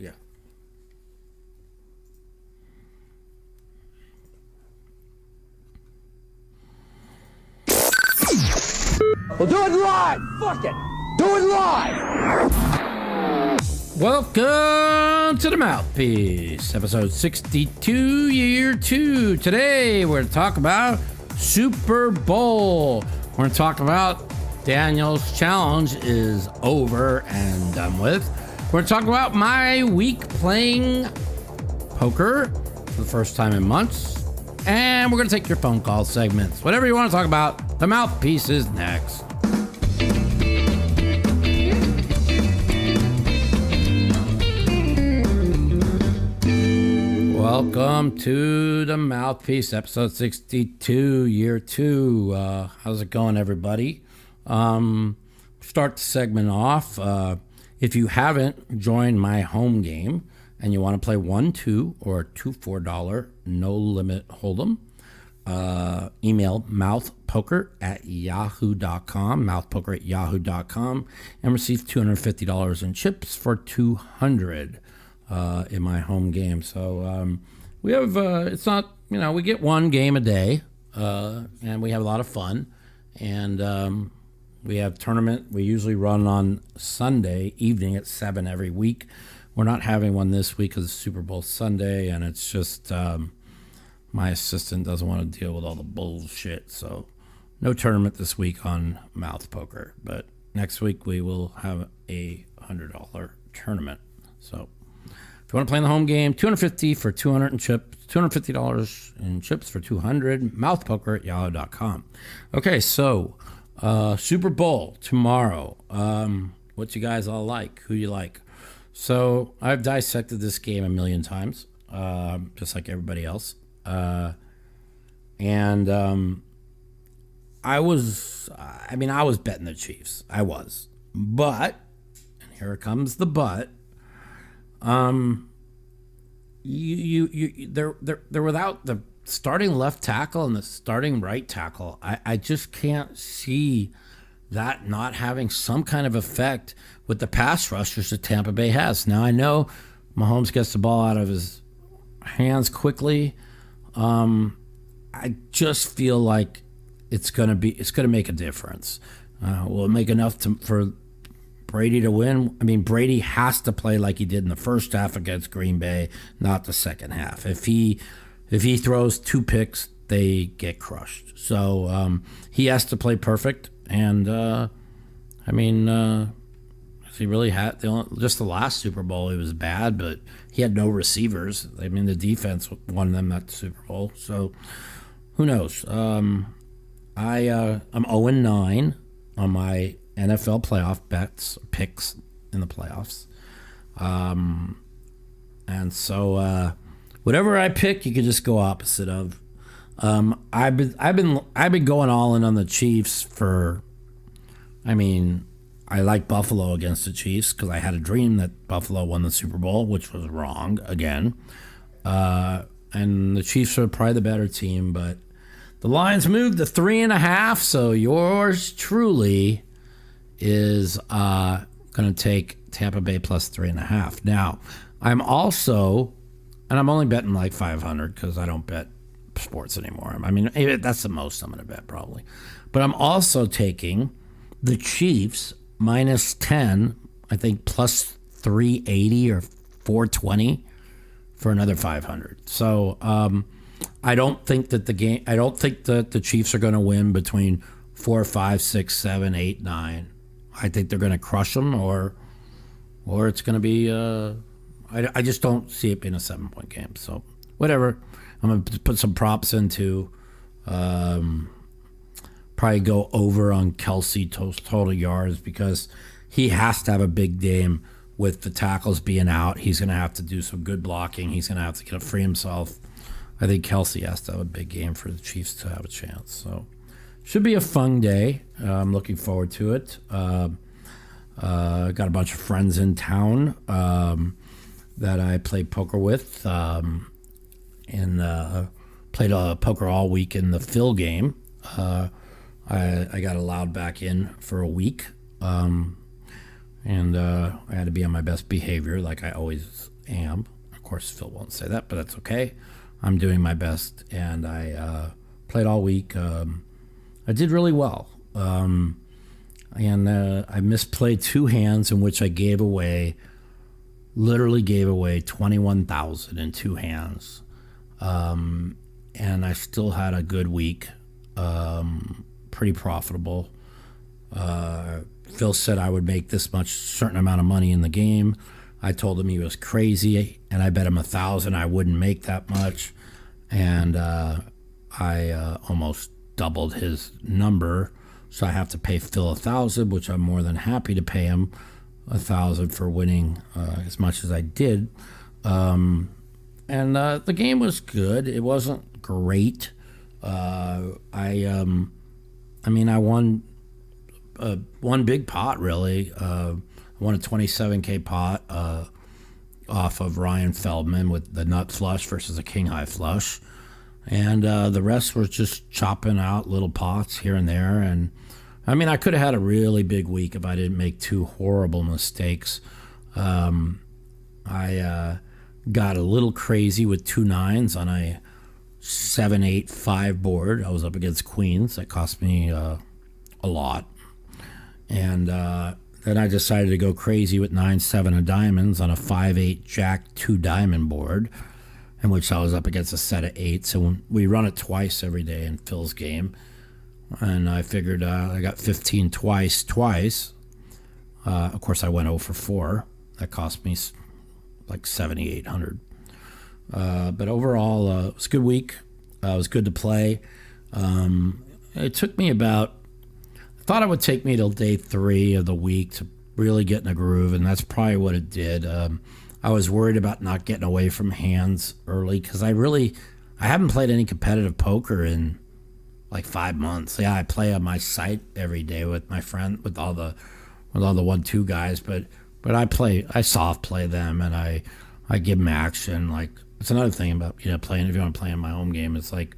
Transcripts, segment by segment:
Yeah. We'll do it live! Fuck it! Do it live! Welcome to the Mouthpiece, episode 62, year 2. Today, we're going to talk about Super Bowl. We're going to talk about Daniel's challenge is over and done with. We're going to talk about my week playing poker for the first time in months. And we're going to take your phone call segments. Whatever you want to talk about, the Mouthpiece is next. Welcome to the Mouthpiece, episode 62, year 2. How's it going, everybody? Start the segment off. If you haven't joined my home game and you want to play 1-2 or $2 $4 no limit hold'em, email mouthpoker@yahoo.com, mouthpoker@yahoo.com, and receive $250 in chips for $200 in my home game. So we have it's not, we get one game a day, and we have a lot of fun. And we have tournament. We usually run on Sunday evening at 7 every week. We're not having one this week because it's Super Bowl Sunday, and it's just my assistant doesn't want to deal with all the bullshit. So no tournament this week on Mouth Poker. But next week we will have a $100 tournament. So if you want to play in the home game, $250 for $200 in chips, $250 in chips for $200. Mouthpoker@yahoo.com. Okay, so Super Bowl tomorrow. What you guys all like? Who you like? So I've dissected this game a million times, just like everybody else. I was betting the Chiefs. I was. But, and here comes the but, they're without the starting left tackle and the starting right tackle. I just can't see that not having some kind of effect with the pass rushers that Tampa Bay has. Now, I know Mahomes gets the ball out of his hands quickly. I just feel like it's gonna make a difference. Will it make enough for Brady to win? I mean, Brady has to play like he did in the first half against Green Bay, not the second half. If he throws 2 picks, they get crushed. So he has to play perfect. And he really had just the last Super Bowl. It was bad, but he had no receivers. I mean, the defense won them that Super Bowl. So who knows? I'm 0-9 on my NFL playoff picks in the playoffs. And so whatever I pick, you could just go opposite of. I've been going all in on the Chiefs I like Buffalo against the Chiefs because I had a dream that Buffalo won the Super Bowl, which was wrong again. And the Chiefs are probably the better team, but the Lions moved to 3.5, so yours truly is going to take Tampa Bay plus 3.5. Now, I'm only betting like 500 because I don't bet sports anymore. I mean, that's the most I'm going to bet probably. But I'm also taking the Chiefs minus 10, I think plus 380 or 420 for another 500. So I don't think that the Chiefs are going to win between 4, 5, 6, 7, 8, 9. I think they're going to crush them, or it's going to be. I just don't see it being a 7-point game. So whatever. I'm going to put some props into. Probably go over on Kelsey total yards because he has to have a big game with the tackles being out. He's going to have to do some good blocking. He's going to have to free himself. I think Kelsey has to have a big game for the Chiefs to have a chance. So should be a fun day. I'm looking forward to it. Got a bunch of friends in town that I play poker with, and played poker all week in the Phil game. I got allowed back in for a week, And I had to be on my best behavior like I always am. Of course, Phil won't say that, but that's okay. I'm doing my best, and I played all week. I did really well. And I misplayed 2 hands in which I literally gave away 21,000 in 2 hands. And I still had a good week, pretty profitable. Phil said I would make this much certain amount of money in the game. I told him he was crazy, and I bet him 1,000 I wouldn't make that much. And I almost doubled his number, so I have to pay Phil 1,000, which I'm more than happy to pay him 1,000 for winning as much as I did. And the game was good. It wasn't great. I won one big pot, really. I won a 27K pot off of Ryan Feldman with the nut flush versus a king high flush. And the rest was just chopping out little pots here and there. And I could have had a really big week if I didn't make 2 horrible mistakes. I got a little crazy with 2 9s on a 7-8-5 board. I was up against queens. That cost me a lot. And then I decided to go crazy with 9-7 of diamonds on a 5-8 Jack 2 diamond board, in which I was up against a set of 8s. So we run it twice every day in Phil's game. And I figured I got 15 twice. Of course, I went 0 for 4. That cost me like 7,800. But overall, it was a good week. It was good to play. It took me I thought it would take me till day 3 of the week to really get in a groove, and that's probably what it did. I was worried about not getting away from hands early because I haven't played any competitive poker in like 5 months. Yeah, I play on my site every day with my friend, with all the 1-2 guys, but I soft play them, and I give them action. Like, it's another thing about playing. If you want to play in my home game, it's like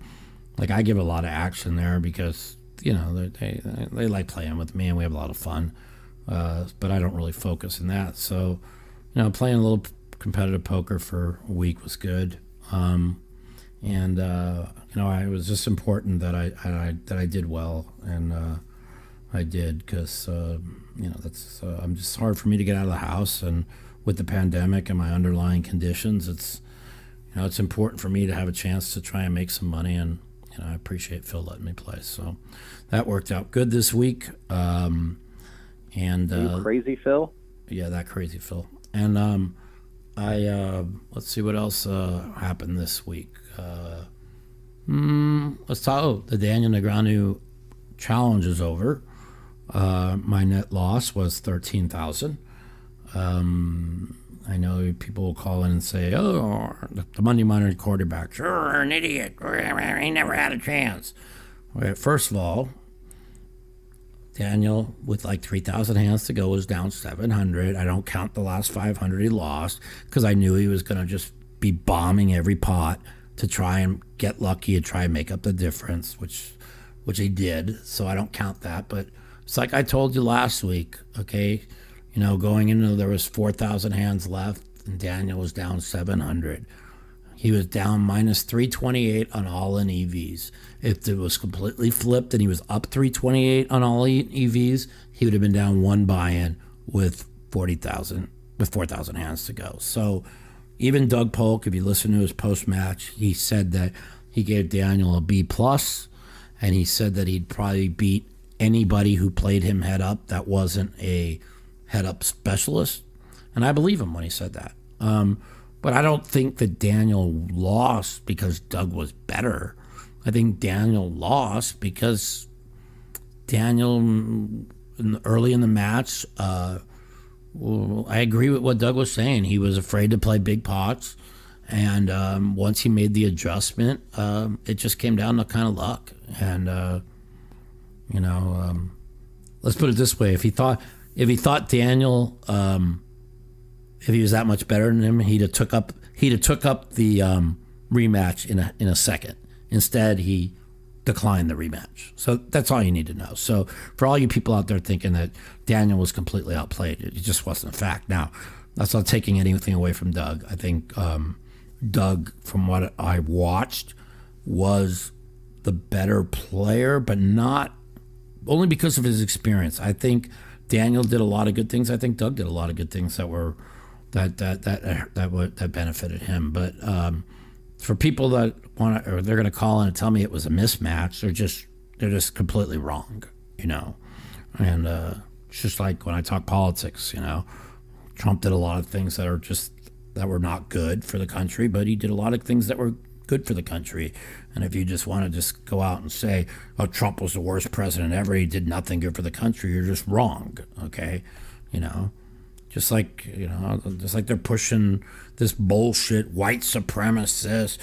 I give a lot of action there because they like playing with me, and we have a lot of fun. But I don't really focus in that. So playing a little competitive poker for a week was good. It was just important that I did well, and I did because that's I'm just hard for me to get out of the house, and with the pandemic and my underlying conditions, it's important for me to have a chance to try and make some money, and I appreciate Phil letting me play. So that worked out good this week. You crazy Phil? Yeah, that crazy Phil. And let's see what else happened this week. Let's talk. The Daniel Negreanu challenge is over. My net loss was 13,000. I know people will call in and say, "Oh, the Monday morning quarterback, sure, an idiot. He never had a chance." Well, first of all, Daniel, with like 3,000 hands to go, was down 700. I don't count the last 500 he lost because I knew he was going to just be bombing every pot to try and get lucky and try and make up the difference, which he did. So I don't count that. But it's like I told you last week, okay? Going into, there was 4,000 hands left, and Daniel was down 700. He was down minus 328 on all-in EVs. If it was completely flipped and he was up 328 on all-in EVs, he would have been down 1 buy-in with 4,000 hands to go. So even Doug Polk, if you listen to his post-match, he said that he gave Daniel a B+, and he said that he'd probably beat anybody who played him head-up that wasn't a head-up specialist. And I believe him when he said that. But I don't think that Daniel lost because Doug was better. I think Daniel lost because Daniel, early in the match, I agree with what Doug was saying. He was afraid to play big pots. And once he made the adjustment, it just came down to kind of luck. And, let's put it this way. If he thought Daniel, if he was that much better than him, he'd have took up the rematch in a second. Instead, he declined the rematch. So that's all you need to know. So for all you people out there thinking that Daniel was completely outplayed, it just wasn't a fact. Now, that's not taking anything away from Doug. I think Doug, from what I watched, was the better player, but not only because of his experience. I think Daniel did a lot of good things. I think Doug did a lot of good things that benefited him. But for people that want to, or they're going to call in and tell me it was a mismatch, they're just completely wrong, And it's just like when I talk politics, Trump did a lot of things that were not good for the country, but he did a lot of things that were good for the country. And if you just want to just go out and say, oh, Trump was the worst president ever, he did nothing good for the country, you're just wrong, okay? Just like they're pushing this bullshit white supremacist,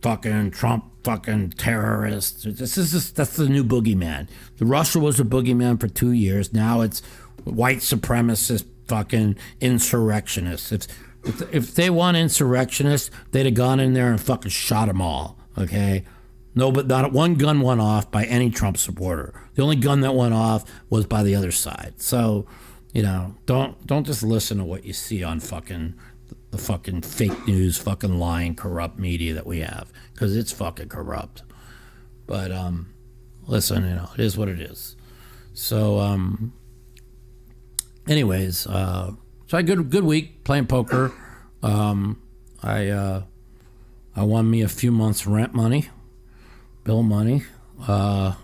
fucking Trump, fucking terrorist. That's the new boogeyman. The Russia was a boogeyman for 2 years. Now it's white supremacist, fucking insurrectionists. If they want insurrectionists, they'd have gone in there and fucking shot them all, okay? No, but not one gun went off by any Trump supporter. The only gun that went off was by the other side. So, don't just listen to what you see on the fucking fake news, fucking lying, corrupt media that we have, because it's fucking corrupt. But listen, it is what it is. So, anyways, so I had a good week playing poker. I won me a few months rent money, bill money. So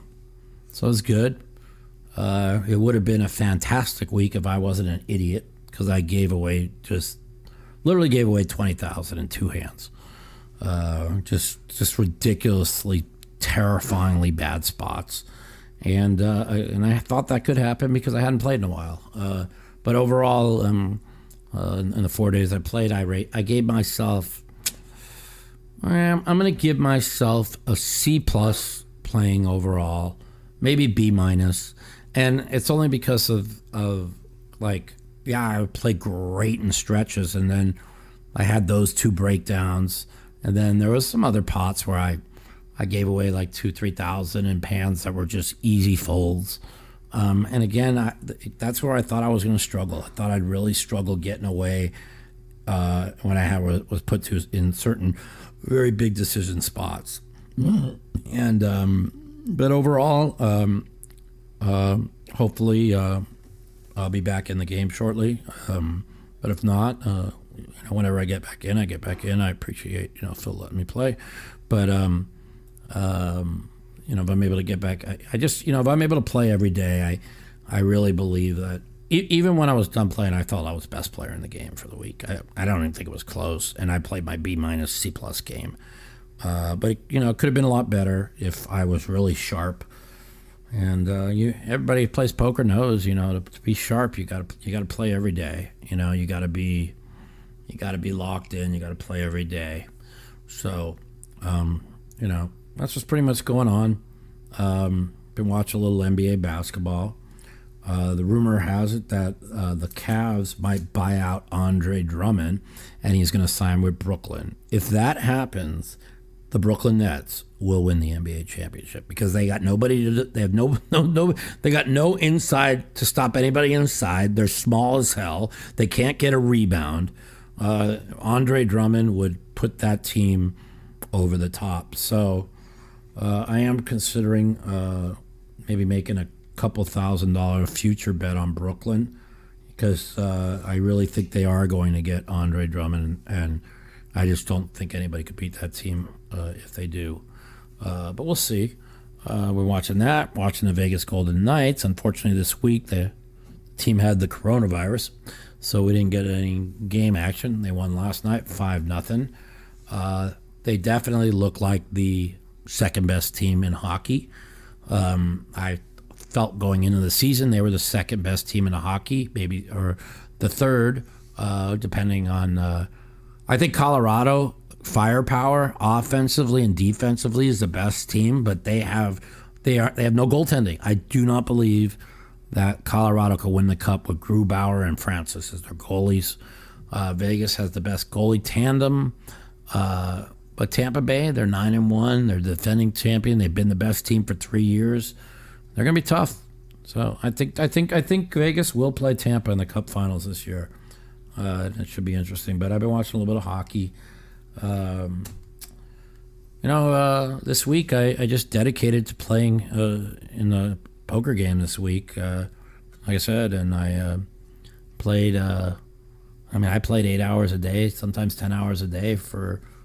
it was good. It would have been a fantastic week if I wasn't an idiot, because I literally gave away 20,000 in two hands. Just ridiculously, terrifyingly bad spots. And I thought that could happen because I hadn't played in a while. But overall, in the 4 days I played, I gave myself, I'm going to give myself a C+ playing overall, maybe B-. And it's only because of I played great in stretches, and then I had those two breakdowns, and then there was some other pots where I gave away like 2,000-3,000 in pans that were just easy folds. And again, that's where I thought I was going to struggle. I thought I'd really struggle getting away when I was put to in certain very big decision spots. And but overall, hopefully I'll be back in the game shortly. But if not, whenever I get back in, I get back in. I appreciate Phil letting me play. But if I'm able to get back, if I'm able to play every day, I really believe that even when I was done playing, I thought I was the best player in the game for the week. I don't even think it was close, and I played my B- C+ game. But it could have been a lot better if I was really sharp. And everybody who plays poker knows, to be sharp, you got to play every day. You got to be locked in. You got to play every day. So, that's what's pretty much going on. Been watching a little NBA basketball. The rumor has it that the Cavs might buy out Andre Drummond, and he's going to sign with Brooklyn. If that happens, the Brooklyn Nets will win the NBA championship, because they got nobody they have they got no inside to stop anybody inside. They're small as hell. They can't get a rebound. Andre Drummond would put that team over the top. So I am considering maybe making a couple $1,000 future bet on Brooklyn, because I really think they are going to get Andre Drummond, and I just don't think anybody could beat that team if they do. But we'll see. We're watching the Vegas Golden Knights. Unfortunately, this week the team had the coronavirus, so we didn't get any game action. They won last night 5-0. They definitely look like the second best team in hockey. I felt going into the season they were the second best team in hockey, maybe, or the third, depending on. I think Colorado firepower offensively and defensively is the best team, but they have no goaltending. I do not believe that Colorado could win the cup with Grubauer and Francis as their goalies. Vegas has the best goalie tandem, but But Tampa Bay, they're 9-1. They're the defending champion. They've been the best team for 3 years. They're going to be tough. So I think Vegas will play Tampa in the Cup Finals this year. It should be interesting. But I've been watching a little bit of hockey. This week I just dedicated to playing in the poker game this week. Like I said, and I played. I played 8 hours a day, sometimes 10 hours a day.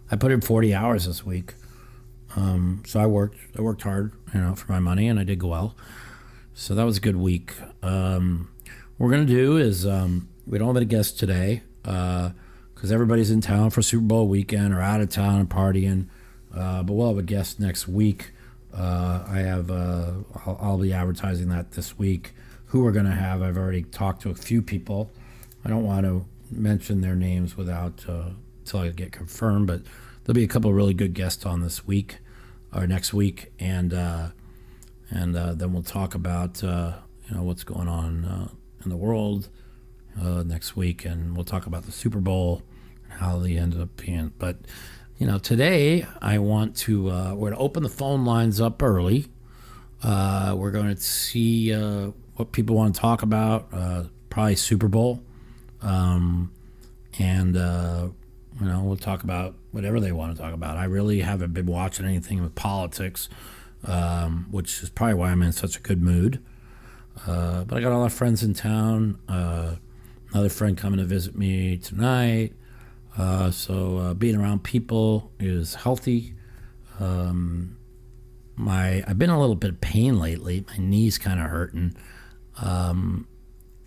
I put in 40 hours this week. So I worked hard, for my money, and I did go well. So that was a good week. What we're gonna do is we don't have any guests today because everybody's in town for Super Bowl weekend or out of town and partying. But we'll have a guest next week. I'll be advertising that this week. Who we're gonna have? I've already talked to a few people. I don't want to mention their names without until I get confirmed, but there'll be a couple of really good guests on this week or next week, and then we'll talk about what's going on in the world next week, and we'll talk about the Super Bowl and how they ended up being. But today I want to we're going to open the phone lines up early. We're going to see what people want to talk about. Probably Super Bowl. We'll talk about whatever they want to talk about. I really haven't been watching anything with politics, which is probably why I'm in such a good mood. But I got a lot of friends in town. Another friend coming to visit me tonight. So being around people is healthy. I've been in a little bit of pain lately. My knee's kind of hurting.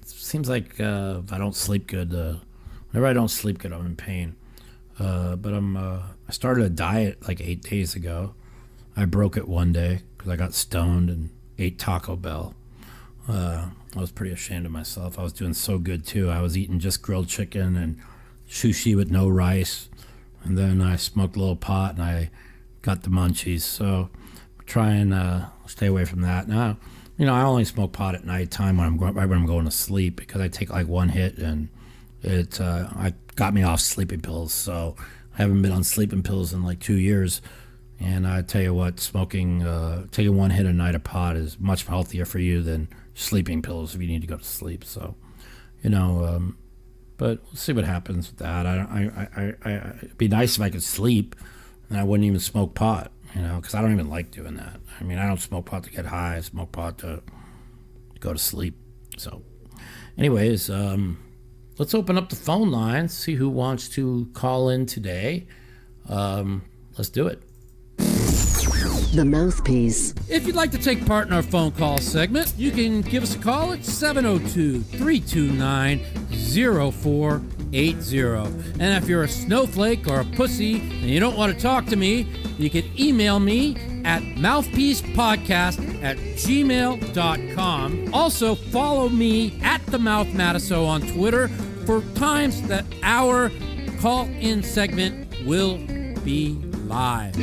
Seems like if I don't sleep good, whenever I don't sleep good, I'm in pain. But I started a diet like 8 days ago. I broke it one day because I got stoned and ate Taco Bell. I was pretty ashamed of myself. I was doing so good too. I was eating just grilled chicken and sushi with no rice. And then I smoked a little pot and I got the munchies. So I'm trying to stay away from that. Now, I only smoke pot at nighttime right when I'm going to sleep because I take like one hit and it got me off sleeping pills. So I haven't been on sleeping pills in like 2 years. And I tell you what, taking one hit a night of pot is much healthier for you than sleeping pills if you need to go to sleep. So, but we'll see what happens with that. It'd be nice if I could sleep and I wouldn't even smoke pot. Because I don't even like doing that. I don't smoke pot to get high. I smoke pot to go to sleep. So, anyways, let's open up the phone lines, see who wants to call in today. Let's do it. The Mouthpiece. If you'd like to take part in our phone call segment, you can give us a call at 702-329-0480. And if you're a snowflake or a pussy and you don't want to talk to me, you can email me at mouthpiecepodcast@gmail.com. Also, follow me at the Mouth Matiso on Twitter for times that our call-in segment will be live.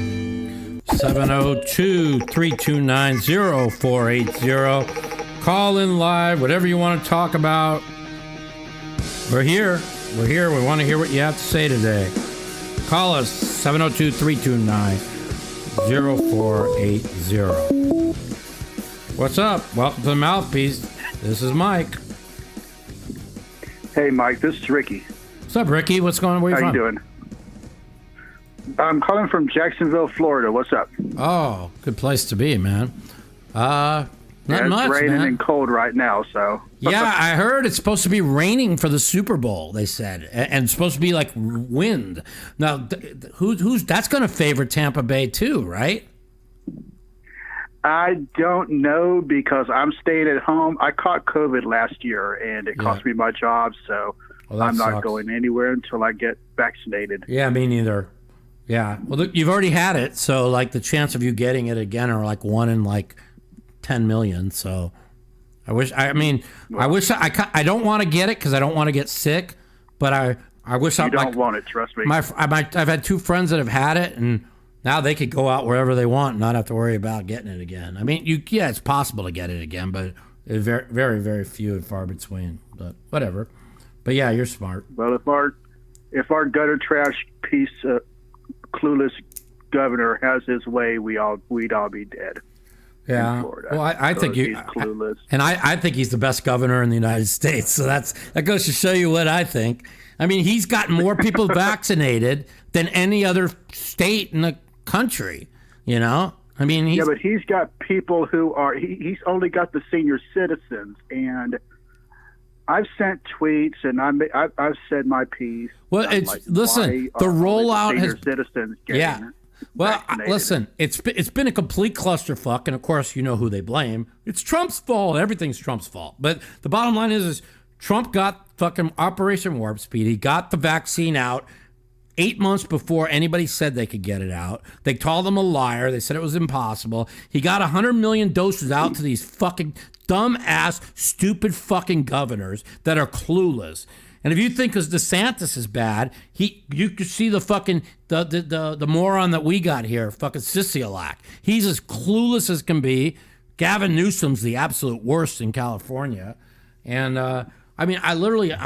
702-329-0480. Call in live, whatever you want to talk about. We're here. We want to hear what you have to say today. Call us, 702-329-0480. What's up? Welcome to the Mouthpiece. This is Mike. Hey, Mike, this is Ricky. What's up, Ricky? What's going on? Where you from? How you doing? I'm calling from Jacksonville, Florida. What's up? Oh, good place to be, man. Not much, it's raining man. and cold right now, so. Yeah, I heard it's supposed to be raining for the Super Bowl, they said. And it's supposed to be like wind. Now, who's that's going to favor Tampa Bay too, right? I don't know because I'm staying at home. I caught COVID last year, and it cost me my job, so I'm not going anywhere until I get vaccinated. Yeah, me neither. Yeah. Well, look, you've already had it, so like the chance of you getting it again are like 1 in like 10 million. So I don't want to get it because I don't want to get sick, but I wish you don't want it. Trust me. I've had 2 friends that have had it, and now they could go out wherever they want and not have to worry about getting it again. I mean, it's possible to get it again, but it's very, very, very few and far between. But whatever. But yeah, you're smart. Well, if our gutter trash piece clueless governor has his way, we'd all be dead. Yeah. Well, I think he's clueless, and I think he's the best governor in the United States. So that goes to show you what I think. I mean, he's gotten more people vaccinated than any other state in the country. You know, I mean, yeah, but he's got people who are he's only got the senior citizens, and I've sent tweets and I've said my piece. Well, listen, the rollout has citizens getting Well, listen, it's been a complete clusterfuck, and of course, you know who they blame. It's Trump's fault. Everything's Trump's fault. But the bottom line is Trump got fucking Operation Warp Speed. He got the vaccine out 8 months before anybody said they could get it out. They called him a liar. They said it was impossible. He got 100 million doses out to these fucking dumb-ass, stupid fucking governors that are clueless. And if you think because DeSantis is bad, you could see the fucking the moron that we got here, fucking Siciolac. He's as clueless as can be. Gavin Newsom's the absolute worst in California. And I mean, I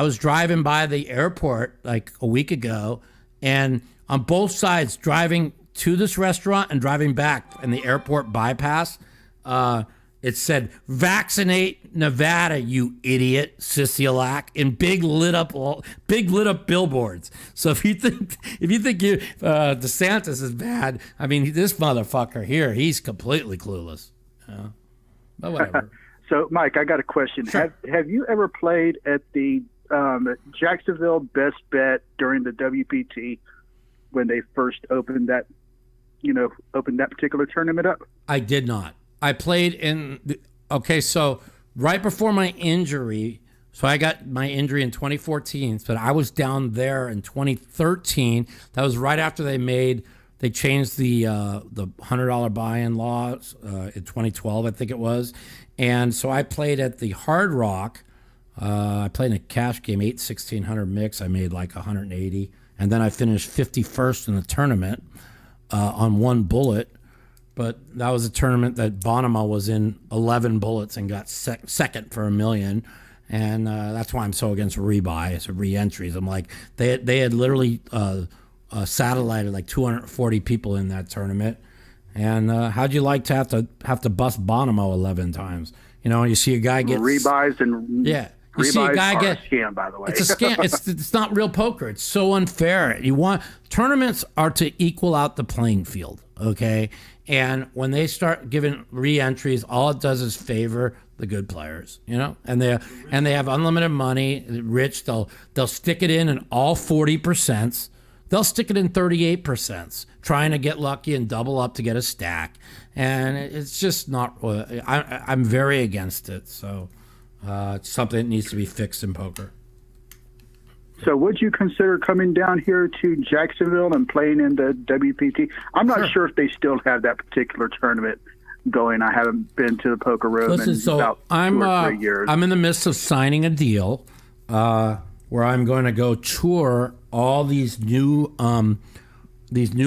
was driving by the airport like a week ago, and on both sides, driving to this restaurant and driving back in the airport bypass, it said, "Vaccinate Nevada, you idiot, Siciolac," in big lit up billboards. So if you think DeSantis is bad, I mean, this motherfucker here, he's completely clueless. But whatever. So, Mike, I got a question. Sure. Have you ever played at the Jacksonville Best Bet during the WPT when they first opened that particular tournament up? I did not. I played so right before my injury, so I got my injury in 2014, but I was down there in 2013. That was right after they changed the $100 buy-in laws in 2012, I think it was. And so I played at the Hard Rock. I played in a cash game, 1,600 mix. I made like 180. And then I finished 51st in the tournament on one bullet. But that was a tournament that Bonema was in 11 bullets and got second for $1 million. And that's why I'm so against rebuy, so re-entries. I'm like, they had literally satellited like 240 people in that tournament. And how'd you like to have to bust Bonema 11 times? You know, you see a guy get rebuys and you see a guy get a scam, by the way. It's a scam. It's not real poker. It's so unfair. Tournaments are to equal out the playing field, okay? And when they start giving re-entries, all it does is favor the good players, you know. And they have unlimited money. Rich, they'll stick it in all 40%. They'll stick it in 38%, trying to get lucky and double up to get a stack. And it's just not. I'm very against it. So it's something that needs to be fixed in poker. So would you consider coming down here to Jacksonville and playing in the WPT? I'm not sure if they still have that particular tournament going. I haven't been to the poker room in about 2 or 3 years. I'm in the midst of signing a deal where I'm going to go tour all these new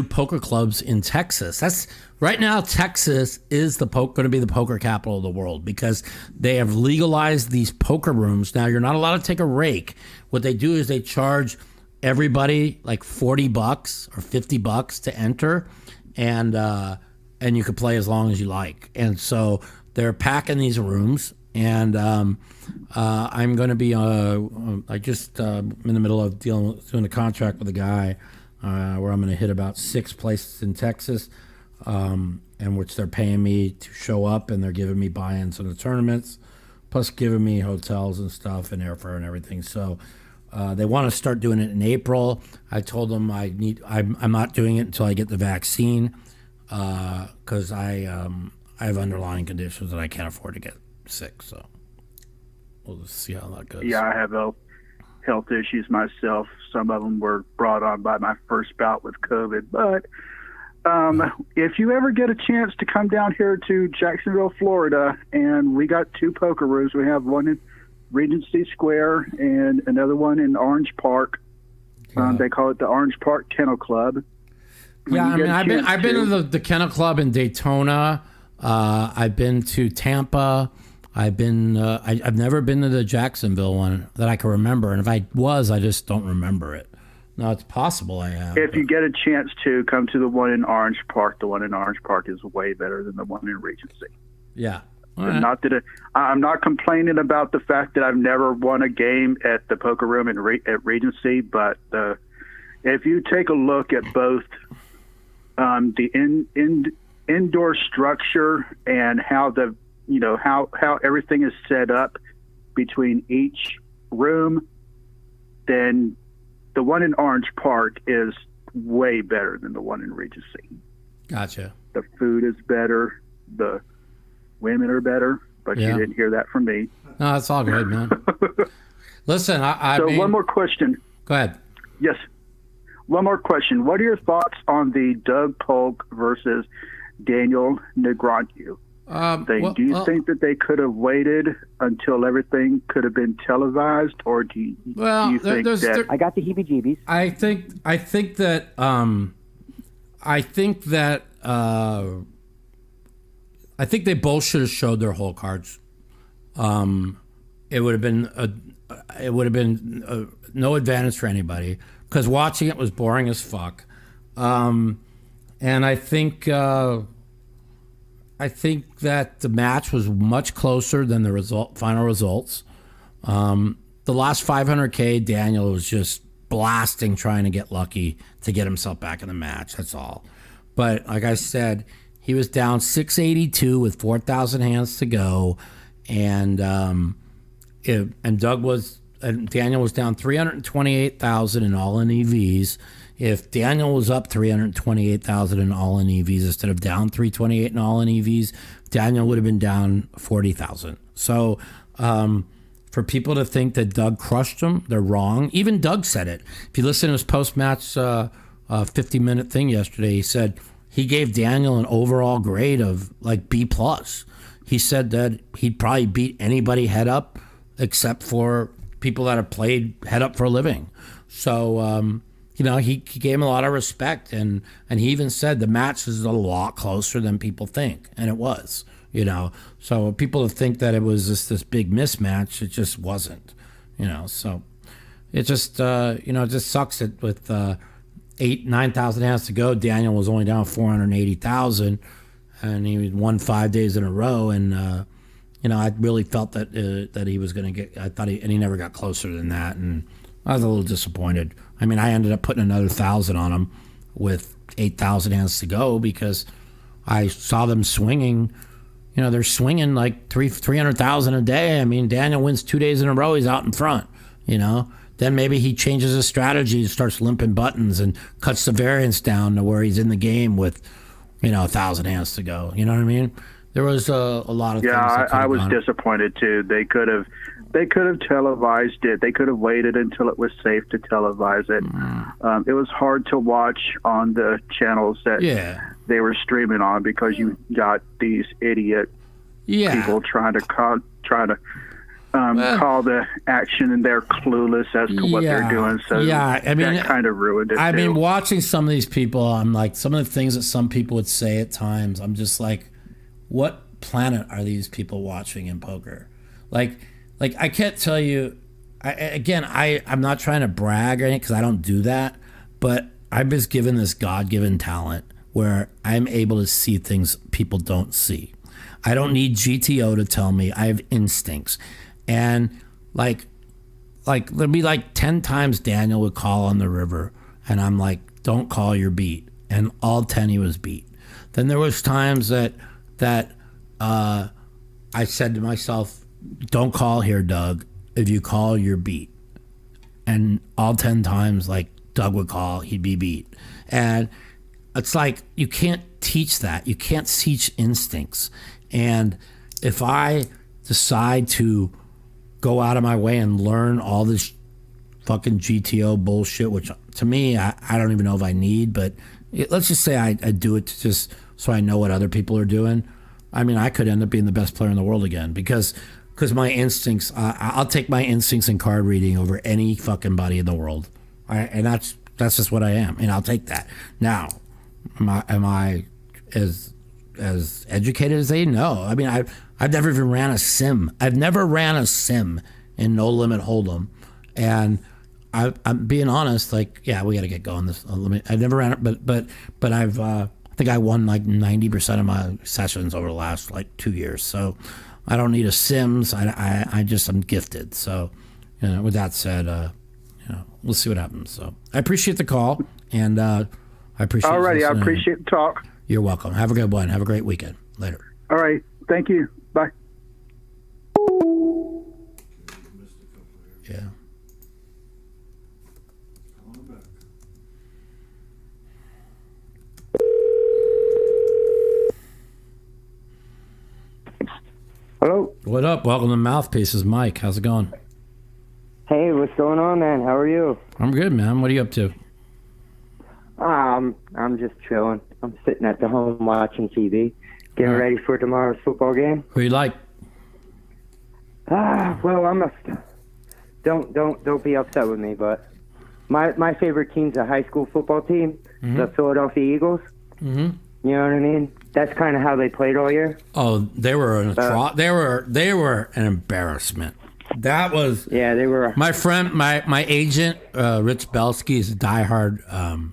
poker clubs in Texas. That's right now. Texas is going to be the poker capital of the world because they have legalized these poker rooms. Now you're not allowed to take a rake. What they do is they charge everybody like $40 or $50 to enter, and you can play as long as you like. And so they're packing these rooms, and I'm going to be in the middle of doing a contract with a guy where I'm going to hit about 6 places in Texas, and which they're paying me to show up, and they're giving me buy-ins to the tournaments, plus giving me hotels and stuff and airfare and everything. So they want to start doing it in April. I told them I'm not doing it until I get the vaccine because I have underlying conditions that I can't afford to get sick. So we'll just see how that goes. Yeah, I have health issues myself. Some of them were brought on by my first bout with COVID. But if you ever get a chance to come down here to Jacksonville, Florida, and we got 2 poker rooms. We have one in Regency Square and another one in Orange Park. They call it the Orange Park Kennel Club. I've been to the Kennel Club in Daytona. I've been to Tampa. I've never been to the Jacksonville one that I can remember, and if I was, I just don't remember it. No, it's possible I have. If you get a chance to come to the one in Orange Park, the one in Orange Park is way better than the one in Regency. Yeah. Not that I'm not complaining about the fact that I've never won a game at the poker room at Regency, but if you take a look at both the indoor structure and how how everything is set up between each room, then the one in Orange Park is way better than the one in Regency. Gotcha. The food is better. The women are better, but you didn't hear that from me. No, it's all good, man. Listen, I so mean, one more question. Go ahead. Yes. One more question. What are your thoughts on the Doug Polk versus Daniel Negreanu? Do you think that they could have waited until everything could have been televised, or do you think that... I got the heebie-jeebies. I think they both should have showed their whole cards. It would have been no advantage for anybody because watching it was boring as fuck. And I think that the match was much closer than the final results. The last 500K, Daniel was just blasting, trying to get lucky to get himself back in the match. That's all. But like I said, he was down 682 with 4,000 hands to go, and Daniel was down 328,000 in all-in EVs. If Daniel was up 328,000 in all-in EVs instead of down 328 in all-in EVs, Daniel would have been down 40,000. So for people to think that Doug crushed him, they're wrong. Even Doug said it. If you listen to his post-match 50-minute thing yesterday, he said he gave Daniel an overall grade of like B+. He said that he'd probably beat anybody head up except for people that have played head up for a living. So, he gave him a lot of respect, and he even said the match is a lot closer than people think, and it was, So people think that it was just this big mismatch, it just wasn't, So it just, it just sucks that with 9,000 hands to go, Daniel was only down 480,000, and he won 5 days in a row, and I really felt that he was going to get. I thought he never got closer than that, and I was a little disappointed. I mean, I ended up putting another 1,000 on him with 8,000 hands to go because I saw them swinging. They're swinging like 300,000 a day. I mean, Daniel wins 2 days in a row. He's out in front. Then maybe he changes his strategy, starts limping buttons, and cuts the variance down to where he's in the game with 1,000 hands to go. You know what I mean? There was a lot of things. Yeah, I was disappointed too. They could have televised it. They could have waited until it was safe to televise it. It was hard to watch on the channels that they were streaming on because you got these idiot people trying to call the action, and they're clueless as to what they're doing. So I mean, that kind of ruined it. I mean, watching some of these people, I'm like, some of the things that some people would say at times, I'm just like, what planet are these people watching in poker? Like I can't tell you. I'm not trying to brag or anything because I don't do that. But I'm just given this God-given talent where I'm able to see things people don't see. I don't need GTO to tell me. I have instincts, and like there'd be like 10 times Daniel would call on the river, and I'm like, don't call your beat, and all 10 he was beat. Then there was times that I said to myself, don't call here, Doug. If you call, you're beat. And all 10 times, like, Doug would call, he'd be beat. And it's like, you can't teach that. You can't teach instincts. And if I decide to go out of my way and learn all this fucking GTO bullshit, which to me, I don't even know if I need, but let's just say I do it just so I know what other people are doing. I mean, I could end up being the best player in the world again because my instincts, I'll take my instincts in card reading over any fucking body in the world. And that's just what I am, and I'll take that. Now, am I as educated as they? No. I mean, I've never even ran a sim. I've never ran a sim in No Limit Hold'em, and I'm being honest. Like, yeah, we got to get going. I never ran it, but I think I won like 90% of my sessions over the last like 2 years. So I don't need a Sims. I'm gifted. So, with that said, we'll see what happens. So I appreciate the call, and I appreciate. Alrighty, I appreciate the talk. You're welcome. Have a good one. Have a great weekend. Later. All right, thank you. Bye. Yeah. Hello. What up? Welcome to Mouthpiece. This is Mike. How's it going? Hey, what's going on, man? How are you? I'm good, man. What are you up to? I'm just chilling. I'm sitting at the home watching TV, getting ready for tomorrow's football game. Who you like? Well, don't be upset with me, but my favorite team's a high school football team, the Philadelphia Eagles. Mm-hmm. You know what I mean? That's kind of how they played all year. Oh, they were they were an embarrassment. That was they were. My friend, my agent, Rich Belsky, is a diehard.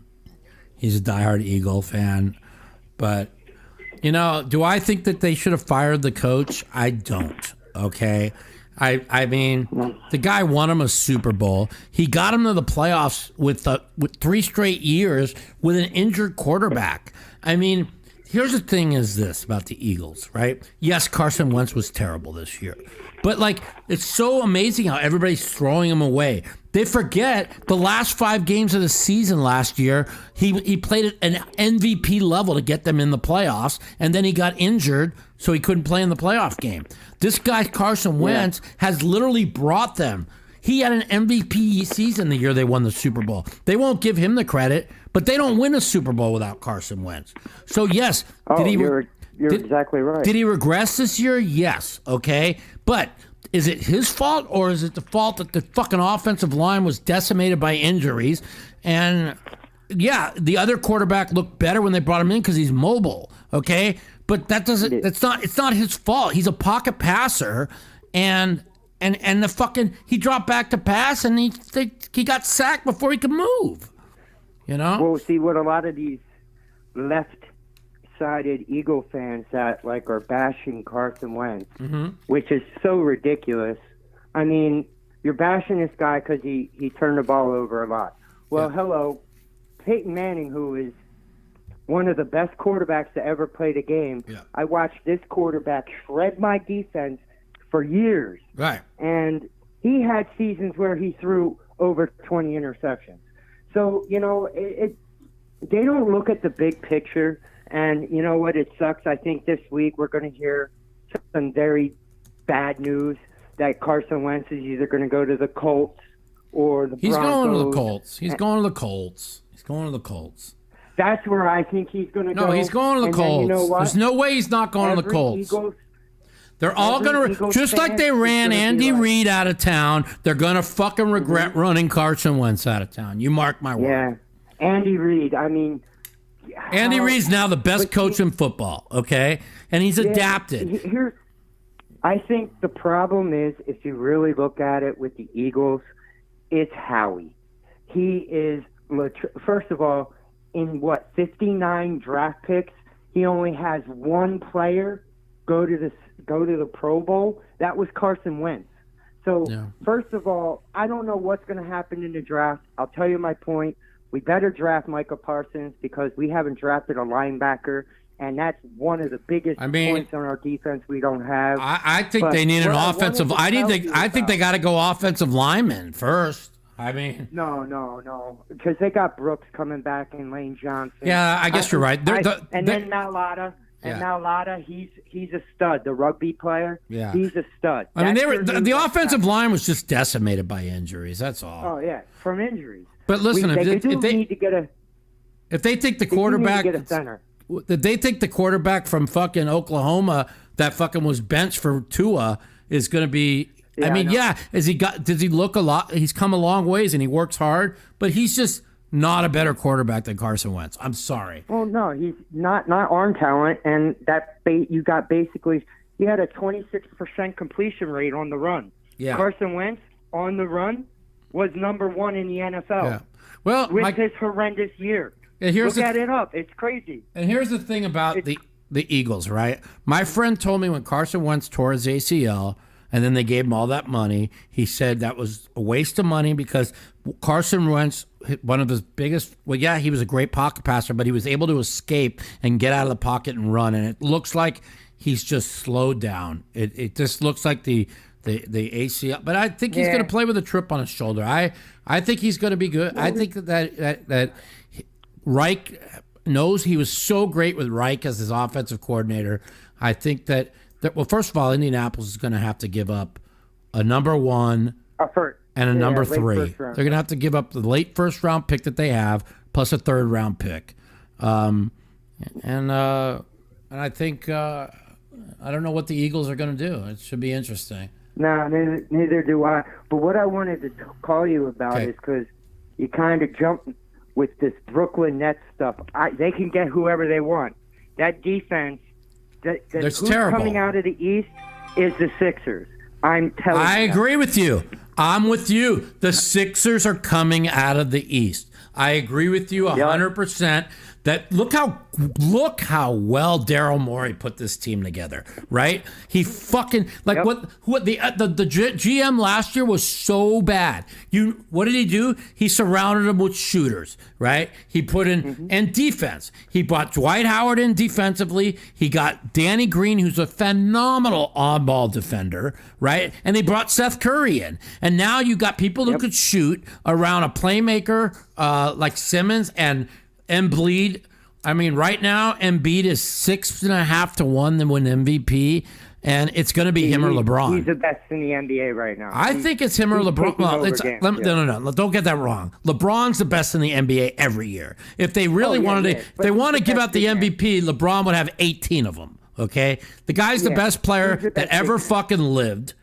He's a diehard Eagle fan, but do I think that they should have fired the coach? I don't. Okay, I mean, the guy won him a Super Bowl. He got him to the playoffs with 3 straight years with an injured quarterback. I mean, here's the thing is this about the Eagles, right? Yes, Carson Wentz was terrible this year. But, it's so amazing how everybody's throwing him away. They forget the last 5 games of the season last year, he played at an MVP level to get them in the playoffs, and then he got injured, so he couldn't play in the playoff game. This guy, Carson Wentz, has literally brought them. He had an MVP season the year they won the Super Bowl. They won't give him the credit, but they don't win a Super Bowl without Carson Wentz. So, yes. You're exactly right. Did he regress this year? Yes. Okay. But is it his fault, or is it the fault that the fucking offensive line was decimated by injuries? And, yeah, the other quarterback looked better when they brought him in because he's mobile. Okay. But it's not his fault. He's a pocket passer, and the fucking he dropped back to pass, and he got sacked before he could move. Well, see what a lot of these left-sided Eagle fans that are bashing Carson Wentz, which is so ridiculous. I mean, you're bashing this guy because he turned the ball over a lot. Well, hello, Peyton Manning, who is one of the best quarterbacks to ever play the game. Yeah. I watched this quarterback shred my defense for years. Right. And he had seasons where he threw over 20 interceptions. So, they don't look at the big picture. And you know what? It sucks. I think this week we're going to hear some very bad news that Carson Wentz is either going to go to the Colts or the Broncos. He's going to the Colts. He's going to the Colts. He's going to the Colts. That's where I think he's going to go. No, he's going to the Colts. You know what? There's no way he's not going to the Colts. They're all going to, just like they ran Andy Reid out of town, they're going to fucking regret running Carson Wentz out of town. You mark my word. Yeah. Andy Reid, I mean. Andy Reid's now the best coach in football, okay? And he's adapted. I think the problem is, if you really look at it with the Eagles, it's Howie. He is, first of all, in 59 draft picks, he only has one player go to the Pro Bowl. That was Carson Wentz. So, First of all, I don't know what's going to happen in the draft. I'll tell you my point. We better draft Micah Parsons because we haven't drafted a linebacker, and that's one of the biggest points on our defense we don't have. I think they need an offensive. I think they got to go offensive lineman first. I mean, no, because they got Brooks coming back and Lane Johnson. Yeah, I guess you're right. Then Matt Latta. And now Latta, he's a stud. The rugby player, he's a stud. I mean, the offensive line was just decimated by injuries. That's all. Oh yeah, from injuries. But listen, if they take the quarterback, if they take the quarterback from fucking Oklahoma that fucking was benched for Tua is going to be. Does he look a lot? He's come a long ways and he works hard, but he's just not a better quarterback than Carson Wentz. I'm sorry. Well, no, he's not arm talent, and you got basically he had a 26% completion rate on the run. Yeah. Carson Wentz on the run, was number 1 in the NFL. Yeah. Well, with his horrendous year. Look at it up. It's crazy. And here's the thing about the Eagles, right? My friend told me when Carson Wentz tore his ACL and then they gave him all that money, he said that was a waste of money because Carson Wentz, one of his biggest, he was a great pocket passer, but he was able to escape and get out of the pocket and run. And it looks like he's just slowed down. It just looks like the ACL. But I think he's going to play with a chip on his shoulder. I think he's going to be good. I think that Reich knows he was so great with Reich as his offensive coordinator. I think that well, first of all, Indianapolis is going to have to give up a number 1 and a number 3. They're going to have to give up the late first round pick that they have plus a third round pick. And I think I don't know what the Eagles are going to do. It should be interesting. No, neither do I. But what I wanted to call you about is because you kind of jumped with this Brooklyn Nets stuff. They can get whoever they want. That defense, who's terrible. Coming out of the East is the Sixers. I'm telling you. I agree with you. I'm with you. The Sixers are coming out of the East. I agree with you 100%. That look how well Daryl Morey put this team together, right? He fucking what the GM last year was so bad. What did he do? He surrounded them with shooters, right? He put in and defense. He brought Dwight Howard in defensively. He got Danny Green, who's a phenomenal on-ball defender, right? And they brought Seth Curry in, and now you got people who could shoot around a playmaker like Simmons and Embiid. I mean, right now, Embiid is 6.5 to 1 to win MVP, and it's going to be him or LeBron. He's the best in the NBA right now. I think it's him or LeBron. Well, no. Don't get that wrong. LeBron's the best in the NBA every year. If they really if they want to give out the MVP, LeBron would have 18 of them. Okay, the guy's the best player that ever fucking lived.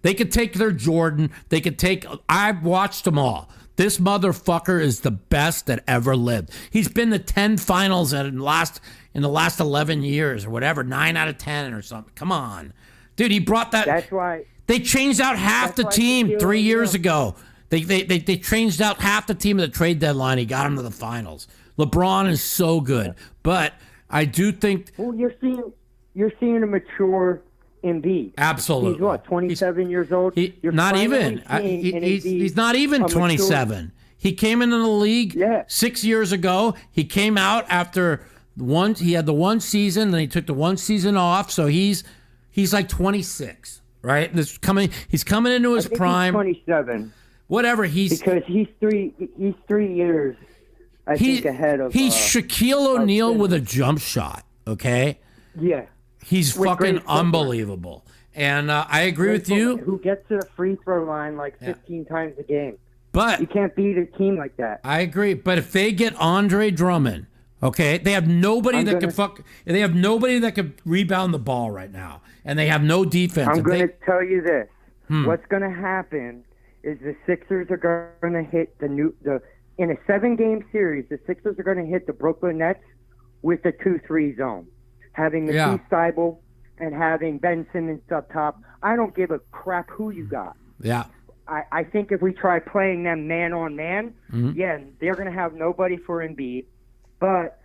They could take their Jordan. They could take. I've watched them all. This motherfucker is the best that ever lived. He's been to 10 finals in the last 11 years or whatever, 9 out of 10 or something. Come on. Dude, he brought that. That's why. They changed out half the team 3 years ago. They changed out half the team at the trade deadline. He got him to the finals. LeBron is so good. But I do think. Well, you're seeing a mature Embiid. Absolutely. He's what, 27 years old? He's not even 27. He came into the league 6 years ago. He came out after he had the one season, then he took the one season off. So he's like 26, right? He's coming into his prime. He's 27. Whatever. Because he's 3 years I think ahead of. He's Shaquille O'Neal with a jump shot. Okay. Yeah. He's fucking unbelievable. And I agree with you. Who gets to the free throw line like 15 times a game. But you can't beat a team like that. I agree. But if they get Andre Drummond, okay, they have nobody They have nobody that could rebound the ball right now, and they have no defense. I'm going to tell you this: what's going to happen is the Sixers are going to hit in a 7-game series. The Sixers are going to hit the Brooklyn Nets with the 2-3 zone. Having the Thibault and having Ben Simmons up top, I don't give a crap who you got. Yeah. I think if we try playing them man on man, they're going to have nobody for Embiid, but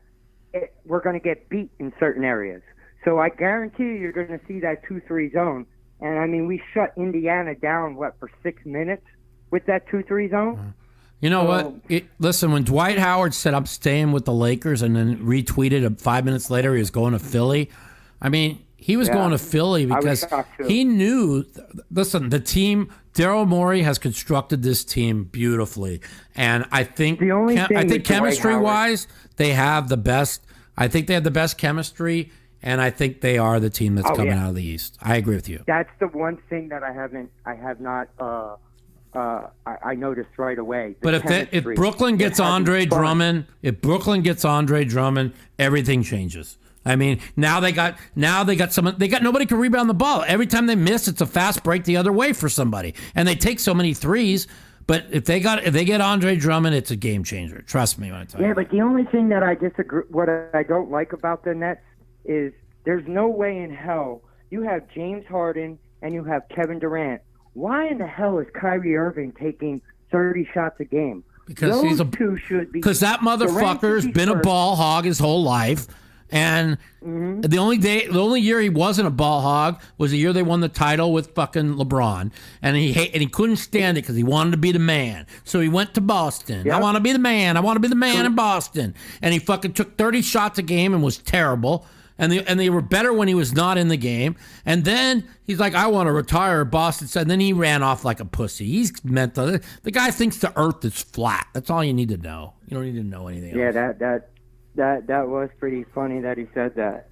we're going to get beat in certain areas. So I guarantee you're going to see that 2-3 zone. And I mean, we shut Indiana down for 6 minutes with that 2-3 zone. You know what? Listen, when Dwight Howard said I'm staying with the Lakers and then retweeted 5 minutes later he was going to Philly, I mean, he was going to Philly because he knew, listen, the team, Daryl Morey has constructed this team beautifully. And I think chemistry-wise, they have the best. I think they have the best chemistry, and I think they are the team that's coming out of the East. I agree with you. That's the one thing that I have not I noticed right away. But if Brooklyn gets Andre Drummond, everything changes. I mean, now they got nobody can rebound the ball. Every time they miss, it's a fast break the other way for somebody, and they take so many threes. But if they get Andre Drummond, it's a game changer. Trust me when I tell you. Yeah, but the only thing that I disagree, what I don't like about the Nets is there's no way in hell you have James Harden and you have Kevin Durant. Why in the hell is Kyrie Irving taking 30 shots a game. Because two should be. Because that motherfucker's been a ball hog his whole life. And the only year he wasn't a ball hog was the year they won the title with fucking LeBron, and he couldn't stand it because he wanted to be the man. So he went to Boston. Yep. I want to be the man. I want to be the man in Boston. And he fucking took 30 shots a game and was terrible. And they were better when he was not in the game. And then he's like, I want to retire. Boston said. And then he ran off like a pussy. He's mental. The guy thinks the earth is flat. That's all you need to know. You don't need to know anything else. Yeah, that was pretty funny that he said that.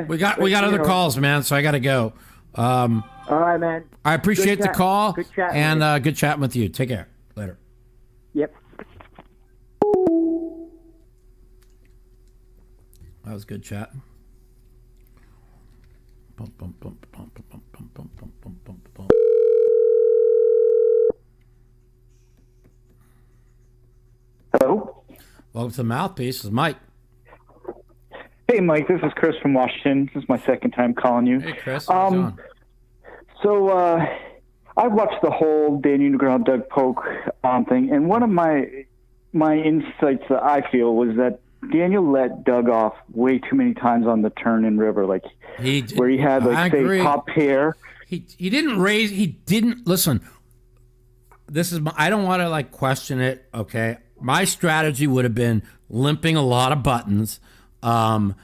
We got other calls, man, so I got to go. All right, man. I appreciate the call. Good chatting. And good chatting with you. Take care. Later. Yep. That was good chat. Hello? Welcome to the Mouthpiece. This is Mike. Hey, Mike. This is Chris from Washington. This is my second time calling you. Hey, Chris. How's it going? So, I watched the whole Daniel Negreanu, Doug Polk thing, and one of my insights that I feel was that Daniel let Doug off way too many times on the turn and river, where he had, say, top pair. He didn't listen. I don't want to question it. Okay. My strategy would have been limping a lot of buttons, and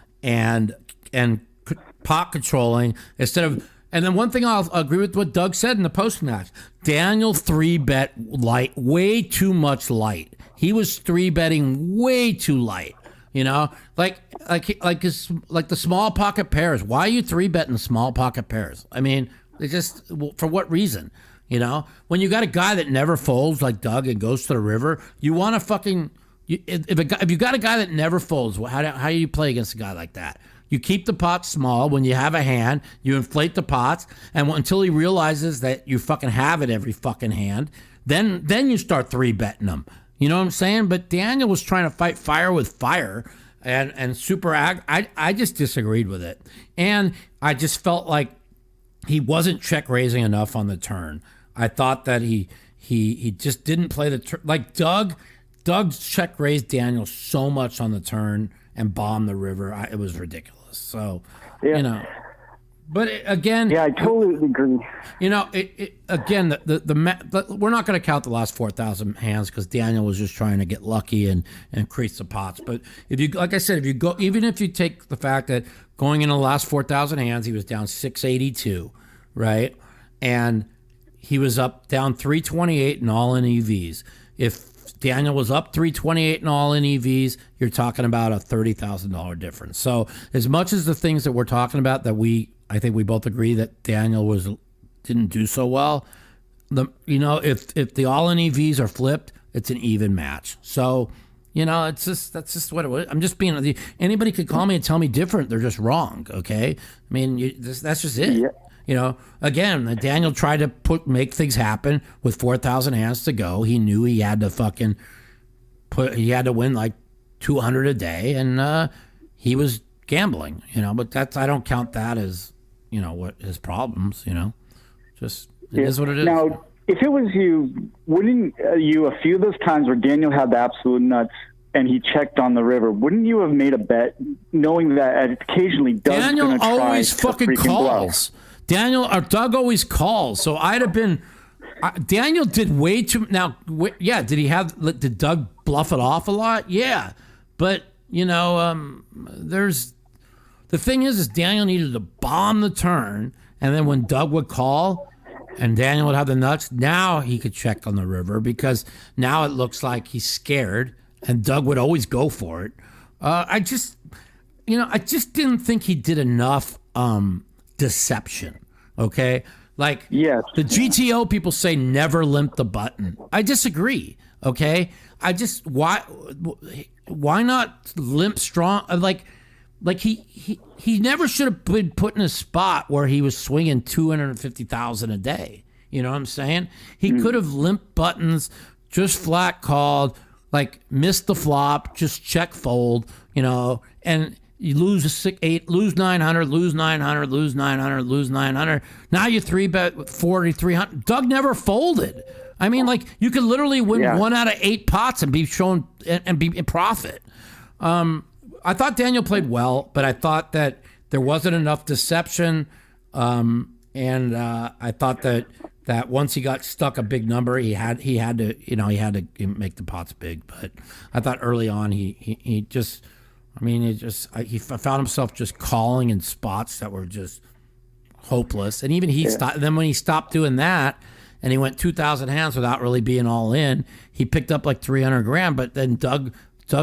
pot controlling instead of. And then one thing I'll agree with what Doug said in the post match. Daniel 3-bet light, way too much light. He was 3-betting way too light. You know, like the small pocket pairs. Why are you 3-betting small pocket pairs? I mean, for what reason? You know, when you got a guy that never folds like Doug and goes to the river, you want to fucking. If you got a guy that never folds, how do you play against a guy like that? You keep the pot small. When you have a hand, you inflate the pots, and until he realizes that you fucking have it every fucking hand, then you start 3-betting them. You know what I'm saying? But Daniel was trying to fight fire with fire, and super. I just disagreed with it, and I just felt like he wasn't check raising enough on the turn. I thought that he just didn't play the turn like Doug. Doug check raised Daniel so much on the turn and bombed the river. It was ridiculous. So, you know, but again, yeah, I totally agree. You know, again, we're not going to count the last 4,000 hands because Daniel was just trying to get lucky and increase the pots. But if you, like I said, even if you take the fact that going in the last 4,000 hands, he was down 682, right? And he was down 328 in all in EVs. If Daniel was up 328 in all in EVs, you're talking about a $30,000 difference. So as much as the things that we're talking about that I think we both agree that Daniel didn't do so well, if the all in EVs are flipped, it's an even match. So, that's just what it was. I'm just being, anybody could call me and tell me different. They're just wrong. Okay. I mean, that's just it. Yeah. Again, Daniel tried to make things happen with 4,000 hands to go. He knew he had to he had to win like 200 a day, and he was gambling, but I don't count that as, what his problems, just it is what it is. Now, if it was you, wouldn't you, a few of those times where Daniel had the absolute nuts and he checked on the river, wouldn't you have made a bet knowing that occasionally Doug's going to try always to fucking freaking calls. Doug always calls. So I'd have been. Daniel did way too. Now, yeah, did Doug bluff it off a lot? Yeah, but there's the thing is Daniel needed to bomb the turn, and then when Doug would call, and Daniel would have the nuts, now he could check on the river because now it looks like he's scared, and Doug would always go for it. I just didn't think he did enough. Deception, okay? Like, yes. The GTO people say never limp the button. I disagree, okay? Why not limp strong? Like he never should have been put in a spot where he was swinging 250,000 a day. You know what I'm saying? He could have limped buttons, just flat called, like missed the flop, just check fold, and you lose lose 900, lose 900, lose 900, lose 900. Now you 3-bet with 4,300. Doug never folded. I mean, like, you could literally win 1 out of 8 pots and be shown and be in profit. I thought Daniel played well, but I thought that there wasn't enough deception. And I thought that once he got stuck a big number, he had to make the pots big. But I thought early on he found himself just calling in spots that were just hopeless. And even then when he stopped doing that and he went 2,000 hands without really being all in, he picked up like 300 grand. But then Doug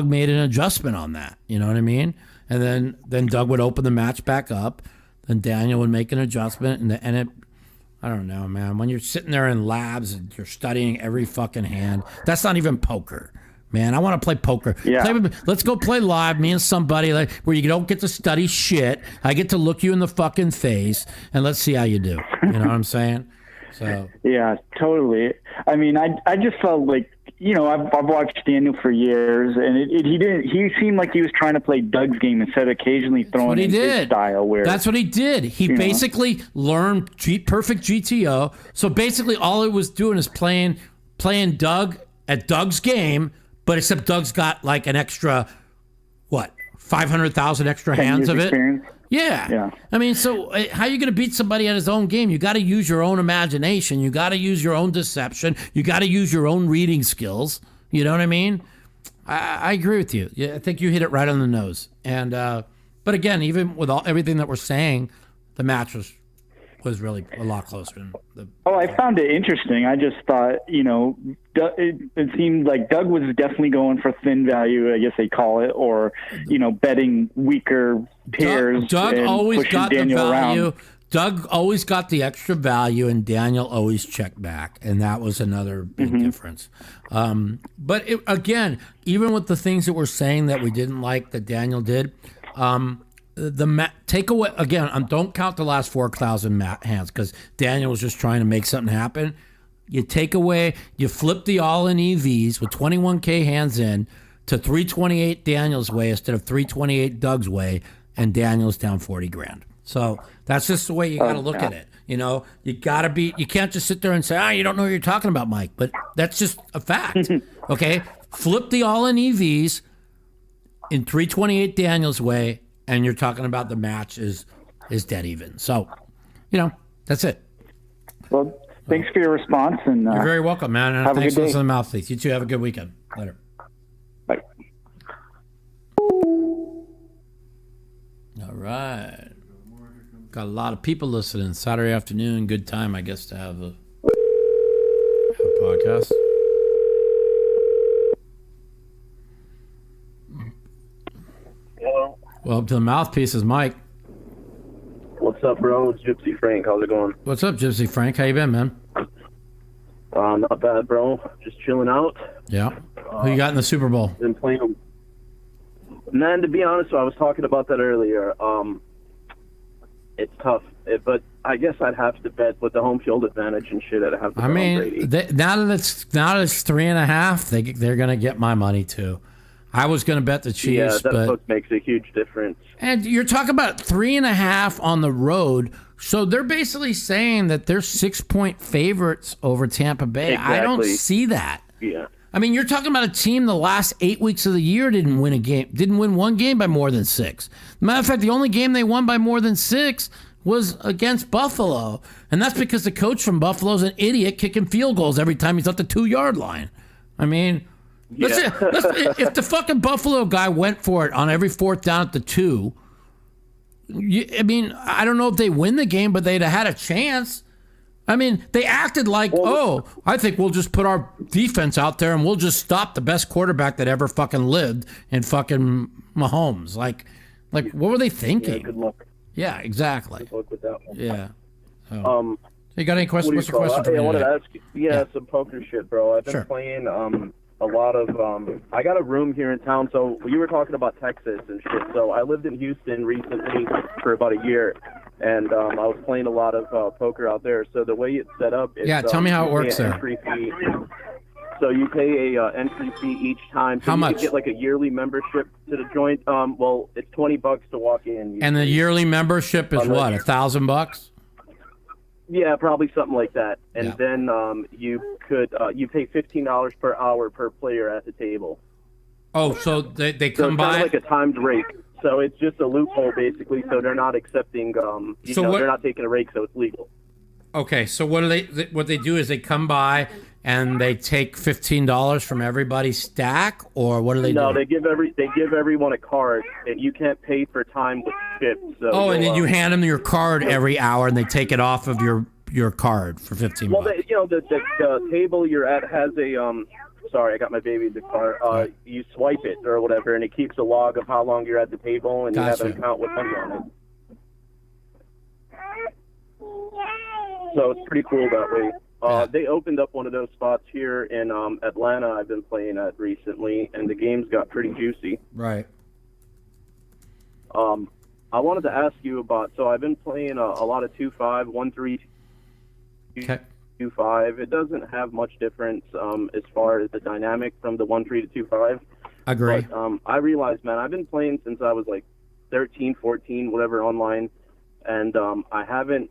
made an adjustment on that. You know what I mean? And then Doug would open the match back up. Then Daniel would make an adjustment, and it, I don't know, man. When you're sitting there in labs and you're studying every fucking hand, that's not even poker, man. I want to play poker. Yeah. Let's go play live, me and somebody, like, where you don't get to study shit. I get to look you in the fucking face, and let's see how you do. You know what I'm saying? So. Yeah, totally. I mean, I just felt like, I've watched Daniel for years, and he seemed like he was trying to play Doug's game instead of occasionally throwing in his style. That's what he did. He basically learned perfect GTO. So basically all he was doing is playing Doug at Doug's game, but except Doug's got like an extra, 500,000 extra hands of it? Experience. Yeah. I mean, so how are you going to beat somebody at his own game? You got to use your own imagination. You got to use your own deception. You got to use your own reading skills. You know what I mean? I agree with you. Yeah, I think you hit it right on the nose. And but again, even with everything that we're saying, the match was really a lot closer than the. Oh, I found it interesting. I just thought, it seemed like Doug was definitely going for thin value, I guess they call it, or betting weaker pairs. Doug always got Daniel the value. Around. Doug always got the extra value, and Daniel always checked back, and that was another big difference. But again, even with the things that we're saying that we didn't like that Daniel did, take away again. Don't count the last 4,000 hands because Daniel was just trying to make something happen. You flip the all-in EVs with 21K hands in to 328 Daniel's way instead of 328 Doug's way, and Daniel's down 40 grand. So that's just the way you got to look at it. You got to be. You can't just sit there and say, you don't know what you're talking about, Mike. But that's just a fact. Okay, flip the all-in EVs in 328 Daniel's way, and you're talking about the match is dead even. So, that's it. Well, thanks for your response, and you're very welcome, man. And have thanks a good for day. listening to Mouthpiece. You too. Have a good weekend. Later. Bye. All right. Got a lot of people listening. Saturday afternoon, good time, I guess, to have a podcast. Hello. Welcome to the Mouthpiece. Is Mike. What's up, bro? It's Gypsy Frank. How's it going? What's up, Gypsy Frank? How you been, man? Not bad, bro. Just chilling out. Yeah. Who you got in the Super Bowl? Been playing. Man, to be honest, I was talking about that earlier. It's tough, but I guess I'd have to bet with the home field advantage and shit. I'd have to. Now that it's 3.5, they're gonna get my money too. I was gonna bet the Chiefs, yeah, that but makes a huge difference. And you're talking about 3.5 on the road, so they're basically saying that they're 6-point favorites over Tampa Bay. Exactly. I don't see that. Yeah. I mean, you're talking about a team the last 8 weeks of the year didn't win one game by more than 6. Matter of fact, the only game they won by more than 6 was against Buffalo. And that's because the coach from Buffalo's an idiot kicking field goals every time he's at the 2-yard line. I mean, if the fucking Buffalo guy went for it on every 4th down at the 2, I don't know if they win the game, but they'd have had a chance. I mean, they acted like, I think we'll just put our defense out there and we'll just stop the best quarterback that ever fucking lived in fucking Mahomes. Like what were they thinking? Yeah, good luck. Yeah, exactly. Good luck with that one. Yeah. So, you got any questions? What's your question for me? I wanted to ask you, some poker shit, bro. I've been playing a lot of, I got a room here in town, so you were talking about Texas and shit. So I lived in Houston recently for about a year. And I was playing a lot of poker out there. So the way it's set up is... Yeah, tell me how it works there. Entry fee. So you pay a entry fee each time. So how much? You get like a yearly membership to the joint. Well, it's $20 to walk in. And the yearly membership is what, $1,000? Yeah, probably something like that. And Yeah. then you could you pay $15 per hour per player at the table. Oh, so they So come it's by. kind of like a timed rake. So it's just a loophole basically. So they're not accepting. They're not taking a rake, so it's legal. Okay, so what they do is they come by and they take $15 from everybody's stack, or what do they do? No, they give everyone a card, and you can't pay for time with chips. So Oh, and then you hand them your card every hour, and they take it off of your card for $15. Well, the table you're at has a Sorry, I got my baby in the car. You swipe it or whatever, and it keeps a log of how long you're at the table, and you have an account with money on it. So it's pretty cool that way. They opened up one of those spots here in Atlanta I've been playing at recently, and the games got pretty juicy. Right. I wanted to ask you about, so I've been playing a lot of 2-5, 1-3, 2-5. It doesn't have much difference as far as the dynamic from the 1-3 to 2-5. Agree. But I realized, man, I've been playing since I was like 13, 14, whatever, online, and I haven't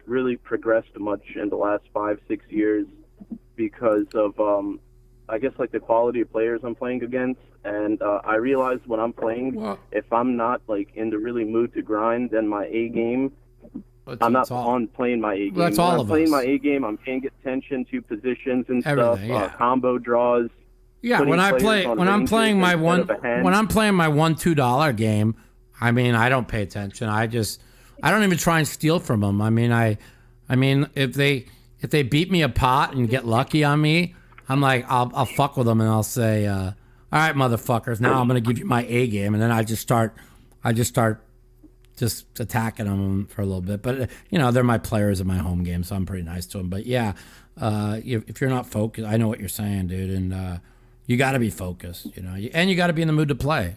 really progressed much in the last 5-6 years because of I guess like the quality of players I'm playing against, and I realize when I'm playing, if I'm not like in the really mood to grind, then my A game, I'm not on playing my A game. That's all when I'm of playing us. my A game, I'm paying attention to positions and Everything, stuff, combo draws. Yeah, when I'm playing my $1-2 game, I mean, I don't pay attention. I don't even try and steal from them. I mean, if they beat me a pot and get lucky on me, I'm like, I'll fuck with them and I'll say, all right, motherfuckers, now I'm gonna give you my A game, and then I just start just attacking them for a little bit. But they're my players in my home game, so I'm pretty nice to them. But yeah, if you're not focused, I know what you're saying, dude, and you got to be focused, and you got to be in the mood to play,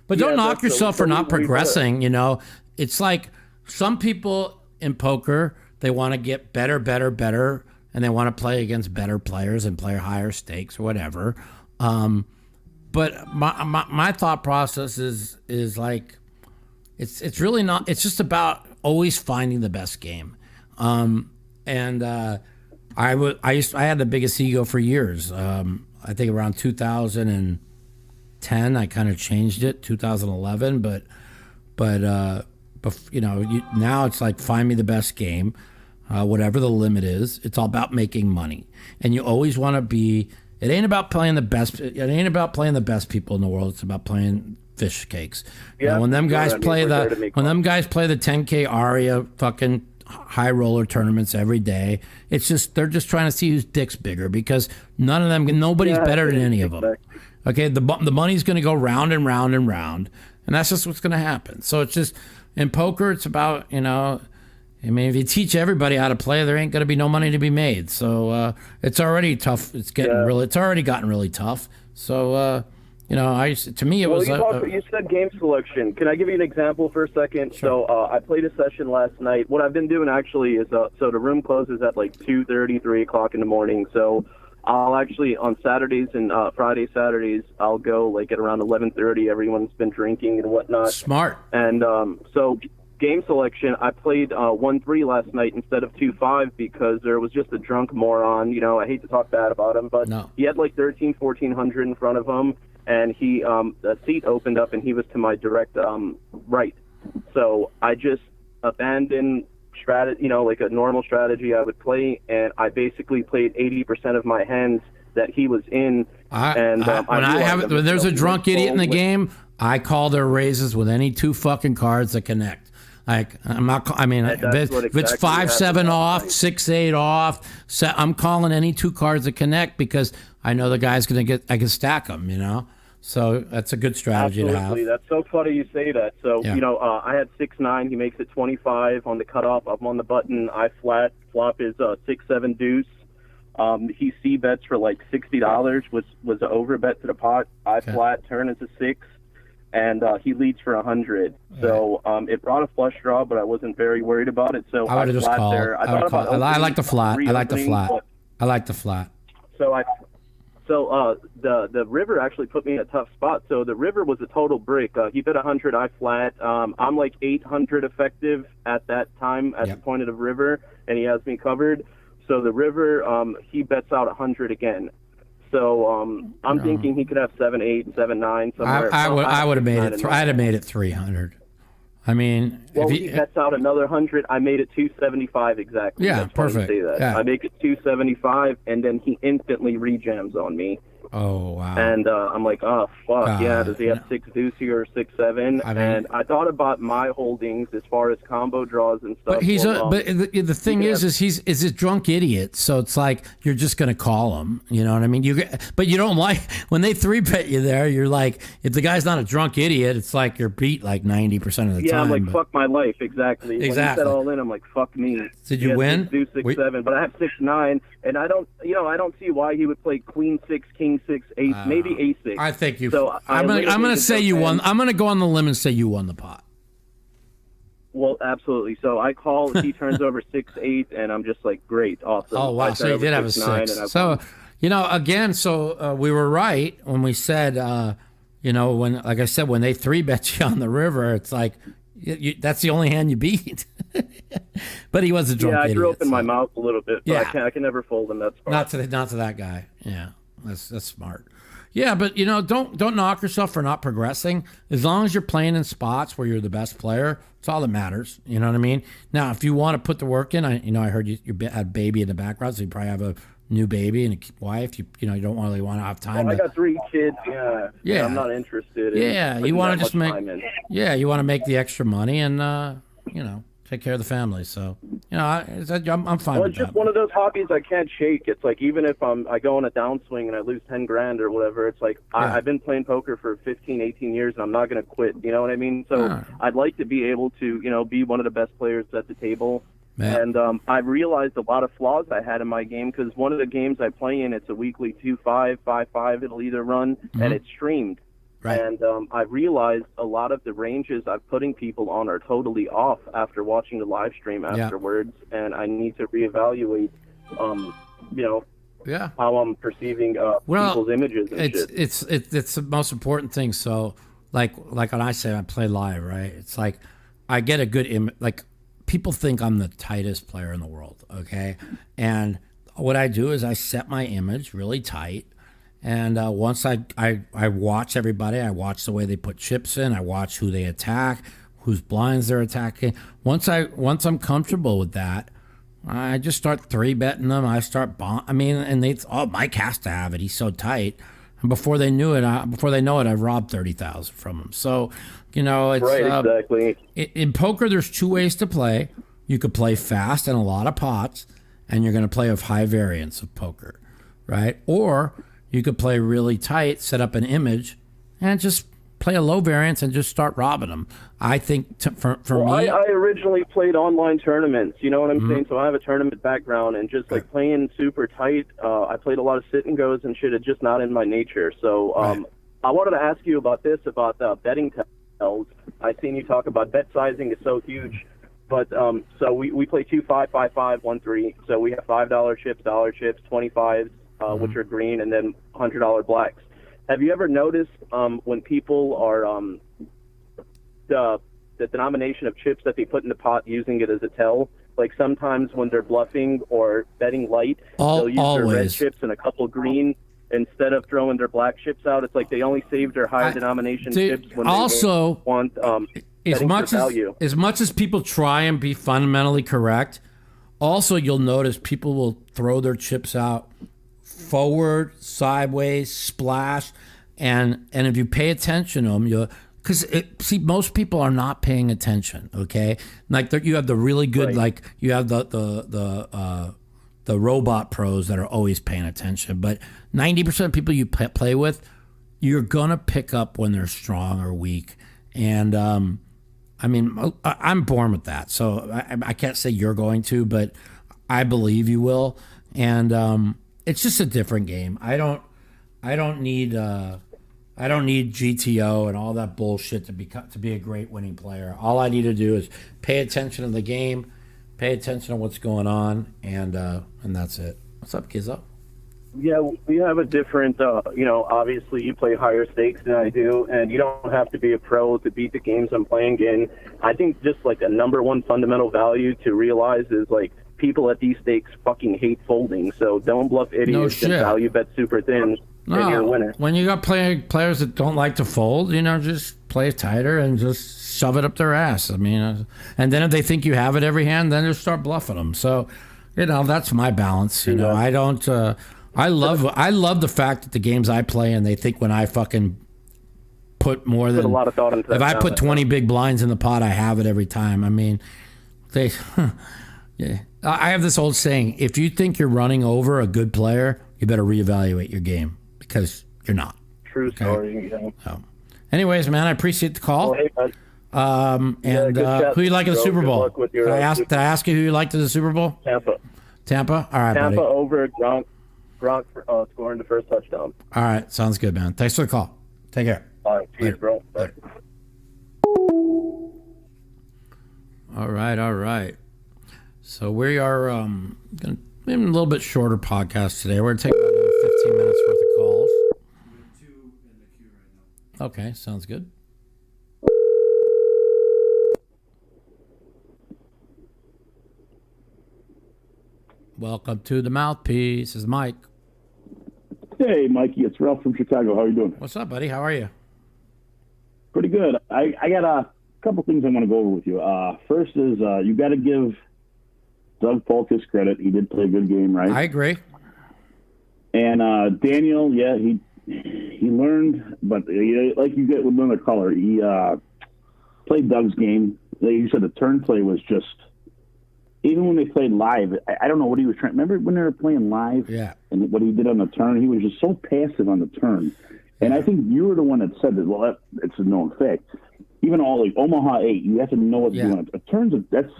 But don't knock yourself for not progressing, It's like some people in poker, they want to get better, and they want to play against better players and play higher stakes or whatever. But my thought process is like, it's really not. It's just about always finding the best game. I had the biggest ego for years. I think around 2010, I kind of changed it. 2011, but now it's like find me the best game, whatever the limit is. It's all about making money, and you always want to be. It ain't about playing the best. It ain't about playing the best people in the world. It's about playing fish cakes. Yeah, when them guys play the 10K Aria fucking high roller tournaments every day, it's just they're just trying to see whose dick's bigger, because nobody's better than any of them. Okay, the money's going to go round and round and round, and that's just what's going to happen. So it's just in poker, it's about if you teach everybody how to play, there ain't going to be no money to be made. So it's already tough. It's already gotten really tough. So to me it was. You said game selection. Can I give you an example for a second? Sure. So I played a session last night. What I've been doing actually is so the room closes at like 2:30, 3 o'clock in the morning. So I'll actually on Saturdays and Saturdays I'll go like at around 11:30. Everyone's been drinking and whatnot. Smart. And so game selection, I played 1-3 last night instead of 2-5 because there was just a drunk moron. I hate to talk bad about him, but he had like 1,400 in front of him. And the seat opened up, and he was to my direct right. So I just abandoned strategy, like a normal strategy I would play, and I basically played 80% of my hands that he was in. When there's a drunk idiot in the game, I call their raises with any two fucking cards that connect. Like if it's 5-7 off, 6-8 off, I'm calling any two cards that connect because I know the guy's I can stack them, So that's a good strategy to have. Absolutely, that's so funny you say that. So I had 6-9. He makes it 25 on the cutoff. I'm on the button. I flop his 6-7 deuce. He C bets for like $60, was an over bet to the pot. I flat turn into 6. And he leads for 100. So it brought a flush draw, but I wasn't very worried about it. So I would have just called. I like the flat. I like the flat. I like the flat. So the river actually put me in a tough spot. So the river was a total brick. He bet 100, I flat. I'm like 800 effective at that time at the point of the river, and he has me covered. So the river, he bets out 100 again. So I'm thinking he could have 7-8, 7-9 somewhere. I would have made it. I'd have made it 300. I mean, well, he bets out another 100. I made it 275 exactly. Yeah, That's perfect. Say that. Yeah. I make it 275, and then he instantly rejams on me. Oh, wow. And I'm like, oh, fuck, yeah. Does he have 6 deuce here or 6-7? And I thought about my holdings as far as combo draws and stuff. But the thing is he's a drunk idiot. So it's like you're just going to call him. You know what I mean? But you don't like when they 3-bet you there. You're like, if the guy's not a drunk idiot, it's like you're beat like 90% of the time. Yeah, I'm like, fuck my life. Exactly. When he said all in, I'm like, fuck me. Did you win? 6 deuce 6-7, but I have 6-9, and I don't see why he would play queen 6, king 6, ace, maybe ace 6. I think you. So I'm gonna say you won. I'm gonna go on the limb and say you won the pot. Well, absolutely. So I call. He turns over 6-8, and I'm just like, great, awesome. Oh wow! So you did have a 6. So again, we were right when we said, when, like I said, when they 3-bet you on the river, it's like that's the only hand you beat. But he was a drunk idiot. Yeah, I threw open my mouth a little bit. But I can never fold him. That's not to that guy. Yeah, that's smart. Yeah, but don't knock yourself for not progressing. As long as you're playing in spots where you're the best player, it's all that matters. You know what I mean? Now, if you want to put the work in, I heard you had a baby in the background, so you probably have a new baby and a wife. You don't really want to have time. I got 3 kids. Yeah. I'm not interested. You want to just make. Yeah, you want to make the extra money and take care of the family. So I'm fine with that. It's just one of those hobbies I can't shake. It's like even if I go on a downswing and I lose 10 grand or whatever, it's like I've been playing poker for 15, 18 years and I'm not going to quit. You know what I mean? So I'd like to be able to be one of the best players at the table. Man. And I've realized a lot of flaws I had in my game because one of the games I play in, it's a weekly 2-5, 5-5. It'll either run and it's streamed. Right. And I've realized a lot of the ranges I'm putting people on are totally off after watching the live stream afterwards, and I need to reevaluate, how I'm perceiving people's images and shit. It's the most important thing. So, like when I say I play live, right? It's like I get a good image. Like people think I'm the tightest player in the world, okay? And what I do is I set my image really tight. And once I watch everybody, I watch the way they put chips in, I watch who they attack, whose blinds they're attacking. Once I'm comfortable with that, I just start 3-betting them. I start and Mike has to have it. He's so tight. And before they know it, I've robbed 30,000 from him. So, it's right, exactly. In poker, there's 2 ways to play. You could play fast and a lot of pots, and you're going to play with high variance of poker, right? Or you could play really tight, set up an image, and just play a low variance and just start robbing them. I think for me... I originally played online tournaments, you know what I'm saying? So I have a tournament background, and just like playing super tight, I played a lot of sit and goes and shit. It's just not in my nature. So I wanted to ask you about this, about betting tells. I seen you talk about bet sizing is so huge. But so we play 2-5, 5-5, 1-3. So we have $5 chips, dollar chips, 25s, which are green, and then $100 blacks. Have you ever noticed when people are the denomination of chips that they put in the pot using it as a tell? Like sometimes when they're bluffing or betting light, they'll use their red chips and a couple green instead of throwing their black chips out. It's like they only save their higher denomination chips when they want as much as people try and be fundamentally correct. Also, you'll notice people will throw their chips out forward, sideways, splash, and if you pay attention to them, most people are not paying attention. Okay, like you have the really good, like you have the robot pros that are always paying attention, but 90% of people you play with, you're gonna pick up when they're strong or weak, and I'm born with that, so I can't say you're going to, but I believe you will, and it's just a different game. I don't need GTO and all that bullshit to be a great winning player. All I need to do is pay attention to the game, pay attention to what's going on, and that's it. What's up, Gizzo? Yeah, we have a different, obviously you play higher stakes than I do, and you don't have to be a pro to beat the games I'm playing in. I think just like a number one fundamental value to realize is like people at these stakes fucking hate folding, so don't bluff idiots and value bet super thin. And you're a winner. When you got players that don't like to fold, just play tighter and just shove it up their ass. I mean, and then if they think you have it every hand, then just start bluffing them. So, that's my balance. I don't. I love the fact that the games I play and they think when I fucking put more than a lot of thought into that. If I put 20 big blinds in the pot, I have it every time. I mean, yeah. I have this old saying: if you think you're running over a good player, you better reevaluate your game because you're not. True story. Okay? So, anyways, man, I appreciate the call. Well, hey, man. Who you like in the Super Bowl? Did I ask you who you liked in the Super Bowl? Tampa. All right, Tampa buddy. over Gronk scoring the first touchdown. All right, sounds good, man. Thanks for the call. Take care. All right, cheers, bro. Bye. All right. So we are going to maybe a little bit shorter podcast today. We're going to take about 15 minutes worth of calls. Okay, sounds good. Welcome to the Mouthpiece. This is Mike. Hey, Mikey, it's Ralph from Chicago. How are you doing? What's up, buddy? How are you? Pretty good. I got a couple things I want to go over with you. First is you got to give Doug Polk his credit. He did play a good game, right? I agree. And Daniel, yeah, he learned, but like you get with another caller, he played Doug's game. Like you said, the turn play was just, even when they played live, I don't know what he was trying. Remember when they were playing live? Yeah. And what he did on the turn? He was just so passive on the turn. And I think you were the one that said that, well, it's a known fact. Even all like Omaha 8, you have to know what's going on. It turns, that's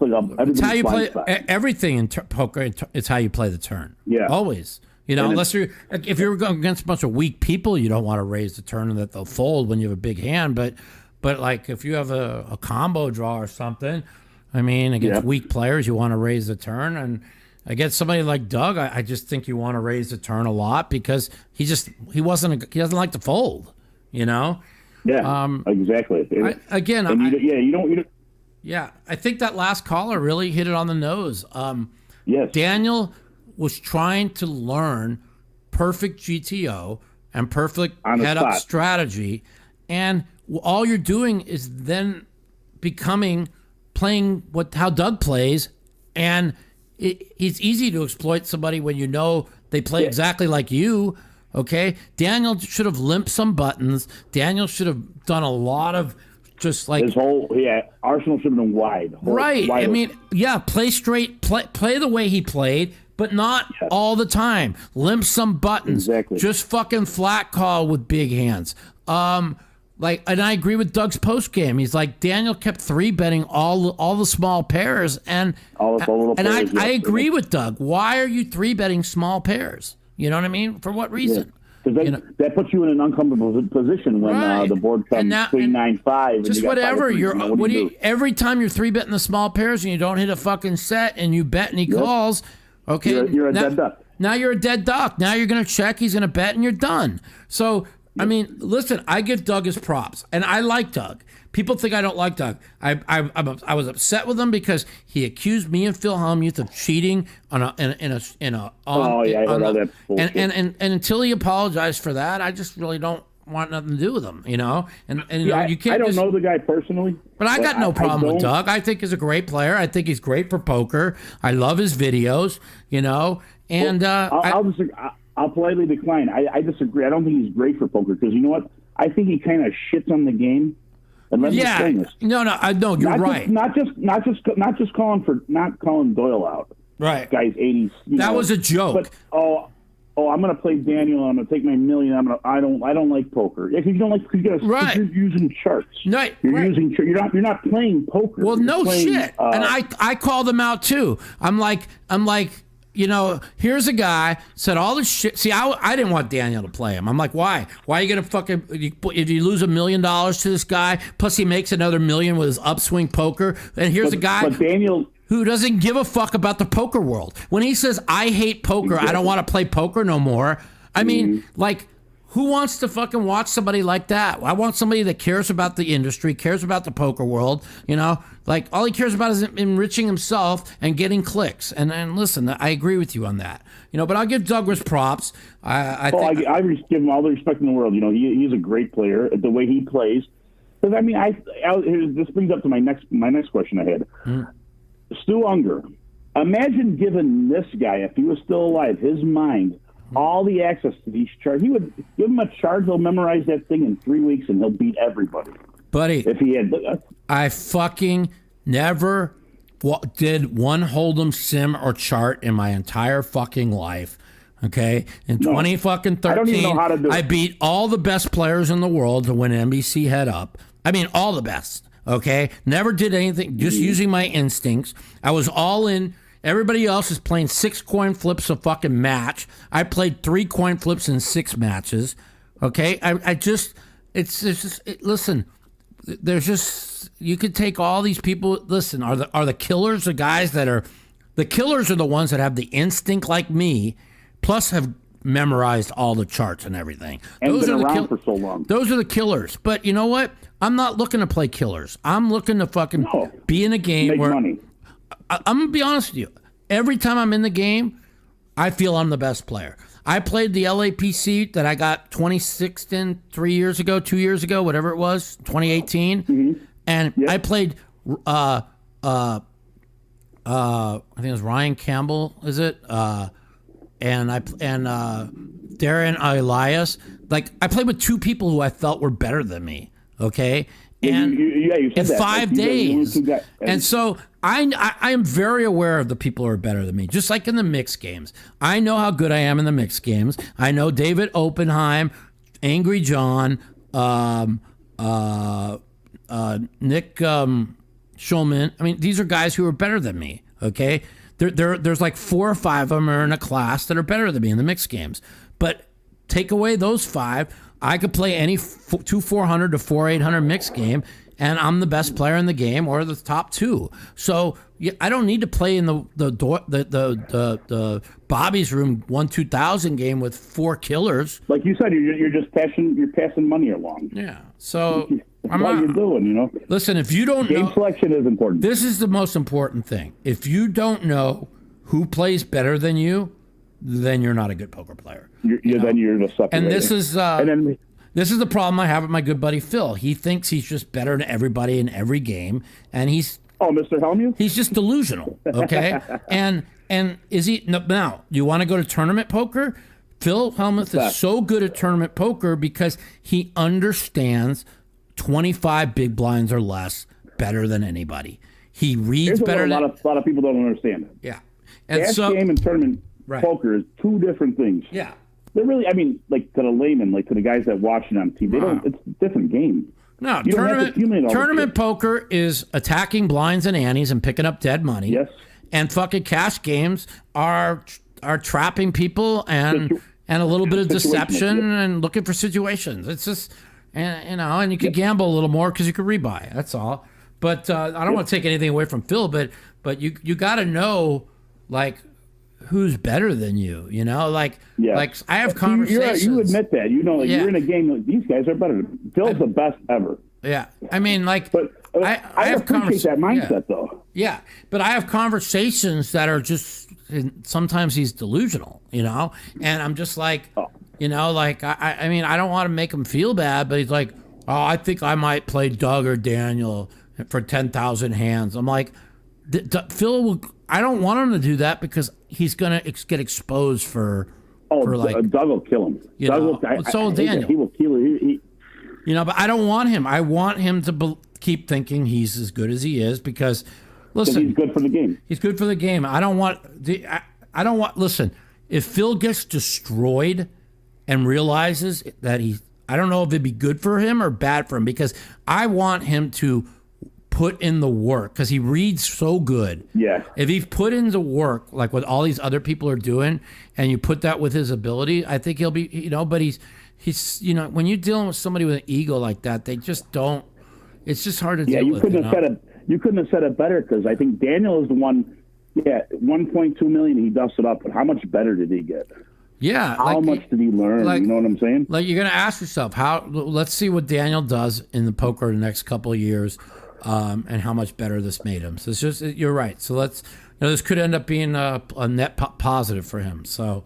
like it's how you play spot. everything in poker. It's how you play the turn. Yeah. Always. Unless if you're going against a bunch of weak people, you don't want to raise the turn and that they'll fold when you have a big hand. But like if you have a combo draw or something, I mean, against weak players, you want to raise the turn. And against somebody like Doug, I just think you want to raise the turn a lot because he doesn't like to fold, Yeah, exactly. I think that last caller really hit it on the nose. Yes. Daniel was trying to learn perfect GTO and perfect head-up strategy, and all you're doing is then playing how Doug plays, and it's easy to exploit somebody when you know they play exactly like you. Okay, Daniel should have limped some buttons. Daniel should have done a lot of just like his whole arsenal should have been wide. Right. I mean, play straight, play the way he played, but not all the time. Limp some buttons. Exactly. Just fucking flat call with big hands. And I agree with Doug's post game. He's like, Daniel kept 3-betting all the small pairs, and I agree with Doug. Why are you 3-betting small pairs? You know what I mean? For what reason? Because that puts you in an uncomfortable position when the board comes 3-9-5. Just whatever. Every time you're 3-betting the small pairs and you don't hit a fucking set and you bet and he calls, okay, you're a dead duck. Now you're a dead duck. Now you're going to check. He's going to bet and you're done. So, I mean, listen, I give Doug his props, and I like Doug. People think I don't like Doug. I was upset with him because he accused me and Phil Hellmuth of cheating and until he apologized for that, I just really don't want nothing to do with him, And you can't. I don't know the guy personally, but I got no problem with Doug. I think he's a great player. I think he's great for poker. I love his videos, And I'll politely decline. I disagree. I don't think he's great for poker because you know what? I think he kind of shits on the game. No, you're right. Not just calling Doyle out. Right, guys, 80s. That was a joke. But I'm going to play Daniel. I'm going to take my million. I don't like poker. If you don't like, you're using charts. Right, using. You're not playing poker. Well, shit. And I call them out too. I'm like. Here's a guy said all this shit. See, I didn't want Daniel to play him. I'm like, why? Why are you going to fucking, if you lose $1 million to this guy, plus he makes another $1 million with his upswing poker, and here's a guy. But Daniel who doesn't give a fuck about the poker world. When he says, I hate poker, I don't want to play poker no more. I mean, like, who wants to fucking watch somebody like that? I want somebody that cares about the industry, cares about the poker world, you know? Like, all he cares about is enriching himself and getting clicks. And listen, I agree with you on that. You know, but I'll give Douglas props. I give him all the respect in the world. You know, he's a great player. The way he plays. Because, I mean, this brings up to my next question I had. Stu Unger. Imagine giving this guy, if he was still alive, his mind, all the access to these charts. He would give him a chart. He'll memorize that thing in 3 weeks, and he'll beat everybody. Buddy, if he had, I fucking never did one Hold'em sim or chart in my entire fucking life. Okay, in 2013, I don't even know how to do it. I beat all the best players in the world to win NBC Head Up. I mean, all the best. Okay, never did anything. Just using my instincts. I was all in. Everybody else is playing 6 coin flips a fucking match. I played 3 coin flips in 6 matches. Okay, listen, there's just, you could take all these people. Listen, are the killers the guys that are, the killers are the ones that have the instinct like me, plus have memorized all the charts and everything. And those been around for so long. Those are the killers. But you know what? I'm not looking to play killers. I'm looking to fucking be in a game make where money. I'm going to be honest with you. Every time I'm in the game, I feel I'm the best player. I played the LAPC that I got 26th in 2 years ago, whatever it was, 2018. And I played, I think it was Ryan Campbell, is it? And Darren Elias. Like, I played with 2 people who I felt were better than me, okay? And you said in that. 5 days. And so I am very aware of the people who are better than me, just like in the mixed games. I know how good I am in the mixed games. I know David Oppenheim, Angry John, Nick Schulman. I mean, these are guys who are better than me, okay? There's like 4 or 5 of them are in a class that are better than me in the mixed games. But take away those 5, I could play any 2 400 to 4 800 mixed game, and I'm the best player in the game or the top 2. So I don't need to play in the Bobby's Room 1-2000 game with 4 killers. Like you said, you're just passing money along. Yeah. So that's what you're doing, you know. Listen, if you don't know, game selection is important. This is the most important thing. If you don't know who plays better than you, then you're not a good poker player. Then you're the sucker. And this is this is the problem I have with my good buddy Phil. He thinks he's just better than everybody in every game, and he's Mr. Helmuth. He's just delusional. Okay, and is he now? You want to go to tournament poker? Phil Helmuth is so good at tournament poker because he understands 25 big blinds or less better than anybody. He reads better. A lot of people don't understand it. Yeah, and cash game and tournament poker is 2 different things. Yeah. They're really, I mean, like to the layman, like to the guys that watch it on TV, it's a different game. No, tournament poker is attacking blinds and antes and picking up dead money. Yes. And fucking cash games are trapping people and a little bit of deception and looking for situations. It's just, and you could gamble a little more because you could rebuy. That's all. But I don't want to take anything away from Phil, but you got to know, like, who's better than you, like I have conversations. You admit that, you're in a game, like, these guys are better. Phil's the best ever. Yeah. I mean, like, but I have appreciate that mindset though. Yeah. But I have conversations that are just, sometimes he's delusional, and I'm just like, like, I mean, I don't want to make him feel bad, but he's like, oh, I think I might play Doug or Daniel for 10,000 hands. I'm like, Phil will, I don't want him to do that because he's going to get exposed for like... Doug will kill him. So will Daniel. He will kill him. But I don't want him. I want him to keep thinking he's as good as he is because, listen... He's good for the game. He's good for the game. I don't want... Listen, if Phil gets destroyed and realizes that I don't know if it'd be good for him or bad for him because I want him to put in the work because he reads so good. Yeah. If he put in the work like what all these other people are doing, and you put that with his ability, I think he'll be. But he's when you're dealing with somebody with an ego like that, they just don't. It's just hard to deal with. You you couldn't have said it better, because I think Daniel is the one. Yeah, 1.2 million. He dusted up, but how much better did he get? Yeah, how much did he learn? You know what I'm saying? Like, you're gonna ask yourself, let's see what Daniel does in the poker the next couple of years, and how much better this made him. So it's just, you're right. So this could end up being a net positive for him. So,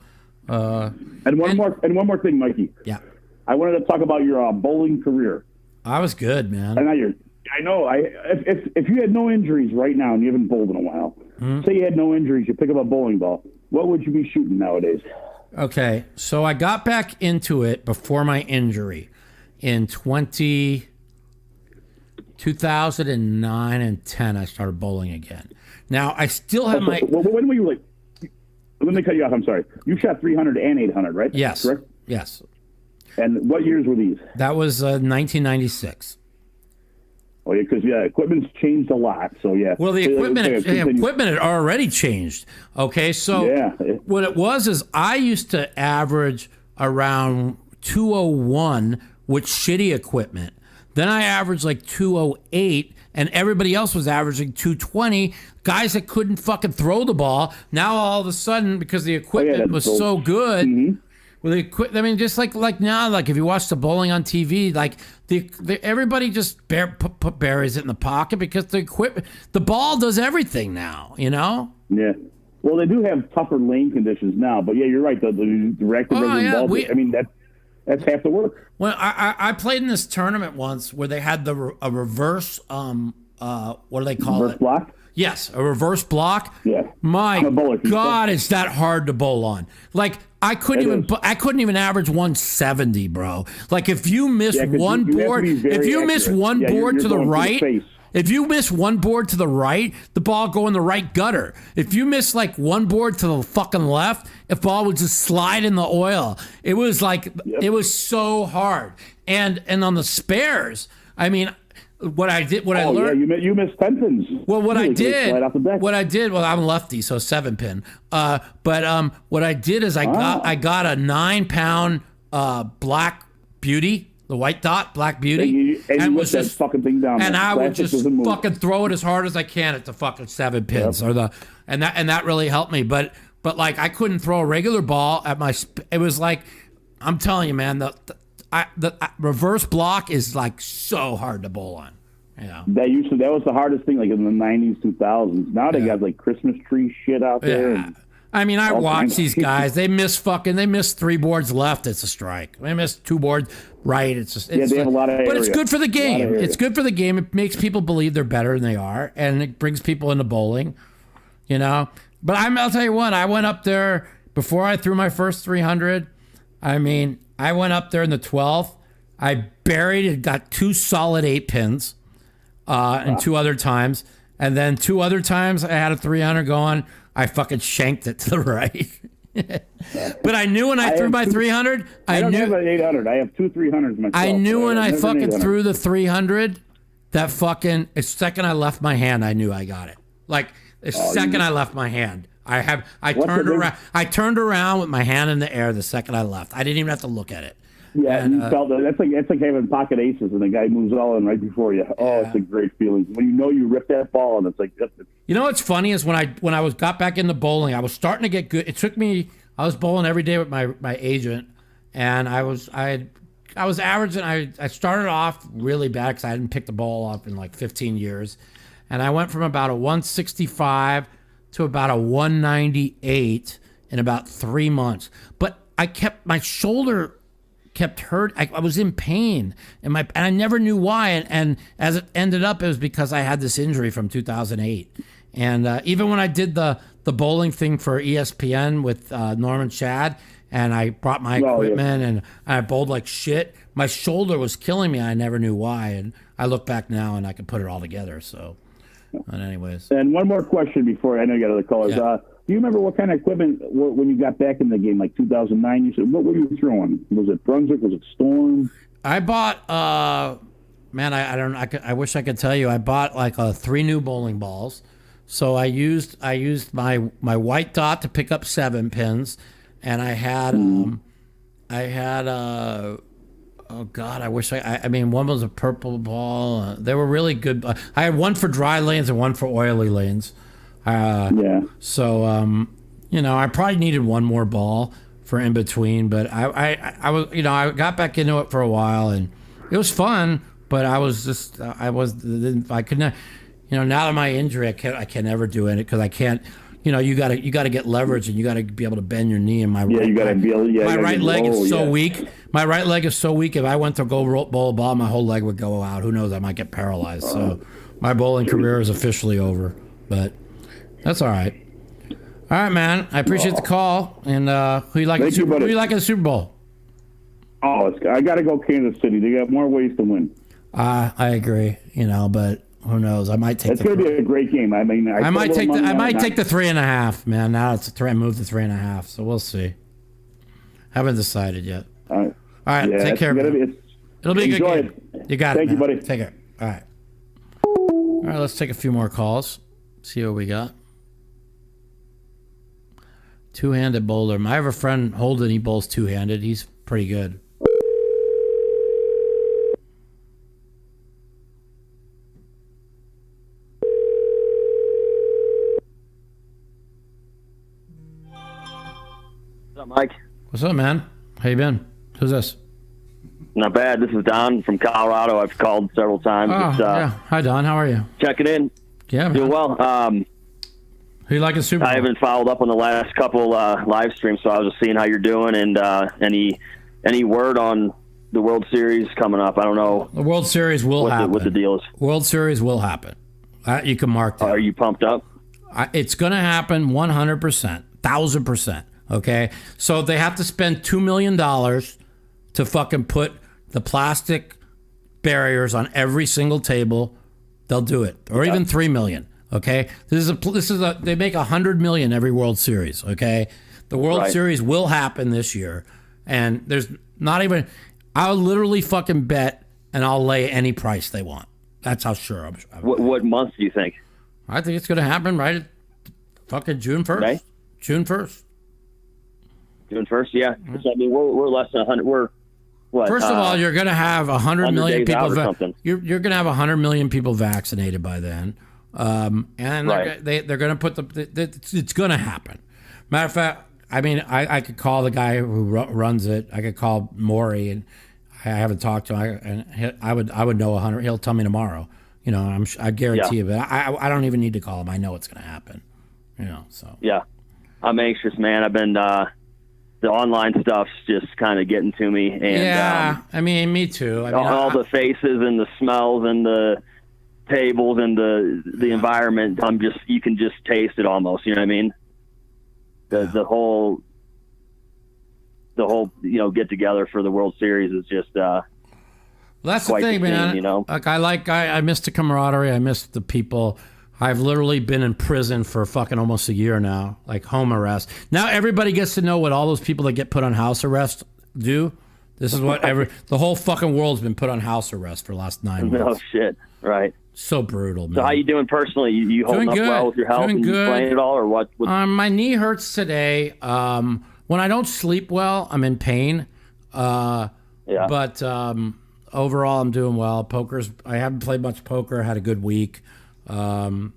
and one more thing, Mikey. Yeah, I wanted to talk about your bowling career. I was good, man. And I know. If you had no injuries right now and you haven't bowled in a while, say you had no injuries, you pick up a bowling ball, what would you be shooting nowadays? Okay, so I got back into it before my injury in 2009 and 10. I started bowling again. Now I still have my. When were you like? Let me cut you off. I'm sorry. You shot 300 and 800, right? Yes. Correct? Yes. And what years were these? That was 1996. Oh, yeah, because equipment's changed a lot. So yeah. Well, the equipment had already changed. Okay, so what it was is I used to average around 201 with shitty equipment. Then I averaged like 208, and everybody else was averaging 220. Guys that couldn't fucking throw the ball. Now all of a sudden, because the equipment was so good. Mm-hmm. Well, I mean, just like now, like if you watch the bowling on TV, like everybody just buries it in the pocket because the equipment, the ball does everything now, you know? Yeah. Well, they do have tougher lane conditions now, but yeah, you're right. The direct ball, I mean, that's half the work. Well, I played in this tournament once where they had a reverse, what do they call reverse block? Yes, a reverse block. Yeah. My God, it's that hard to bowl on. Like, I couldn't even average 170, bro. Like, if you miss one board, if you miss one board to the right, if you miss one board to the right, the ball go in the right gutter. If you miss like one board to the fucking left, the ball would just slide in the oil. It was like it was so hard. And on the spares, I mean, what I learned. Yeah, you missed 10 pins. Well, well, I'm lefty, so 7-pin. But what I did is I got a 9-pound Black Beauty, the white dot Black Beauty, and was just fucking thing down. And I would just fucking throw it as hard as I can at the fucking 7 pins, and that really helped me. But like I couldn't throw a regular ball at my. It was like, I'm telling you, man, the reverse block is like so hard to bowl on. Yeah. That was the hardest thing, like in the 90s, 2000s. Now they got like Christmas tree shit out there. Yeah. I mean, I watch these guys. They miss 3 boards left. It's a strike. They miss 2 boards right. It's just, they have a lot of area. But it's good for the game. It's good for the game. It makes people believe they're better than they are, and it brings people into bowling. You know. But I'll tell you what. I went up there before I threw my first 300. I mean, I went up there in the 12th. I buried it, got 2 solid 8 pins, and 2 other times. And then 2 other times I had a 300 going. I fucking shanked it to the right. But I knew when I threw my 300. I don't have an 800. I have 2 300s myself. I knew when I fucking threw the 300, that fucking, the second I left my hand, I knew I got it. Like, the second I left my hand. I turned around with my hand in the air the second I left. I didn't even have to look at it. Yeah, and you felt that. It's like having pocket aces and the guy moves all in right before you. Oh, it's a great feeling when you know you ripped that ball and it's like. You know what's funny is when I got back into bowling, I was starting to get good. It took me. I was bowling every day with my agent, and I was averaging. I started off really bad because I hadn't picked the ball up in like 15 years, and I went from about a 165 to about a 198 in about 3 months. But my shoulder kept hurt. I was in pain, and I never knew why. And as it ended up, it was because I had this injury from 2008. And even when I did the bowling thing for ESPN with Norman Shad, and I brought my equipment and I bowled like shit, my shoulder was killing me. I never knew why. And I look back now and I can put it all together. So, but anyways. And one more question before I know you got other callers. Yeah. Do you remember what kind of equipment when you got back in the game, like 2009? You said, what were you throwing? Was it Brunswick? Was it Storm? I bought. Man, I wish I could tell you. I bought like 3 new bowling balls. So I used my white dot to pick up 7 pins, and I had Oh God, I wish I mean, one was a purple ball. They were really good. I had one for dry lanes and one for oily lanes. So I probably needed one more ball for in between, but I was, I got back into it for a while and it was fun, but I was just I couldn't, now that my injury, I can never do it because I can't. You got to get leverage and you got to be able to bend your knee. And my right leg is so weak. My right leg is so weak. If I went to go bowl a ball, my whole leg would go out. Who knows? I might get paralyzed. So my bowling career is officially over. But that's all right. All right, man. I appreciate the call. And who you like in the Super Bowl? Oh, I got to go Kansas City. They got more ways to win. I agree. But. Who knows? I might take. It's going to be a great game. I mean, I might take the 3.5. Man, now it's moved to 3.5. So we'll see. Haven't decided yet. All right. Yeah, take care. It'll be a good game. You got it. Thank you, buddy. Take care. All right. All right. Let's take a few more calls. See what we got. Two-handed bowler. I have a friend Holden. He bowls two-handed. He's pretty good. Mike. What's up, man? How you been? Who's this? Not bad. This is Don from Colorado. I've called several times. Yeah. Hi, Don. How are you? Checking in. Yeah, man. Doing well. Who you like in Super Bowl? I haven't followed up on the last couple live streams, so I was just seeing how you're doing and any word on the World Series coming up. I don't know. The World Series will happen. What the deal is. World Series will happen. You can mark that. Are you pumped up? It's going to happen 100%, 1,000%. Okay, so they have to spend $2 million to fucking put the plastic barriers on every single table. They'll do it, or even $3 million. Okay, this is a they make $100 million every World Series. Okay, the World Series will happen this year, and there's not even. I'll literally fucking bet, and I'll lay any price they want. That's how sure I'm. What month do you think? I think it's going to happen right at fucking June 1st. May? June 1st. June 1st, yeah. So, I mean, we're less than 100. We're what? First of all, you're going to have 100 million people. You're going to have 100 million people vaccinated by then, and they're going to put it's going to happen. Matter of fact, I mean, I could call the guy who runs it. I could call Maury, and I haven't talked to him. And I would know 100. He'll tell me tomorrow. I guarantee you. But I don't even need to call him. I know it's going to happen. So yeah, I'm anxious, man. I've been. The online stuff's just kind of getting to me. And, I mean, me too. I mean, all the faces and the smells and the tables and the environment. You can just taste it almost. You know what I mean? The whole get together for the World Series is just. That's the thing, man. I miss the camaraderie. I miss the people. I've literally been in prison for fucking almost a year now, like home arrest. Now everybody gets to know what all those people that get put on house arrest do. This is what the whole fucking world's been put on house arrest for the last 9 months. No shit, right? So brutal, man. So how you doing personally? You holding up well with your health? And you playing at all, or what? My knee hurts today. When I don't sleep well, I'm in pain. But overall, I'm doing well. I haven't played much poker. Had a good week. When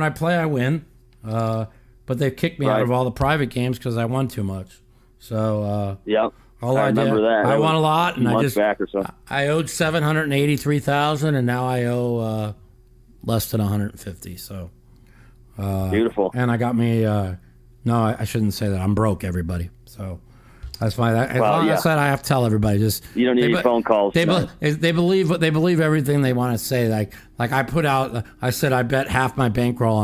I play, I win. But they've kicked me out of all the private games because I won too much. So I remember that. I won a lot, and I owed $783,000, and now I owe less than $150,000. So beautiful. And I got me. No, I shouldn't say that. I'm broke, everybody. So. That's fine. That's what I have to tell everybody. Just you don't need any phone calls. They believe everything they want to say. Like I put out. I said I bet half my bankroll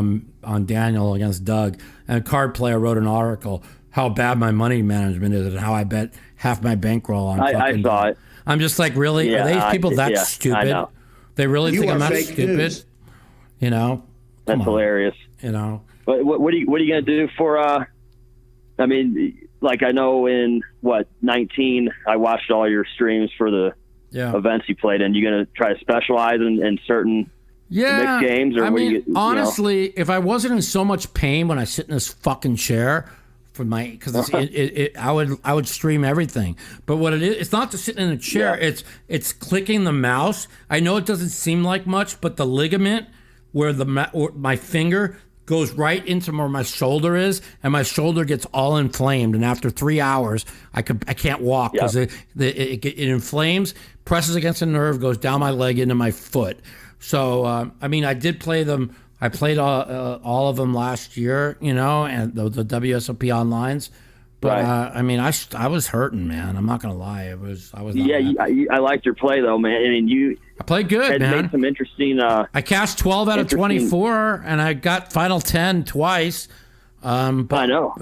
on Daniel against Doug. And a card player wrote an article how bad my money management is and how I bet half my bankroll on. I saw it. I'm just like, really? Are these people that stupid? I know. They really think I'm that stupid? News. That's hilarious. But what are you gonna do for? I mean. Like I know in 19, I watched all your streams for the events you played in. You gonna try to specialize in certain mixed games, or honestly, if I wasn't in so much pain when I sit in this fucking chair for my because I would stream everything. But what it is, it's not just sitting in a chair. Yeah. It's clicking the mouse. I know it doesn't seem like much, but the ligament where my finger goes right into where my shoulder is, and my shoulder gets all inflamed. And after 3 hours, I can't walk because it inflames, presses against the nerve, goes down my leg into my foot. So I mean, I did play them. I played all of them last year, and the WSOP onlines. But I mean, I was hurting, man. I'm not gonna lie. I was. Not I liked your play though, man. I mean, I played good, man. Made some interesting. I cast 12 out of 24, and I got final 10 twice. But, I know.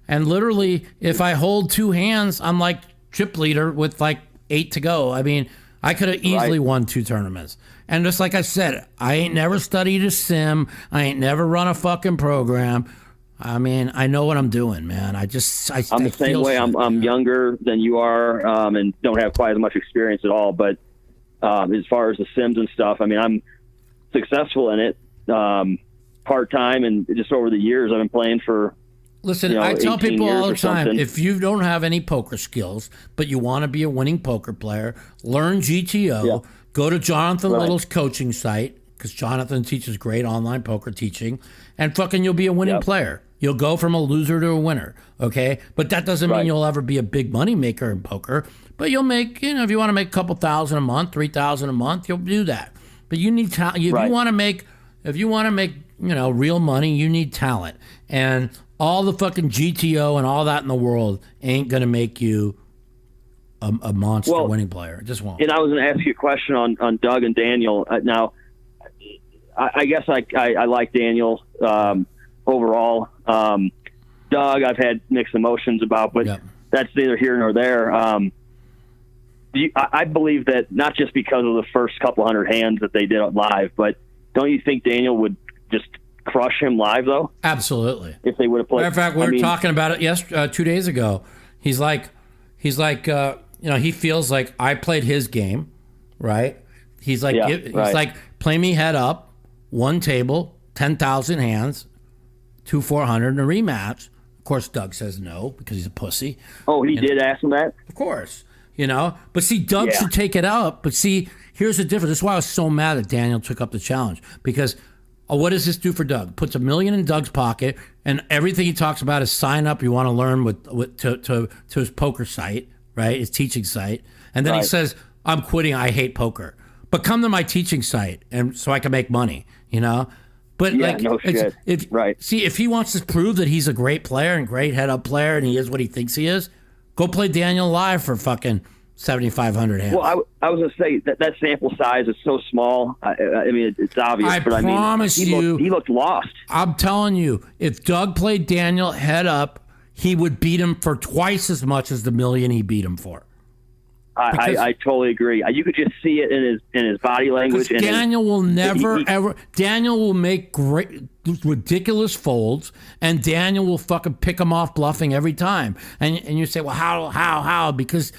And literally, if I hold two hands, I'm like chip leader with like 8 to go. I mean, I could have easily won 2 tournaments. And just like I said, I ain't never studied a sim. I ain't never run a fucking program. I mean, I know what I'm doing, man. I'm the same way. I'm younger than you are, and don't have quite as much experience at all. But as far as the sims and stuff, I mean, I'm successful in it part time, and just over the years, I've been playing for. Listen, I tell people all the time, if you don't have any poker skills, but you want to be a winning poker player, learn GTO. Yeah. Go to Jonathan Little's coaching site, because Jonathan teaches great online poker teaching, and fucking you'll be a winning player. You'll go from a loser to a winner, okay? But that doesn't mean you'll ever be a big money maker in poker. But you'll make, if you want to make a couple thousand a month, 3,000 a month, you'll do that. But you need talent. If you want to make, real money, you need talent. And all the fucking GTO and all that in the world ain't gonna make you a monster winning player. It just won't. And I was going to ask you a question on Doug and Daniel. Now, I guess I like Daniel overall. Doug, I've had mixed emotions about, but that's neither here nor there. I believe that not just because of the first couple hundred hands that they did live, but don't you think Daniel would just crush him live, though? Absolutely. If they would have played. Matter of fact, we were talking about it 2 days ago. He's like, he feels like I played his game, right? He's like, like, play me head up, one table, 10,000 hands, 2-400 in a rematch. Of course, Doug says no because he's a pussy. Oh, he did ask him that? Of course, But see, Doug should take it up. But see, here's the difference. That's why I was so mad that Daniel took up the challenge, because what does this do for Doug? Puts $1 million in Doug's pocket, and everything he talks about is sign up. You want to learn to his poker site. Right, his teaching site, and then he says, "I'm quitting. I hate poker, but come to my teaching site, and so I can make money." But if he wants to prove that he's a great player and great head up player, and he is what he thinks he is, go play Daniel live for fucking 7,500 hands. Well, I was gonna say that sample size is so small. I mean, it's obvious. I promise you, he looked lost. I'm telling you, if Doug played Daniel head up, he would beat him for twice as much as the $1 million he beat him for. I totally agree. You could just see it in his body language. And Daniel will never ever. Daniel will make great, ridiculous folds, and Daniel will fucking pick him off bluffing every time. And you say, well, how? Because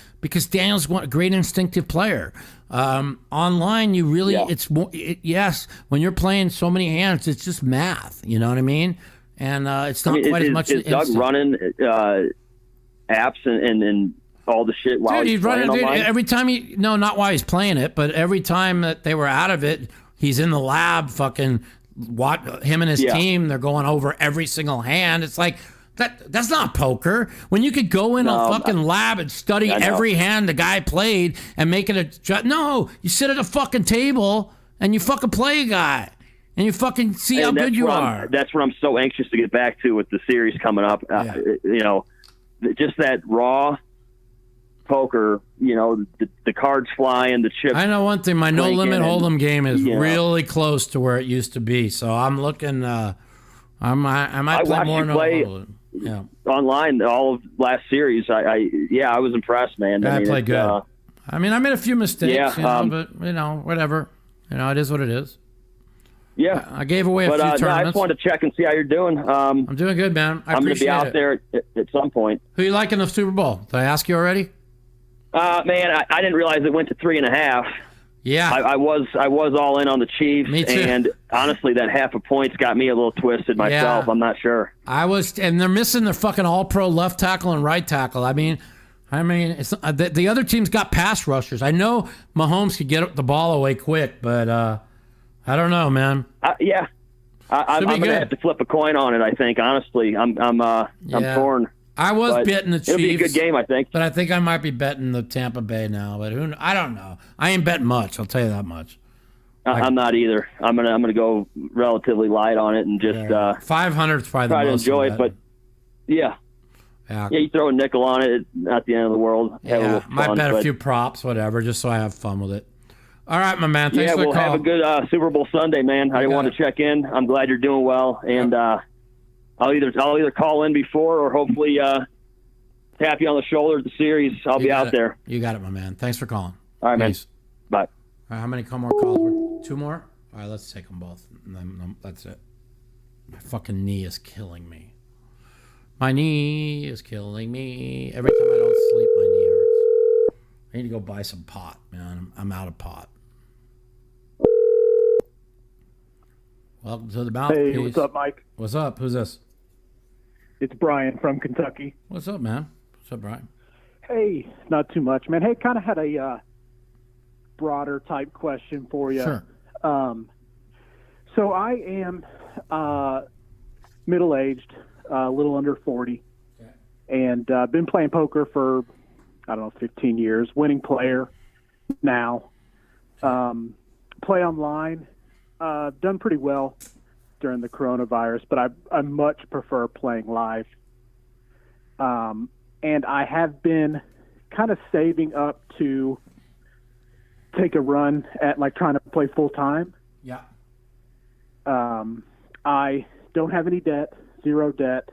Daniel's a great instinctive player. Online, you really it's more. Yes, when you're playing so many hands, it's just math. You know what I mean? And it's not quite as much. Is Doug running apps and all the shit while he's playing online? Every time not while he's playing it, but every time that they were out of it, he's in the lab fucking him and his team, they're going over every single hand. It's like, that's not poker. When you could go in a fucking lab and study every hand the guy played and make it no, you sit at a fucking table and you fucking play a guy. And you fucking see how good you are. That's what I'm so anxious to get back to with the series coming up. Just that raw poker, the cards flying, the chips. I know one thing. My no limit hold'em game is really close to where it used to be. So I'm looking. I might play more no hold'em. Yeah. Online all of last series. I was impressed, man. I played good. I made a few mistakes, but whatever. It is what it is. Yeah, I gave away a few tournaments. I just wanted to check and see how you're doing. I'm doing good, man. I'm going to be out there at some point. Who you like in the Super Bowl? Did I ask you already? Man, I didn't realize it went to 3.5. Yeah. I was all in on the Chiefs. Me too. And honestly, that half a point's got me a little twisted myself. Yeah. I'm not sure. And they're missing their fucking all-pro left tackle and right tackle. I mean, it's, the other team's got pass rushers. I know Mahomes could get the ball away quick, but I don't know, man. Yeah. I'm going to have to flip a coin on it, I think. Honestly, I'm torn. I was betting the Chiefs. It'll be a good game, I think. But I think I might be betting the Tampa Bay now. But I don't know. I ain't betting much. I'll tell you that much. I'm not either. I'm gonna go relatively light on it and just 500 is probably try the to most enjoy it. But yeah, you throw a nickel on it, not the end of the world. Have a little fun, might bet a few props, whatever, just so I have fun with it. All right, my man. Thanks for the call. Have a good Super Bowl Sunday, man. I want to check in. I'm glad you're doing well, and I'll either call in before or hopefully tap you on the shoulder at the series. I'll be out there. You got it, my man. Thanks for calling. All right, man. Bye. All right, how many more calls? 2 more? All right, let's take them both. And then that's it. My fucking knee is killing me. My knee is killing me. Every time I don't sleep, my knee hurts. I need to go buy some pot, man. I'm out of pot. Welcome to the Mouthpiece. Hey, what's up, Mike? What's up? Who's this? It's Brian from Kentucky. What's up, man? What's up, Brian? Hey, not too much, man. Hey, kind of had a broader type question for you. Sure. So I am middle-aged, a little under 40, and been playing poker for, 15 years, winning player now. Play online, done pretty well during the coronavirus, but I much prefer playing live. And I have been kind of saving up to take a run at trying to play full time. Yeah. I don't have any debt, 0 debt,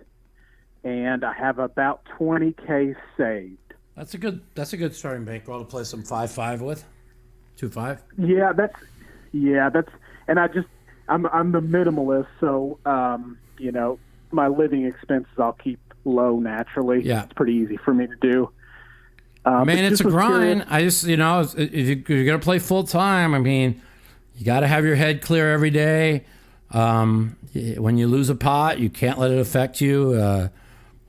and I have about 20K saved. That's a good starting bankroll to play some 5-5 with. 2-5. Yeah, and I'm the minimalist, so my living expenses I'll keep low naturally. Yeah, it's pretty easy for me to do. Man, it's a grind. Curious. If you're gonna play full time, I mean, you got to have your head clear every day. When you lose a pot, you can't let it affect you.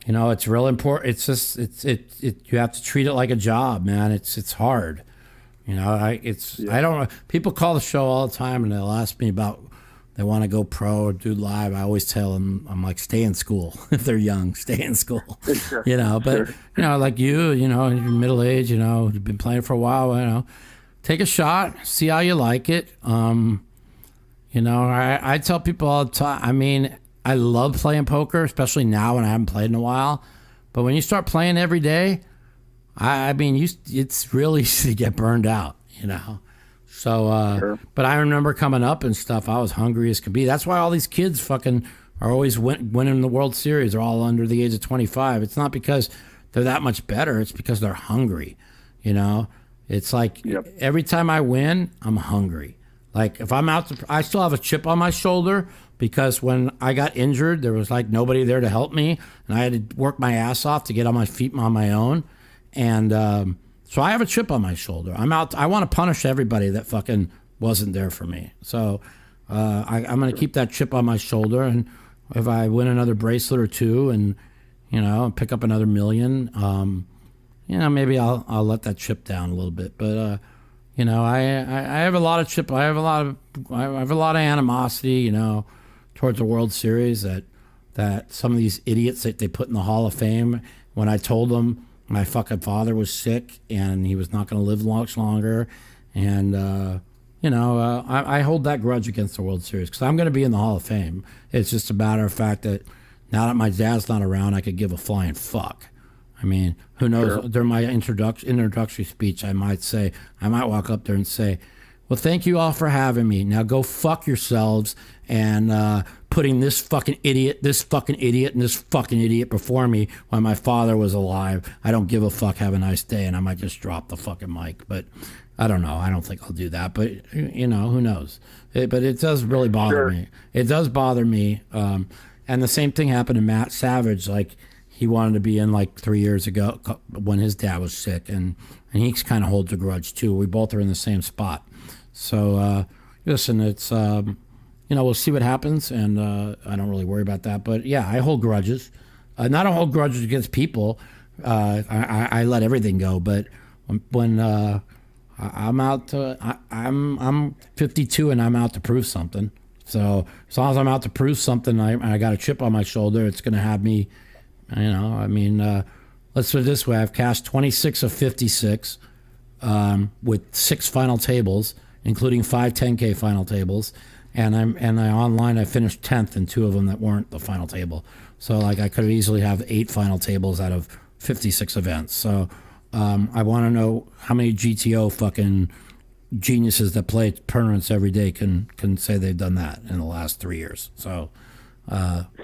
It's real important. It's just you have to treat it like a job, man. It's hard. I don't know. People call the show all the time and they'll ask me about they want to go pro or do live. I always tell them, I'm like, stay in school. If they're young, stay in school. Sure. But like you're middle age, you've been playing for a while, take a shot, see how you like it. I tell people all the time, I mean, I love playing poker, especially now when I haven't played in a while. But when you start playing every day, it's really easy to get burned out, So, Sure. But I remember coming up and stuff, I was hungry as could be. That's why all these kids fucking are always winning the World Series. They're all under the age of 25. It's not because they're that much better. It's because they're hungry, It's like every time I win, I'm hungry. Like if I'm out, I still have a chip on my shoulder because when I got injured, there was nobody there to help me. And I had to work my ass off to get on my feet on my own. And so I have a chip on my shoulder. I'm out. I want to punish everybody that fucking wasn't there for me. So I'm going to keep that chip on my shoulder. And if I win another bracelet or two and, pick up another $1 million, maybe I'll let that chip down a little bit. But, I have a lot of chip. I have a lot of animosity, towards the World Series that some of these idiots that they put in the Hall of Fame, when I told them my fucking father was sick and he was not going to live much longer. And, I hold that grudge against the World Series because I'm going to be in the Hall of Fame. It's just a matter of fact that now that my dad's not around, I could give a flying fuck. I mean, who knows? Sure. During my introductory speech, I might walk up there and say, well, thank you all for having me. Now go fuck yourselves and putting this fucking idiot, and this fucking idiot before me when my father was alive. I don't give a fuck. Have a nice day. And I might just drop the fucking mic. But I don't know. I don't think I'll do that. But, who knows? But it does really bother me. It does bother me. And the same thing happened to Matt Savage. He wanted to be in 3 years ago when his dad was sick. And he kind of holds a grudge, too. We both are in the same spot. So listen, it's we'll see what happens, and I don't really worry about that. But yeah, I hold grudges. Not I hold grudges against people. I let everything go. But when I'm out to, I'm 52 and I'm out to prove something. So as long as I'm out to prove something, I got a chip on my shoulder. It's going to have me, let's put it this way: I've cashed 26 of 56 with 6 final tables, including 5 10K final tables. And I finished 10th in 2 of them that weren't the final table. So like I could easily have 8 final tables out of 56 events. So I want to know how many GTO fucking geniuses that play tournaments every day can say they've done that in the last 3 years. So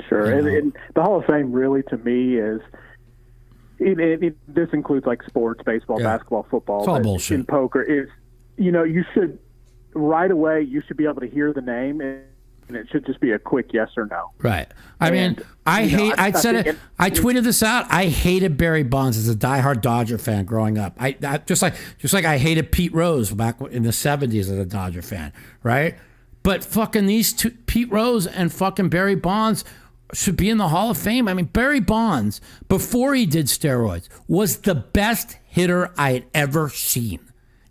sure. And the Hall of Fame really to me is this includes like sports, baseball, basketball, football. It's all bullshit. In poker is you should right away you should be able to hear the name and it should just be a quick yes or no. Right. I tweeted this out. I hated Barry Bonds as a diehard Dodger fan growing up. I just like I hated Pete Rose back in the 70s as a Dodger fan, right? But fucking these two, Pete Rose and fucking Barry Bonds, should be in the Hall of Fame. I mean, Barry Bonds, before he did steroids, was the best hitter I had ever seen.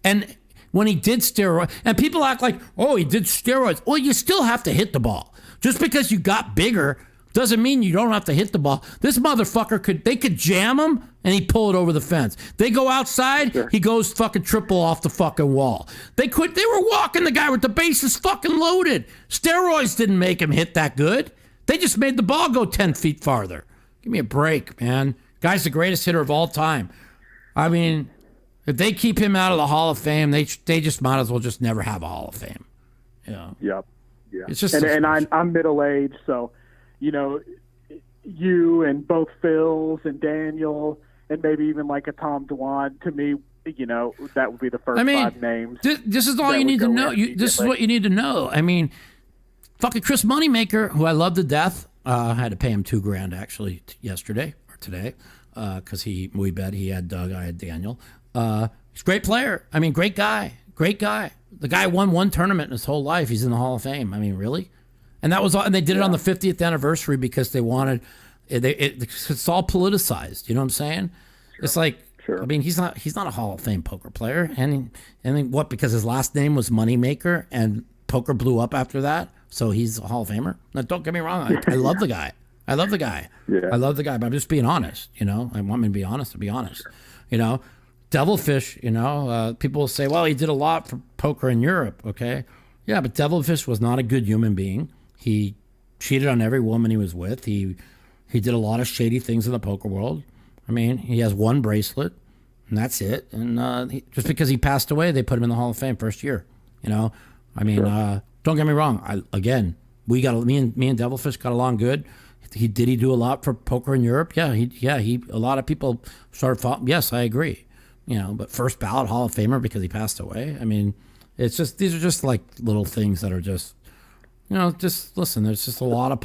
And when he did steroids, and people act like, oh, he did steroids. Well, you still have to hit the ball. Just because you got bigger doesn't mean you don't have to hit the ball. This motherfucker could jam him and he'd pull it over the fence. They go outside, he goes fucking triple off the fucking wall. They were walking the guy with the bases fucking loaded. Steroids didn't make him hit that good. They just made the ball go 10 feet farther. Give me a break, man. Guy's the greatest hitter of all time. I mean, if they keep him out of the Hall of Fame, they just might as well just never have a Hall of Fame. Yep. Yeah. It's just and I'm middle-aged, so, you and both Phils and Daniel and maybe even like a Tom Dwan, to me, that would be the first 5 names. This is all you need to know. This is what you need to know. I mean, fucking Chris Moneymaker, who I love to death. I had to pay him $2,000 actually yesterday or today because we bet he had Doug, I had Daniel. He's a great player. I mean, great guy. The guy won 1 tournament in his whole life. He's in the Hall of Fame. I mean, really? And that was all, and they did it on the 50th anniversary because they wanted it's all politicized. You know what I'm saying? Sure. It's like, I mean, he's not a Hall of Fame poker player, and what? Because his last name was Moneymaker, and poker blew up after that, so he's a Hall of Famer. Now, don't get me wrong. I love the guy. I love the guy. Yeah. I love the guy, but I'm just being honest. I want me to be honest. To be honest, Devilfish. People will say, well, he did a lot for poker in Europe. Okay, yeah, but Devilfish was not a good human being. He cheated on every woman he was with. He did a lot of shady things in the poker world. I mean, he has 1 bracelet, and that's it. And just because he passed away, they put him in the Hall of Fame first year. I mean, sure. Don't get me wrong. Me and Devilfish got along good. Did he do a lot for poker in Europe? Yeah, a lot of people started following. Yes, I agree. But first ballot Hall of Famer because he passed away. I mean, it's just, these are just like little things that are just, just listen, there's just a lot of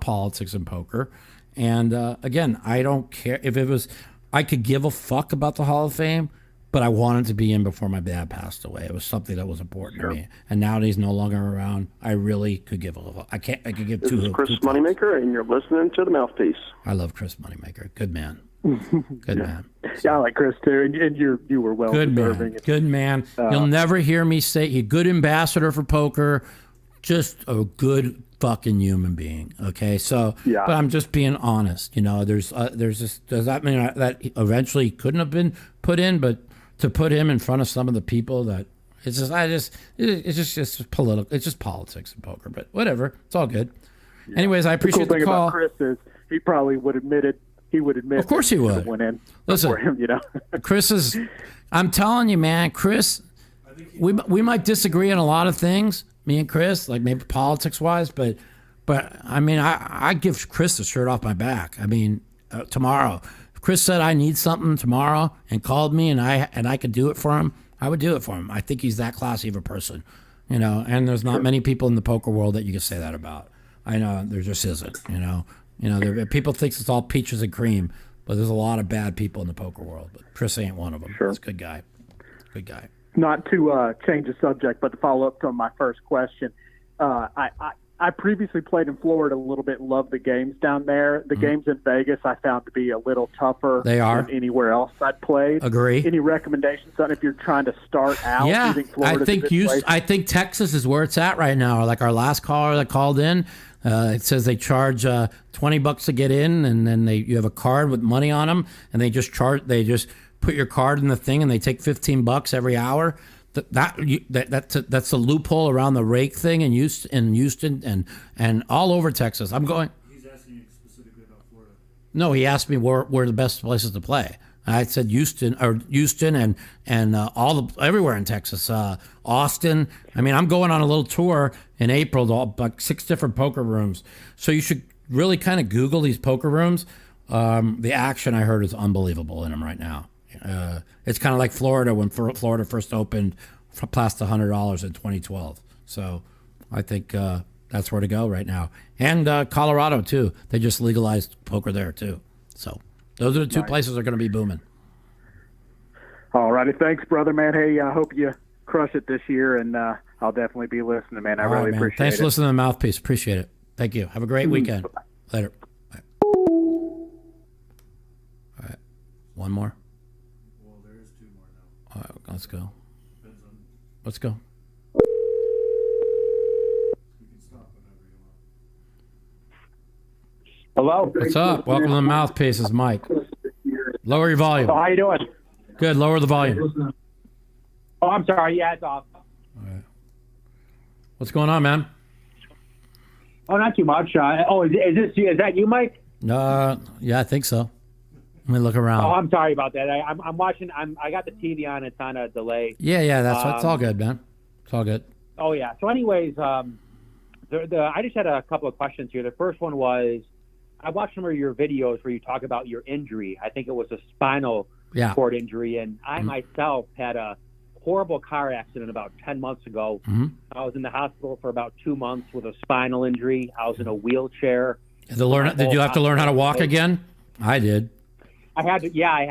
politics in poker. And again, I don't care if it was, I could give a fuck about the Hall of Fame, but I wanted to be in before my dad passed away. It was something that was important to me. And now that he's no longer around, I really could give a fuck. I could give two. This is Chris Moneymaker, and you're listening to the Mouthpiece. I love Chris Moneymaker. Good man. Good man. Yeah, I like Chris too, and you were well deserving. Good man. You'll never hear me say he's a good ambassador for poker. Just a good fucking human being. Okay, so but I'm just being honest. There's just, does that mean that eventually couldn't have been put in, but to put him in front of some of the people that it's just political. It's just politics in poker, but whatever. It's all good. Yeah. Anyways, I appreciate the call. About Chris is he probably would admit it. He would admit. Of course he would. Went in Listen, him, Chris is. I'm telling you, man, Chris. We might disagree on a lot of things, me and Chris, like maybe politics wise, but I mean, I give Chris the shirt off my back. I mean, tomorrow, if Chris said I need something tomorrow and called me and I could do it for him, I would do it for him. I think he's that classy of a person, and there's not many people in the poker world that you can say that about. I know there just isn't, people think it's all peaches and cream, but there's a lot of bad people in the poker world. But Chris ain't one of them. Sure. He's a good guy. Good guy. not to change the subject, but to follow up to my first question, I previously played in Florida a little bit, loved the games down there. The games in Vegas I found to be a little tougher They are. than anywhere else I'd played. Agree. Any recommendations on if you're trying to start out? Yeah, you think Florida's a good place? I think Texas is where it's at right now. Like our last caller that called in, it says they charge $20 to get in, and then you have a card with money on them, and they just put your card in the thing, and they take $15 every hour. That's a loophole around the rake thing in Houston and all over Texas. I'm going. He's asking you specifically about Florida. No, he asked me where the best places to play. I said Houston and everywhere in Texas, Austin. I mean, I'm going on a little tour in April to like 6 different poker rooms. So you should really kind of Google these poker rooms. The action I heard is unbelievable in them right now. It's kind of like Florida when Florida first opened past $100 in 2012. So I think that's where to go right now. And Colorado, too. They just legalized poker there, too. So those are the two places that are going to be booming. All righty. Thanks, brother, man. Hey, I hope you crush it this year, and I'll definitely be listening, man. I really appreciate it. Thanks for listening to the Mouthpiece. Appreciate it. Thank you. Have a great weekend. Later. Bye. All right. One more. All right, let's go. Let's go. Hello. What's up? Welcome to the Mouthpiece. It's Mike. Lower your volume. So how you doing? Good. Lower the volume. Oh, I'm sorry. Yeah, it's off. All right. What's going on, man? Oh, not too much. Is that you, Mike? Yeah, I think so. Let me look around. Oh, I'm sorry about that. I'm watching. I got the TV on. It's on a delay. Yeah. It's all good, man. It's all good. Oh yeah. So, anyways, I just had a couple of questions here. The first one was, I watched some of your videos where you talk about your injury. I think it was a spinal cord injury, and I myself had a horrible car accident about 10 months ago. I was in the hospital for about 2 months with a spinal injury. I was in a wheelchair. Did you have to learn how to walk again? I did. I had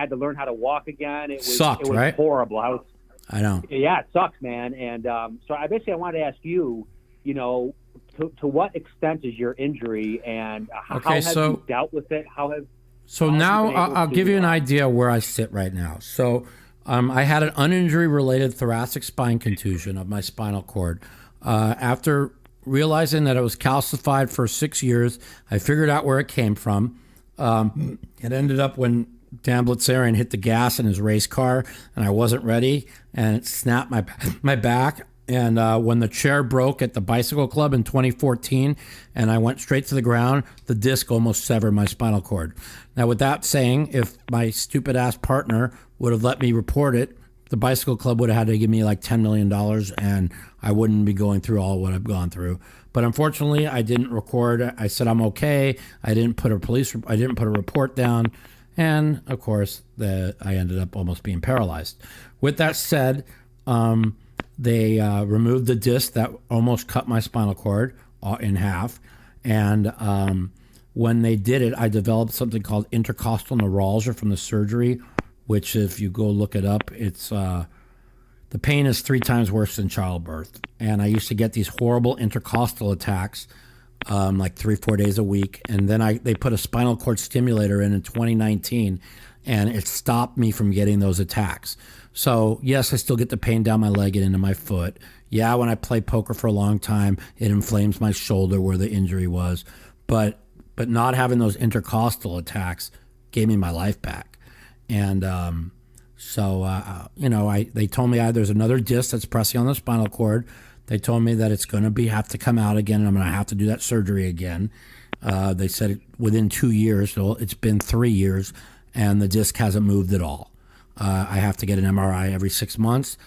to learn how to walk again. It was right? horrible. I know. Yeah, it sucks, man. And so I wanted to ask you, to what extent is your injury, and how have you dealt with it? Now I'll give you an idea where I sit right now. So I had an uninjury-related thoracic spine contusion of my spinal cord. After realizing that it was calcified for 6 years, I figured out where it came from. It ended up when Dan Blitzarian hit the gas in his race car, and I wasn't ready, and it snapped my back. And when the chair broke at the bicycle club in 2014, and I went straight to the ground, the disc almost severed my spinal cord. Now, with that saying, if my stupid ass partner would have let me report it, the bicycle club would have had to give me like $10 million, and I wouldn't be going through all what I've gone through. But unfortunately, I didn't record. I said I'm okay. I didn't put a report down, and of course, I ended up almost being paralyzed. With that said, they removed the disc that almost cut my spinal cord in half, and when they did it, I developed something called intercostal neuralgia from the surgery, which, if you go look it up, it's the pain is 3 times worse than childbirth. And I used to get these horrible intercostal attacks like 3-4 days a week. And then they put a spinal cord stimulator in 2019, and it stopped me from getting those attacks. So, yes, I still get the pain down my leg and into my foot. Yeah, when I play poker for a long time, it inflames my shoulder where the injury was. But not having those intercostal attacks gave me my life back. And they told me there's another disc that's pressing on the spinal cord. They told me that it's going to have to come out again, and I'm going to have to do that surgery again. They said within 2 years, so it's been 3 years, and the disc hasn't moved at all. I have to get an MRI every 6 months.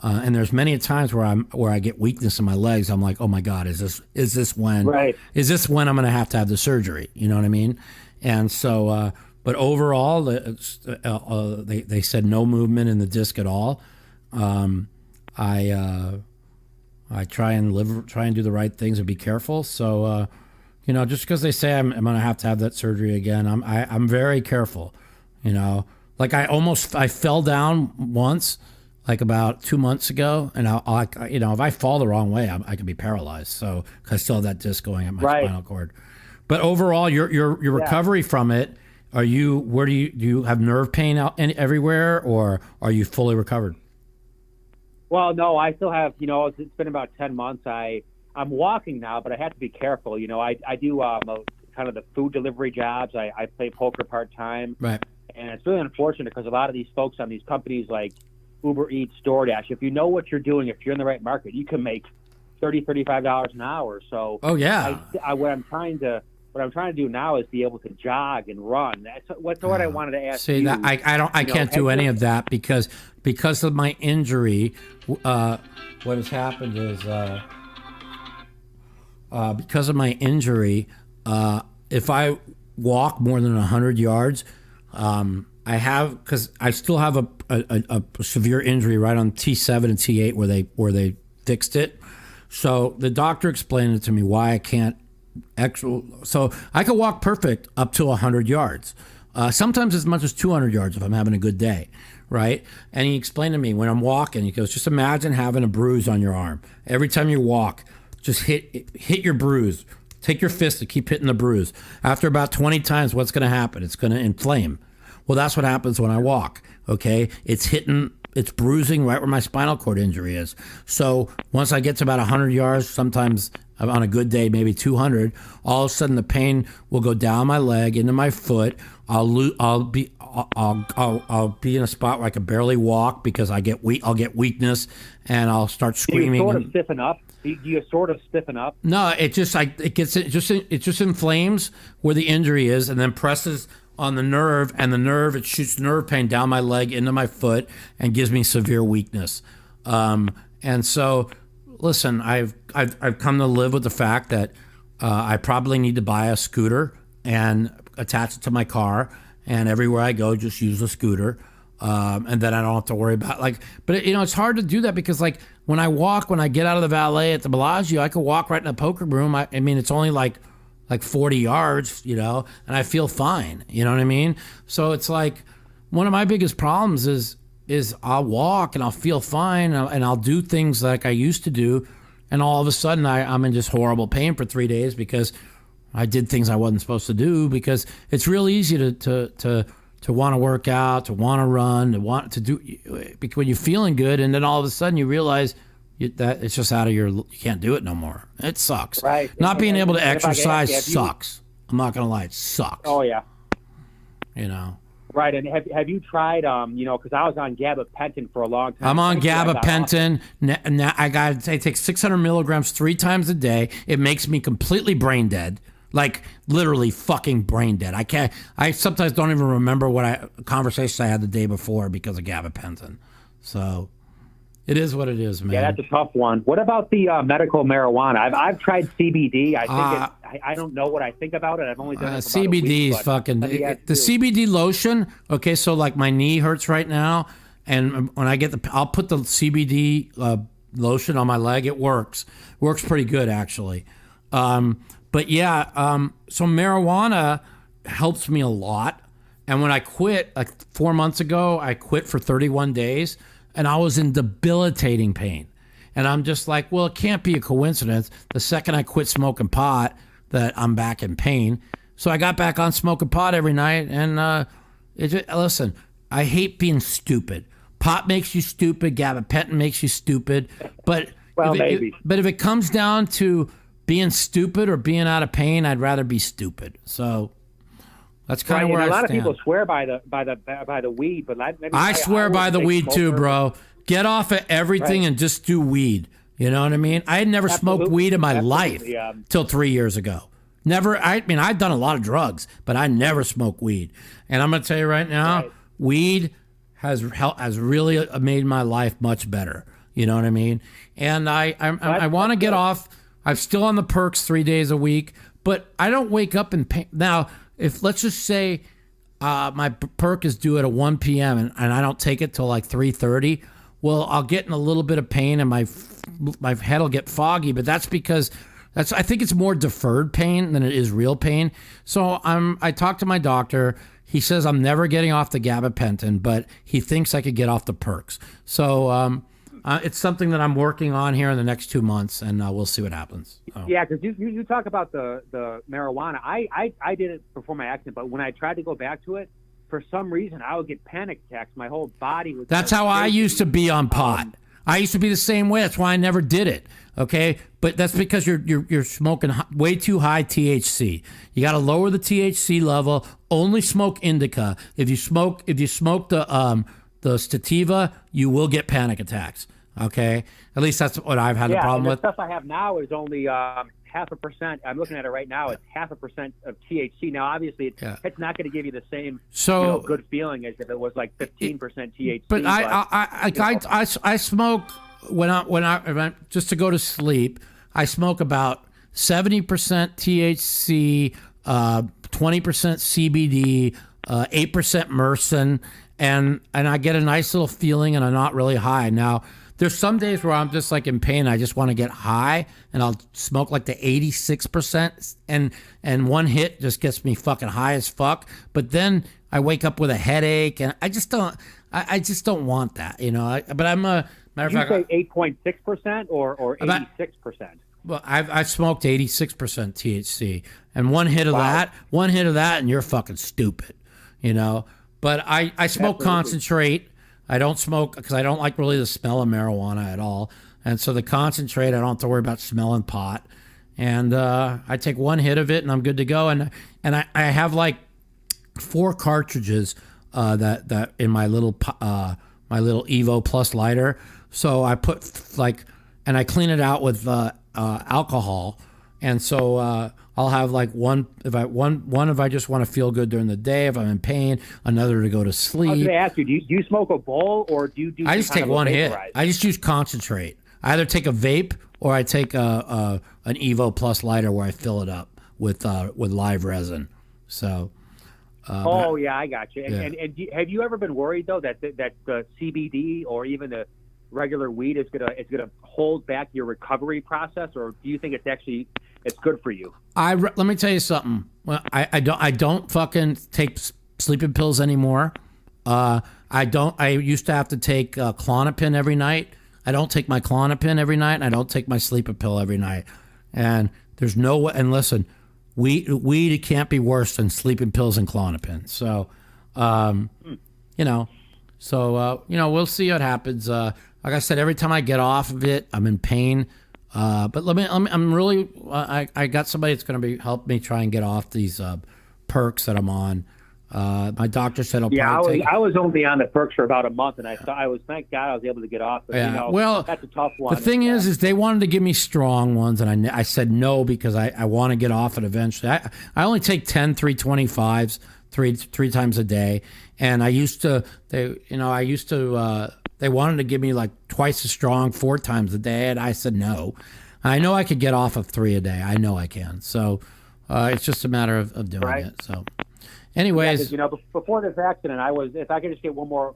And there's many times where I get weakness in my legs. I'm like, oh my God, is this when I'm going to have the surgery? You know what I mean? And so, but overall, they said no movement in the disc at all. I try and do the right things and be careful. So, just because they say I'm going to have that surgery again, I'm very careful. Like I fell down once. like about 2 months ago, and if I fall the wrong way, I can be paralyzed. So 'cause I still have that disc going at my spinal cord. But overall, your recovery from it, do you have nerve pain everywhere, or are you fully recovered? Well, no, I still have, it's been about 10 months. I'm walking now, but I have to be careful. I do kind of the food delivery jobs. I play poker part-time. Right. And it's really unfortunate because a lot of these folks on these companies like Uber Eats, DoorDash, if you know what you're doing, if you're in the right market, you can make $35 an hour. So oh yeah, what I'm trying to do now is be able to jog and run. That's what I wanted to ask you. See, that I can't do any of that because of my injury. What has happened is because of my injury, if I walk more than 100 yards, because I still have a severe injury right on T7 and T8 where they fixed it. So the doctor explained it to me why I can't. So I could walk perfect up to 100 yards, sometimes as much as 200 yards if I'm having a good day, right? And he explained to me when I'm walking, he goes, just imagine having a bruise on your arm. Every time you walk, just hit your bruise. Take your fist and keep hitting the bruise. After about 20 times, what's going to happen? It's going to inflame. Well, that's what happens when I walk, okay? It's bruising right where my spinal cord injury is. So once I get to about 100 yards, sometimes on a good day, maybe 200, all of a sudden the pain will go down my leg, into my foot. I'll be in a spot where I can barely walk because I'll get weakness, and I'll start screaming. Do you sort of stiffen up? Do you sort of stiffen up? No, it just inflames where the injury is, and then presses on the nerve, and it shoots nerve pain down my leg into my foot and gives me severe weakness. And so, listen, I've come to live with the fact that I probably need to buy a scooter and attach it to my car, and everywhere I go, just use a scooter, and then I don't have to worry about But it's hard to do that because when I get out of the valet at the Bellagio, I could walk right in the poker room. I mean, it's only like 40 yards, and I feel fine. You know what I mean? So it's like one of my biggest problems is I'll walk and I'll feel fine and I'll do things like I used to do, and all of a sudden I'm in just horrible pain for 3 days because I did things I wasn't supposed to do. Because it's real easy to want to work out, to want to run, to want to do when you're feeling good, and then all of a sudden you realize that it's just out of you can't do it no more. It sucks. Right. Not being able to exercise sucks. I'm not gonna lie, it sucks. Oh yeah. Right, and have you tried? Because I was on gabapentin for a long time. I'm on gabapentin. Now I take 600 milligrams 3 times a day. It makes me completely brain dead. Like literally fucking brain dead. I sometimes don't even remember conversations I had the day before because of gabapentin. So it is what it is, man. Yeah, that's a tough one. What about the medical marijuana? I've tried CBD. I don't know what I think about it. I've only done it for about a week, CBD is fucking the CBD lotion. Okay, so like my knee hurts right now, and when I I'll put the CBD lotion on my leg. It works pretty good actually. But yeah, so marijuana helps me a lot. And when I quit, like 4 months ago, I quit for 31 days, and I was in debilitating pain. And I'm just like, well, it can't be a coincidence. The second I quit smoking pot, that I'm back in pain. So I got back on smoking pot every night, and listen, I hate being stupid. Pot makes you stupid. Gabapentin makes you stupid. But if it comes down to being stupid or being out of pain, I'd rather be stupid. So that's kind of where I stand. A lot of people swear by the weed, but I swear by the weed too, bro. Get off of everything and just do weed. You know what I mean? I had never smoked weed in my life till 3 years ago. Never. I mean, I've done a lot of drugs, but I never smoked weed. And I'm gonna tell you right now, weed has really made my life much better. You know what I mean? And I want to get off. I'm still on the perks 3 days a week, but I don't wake up in pain. Now, if let's just say my perk is due at 1 p.m. and I don't take it till like 3:30, well, I'll get in a little bit of pain and my head will get foggy, but that's because I think it's more deferred pain than it is real pain. So I talked to my doctor. he says I'm never getting off the gabapentin, but he thinks I could get off the perks. So it's something that I'm working on here in the next 2 months, and we'll see what happens. Yeah, because you talk about the marijuana. I did it before my accident, but when I tried to go back to it, for some reason I would get panic attacks. My whole body would. That's how I used to be on pot. I used to be the same way. That's why I never did it. Okay, but that's because you're smoking way too high THC. You got to lower the THC level. Only smoke indica. If you smoke the sativa, you will get panic attacks. Okay, at least that's what I've had the problem with. The stuff I have now is only 0.5%. I'm looking at it right now. It's 0.5% of THC. Now, obviously, it's not going to give you the same good feeling as if it was like 15% THC. But I smoke when I just to go to sleep. I smoke about 70% THC, 20% CBD, 8% Myrcen, and I get a nice little feeling, and I'm not really high now. There's some days where I'm just like in pain. I just want to get high, and I'll smoke like the 86%, and one hit just gets me fucking high as fuck. But then I wake up with a headache, and I just don't want that, you know. But I'm a matter of fact. You say 8.6% or 86%? Well, I've smoked 86% THC, and one hit of that, and you're fucking stupid, you know. But I smoke concentrate. I don't smoke because I don't like really the smell of marijuana at all. And so the concentrate, I don't have to worry about smelling pot. And I take one hit of it and I'm good to go. And I have like 4 cartridges that in my little Evo Plus lighter. So I put and I clean it out with alcohol. And so I'll have like one if I just want to feel good during the day, if I'm in pain, another to go to sleep. I was going to ask you, do you smoke a bowl or do you do? I just take one hit. I just use concentrate. I either take a vape or I take an Evo Plus lighter where I fill it up with live resin. So. Yeah, I got you. Yeah. And have you ever been worried though that the CBD or even the regular weed is gonna hold back your recovery process, or do you think it's good for you? Let me tell you something. Well, I don't fucking take sleeping pills anymore. I used to have to take Klonopin every night. I don't take my Klonopin every night, and I don't take my sleeping pill every night. And there's no way. And listen, weed it can't be worse than sleeping pills and Klonopin. So, we'll see what happens. Like I said, every time I get off of it, I'm in pain. But I'm really, I got somebody that's going to help me try and get off these perks that I'm on. My doctor said I was only on the perks for about a month, and thank God I was able to get off. But, well, that's a tough one. The thing is they wanted to give me strong ones, and I said no because I want to get off it eventually. I only take 10 325s three times a day, and they wanted to give me like twice as strong 4 times a day, and I said no. I know I could get off of 3 a day. I know I can. So it's just a matter of doing it. So, anyways, before this accident, if I could just get one more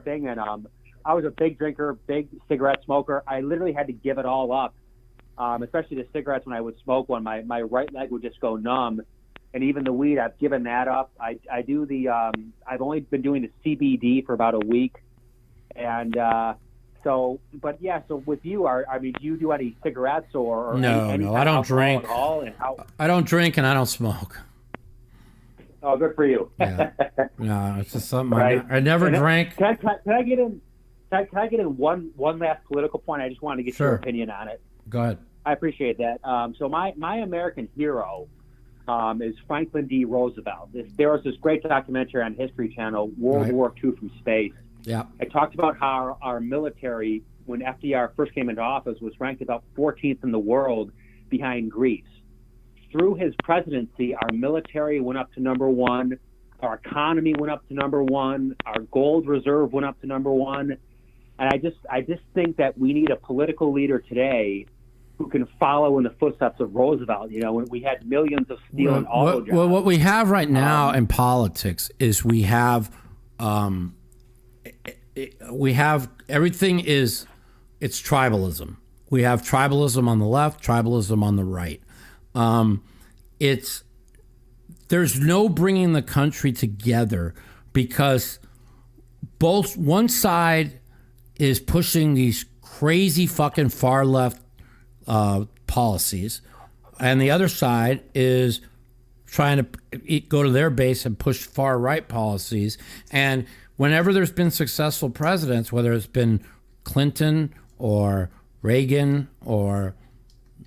thing, and I was a big drinker, big cigarette smoker. I literally had to give it all up, especially the cigarettes. When I would smoke one, my right leg would just go numb, and even the weed, I've given that up. I do I've only been doing the CBD for about a week. And so with you, do you do any cigarettes or no, I don't drink. At all? I don't drink and I don't smoke. Oh, good for you. Yeah. No, it's just something I never and drank. Can I get in? Can I get in one last political point? I just wanted to get your opinion on it. Go ahead. I appreciate that. So my American hero is Franklin D. Roosevelt. There was this great documentary on History Channel, World War II from Space. Yeah. I talked about how our military, when FDR first came into office, was ranked about 14th in the world behind Greece. Through his presidency, our military went up to number 1, our economy went up to number 1, our gold reserve went up to number 1, and I just think that we need a political leader today who can follow in the footsteps of Roosevelt. When we had millions of steel and auto jobs. Well, what we have right now in politics is we have everything it's tribalism. We have tribalism on the left, tribalism on the right. there's no bringing the country together because one side is pushing these crazy fucking far left policies, and the other side is trying to go to their base and push far right policies. And whenever there's been successful presidents, whether it's been Clinton or Reagan or,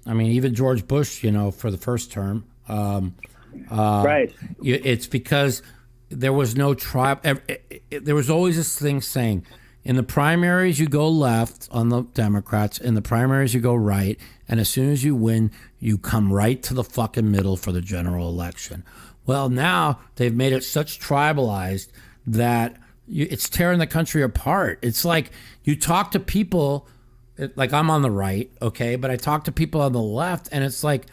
I mean, even George Bush, for the first term, right. It's because there was no tribe. There was always this thing saying, in the primaries you go left on the Democrats, in the primaries you go right, and as soon as you win, you come right to the fucking middle for the general election. Well, now they've made it such tribalized that it's tearing the country apart. It's like you talk to people, like I'm on the right, okay, but I talk to people on the left, and it's like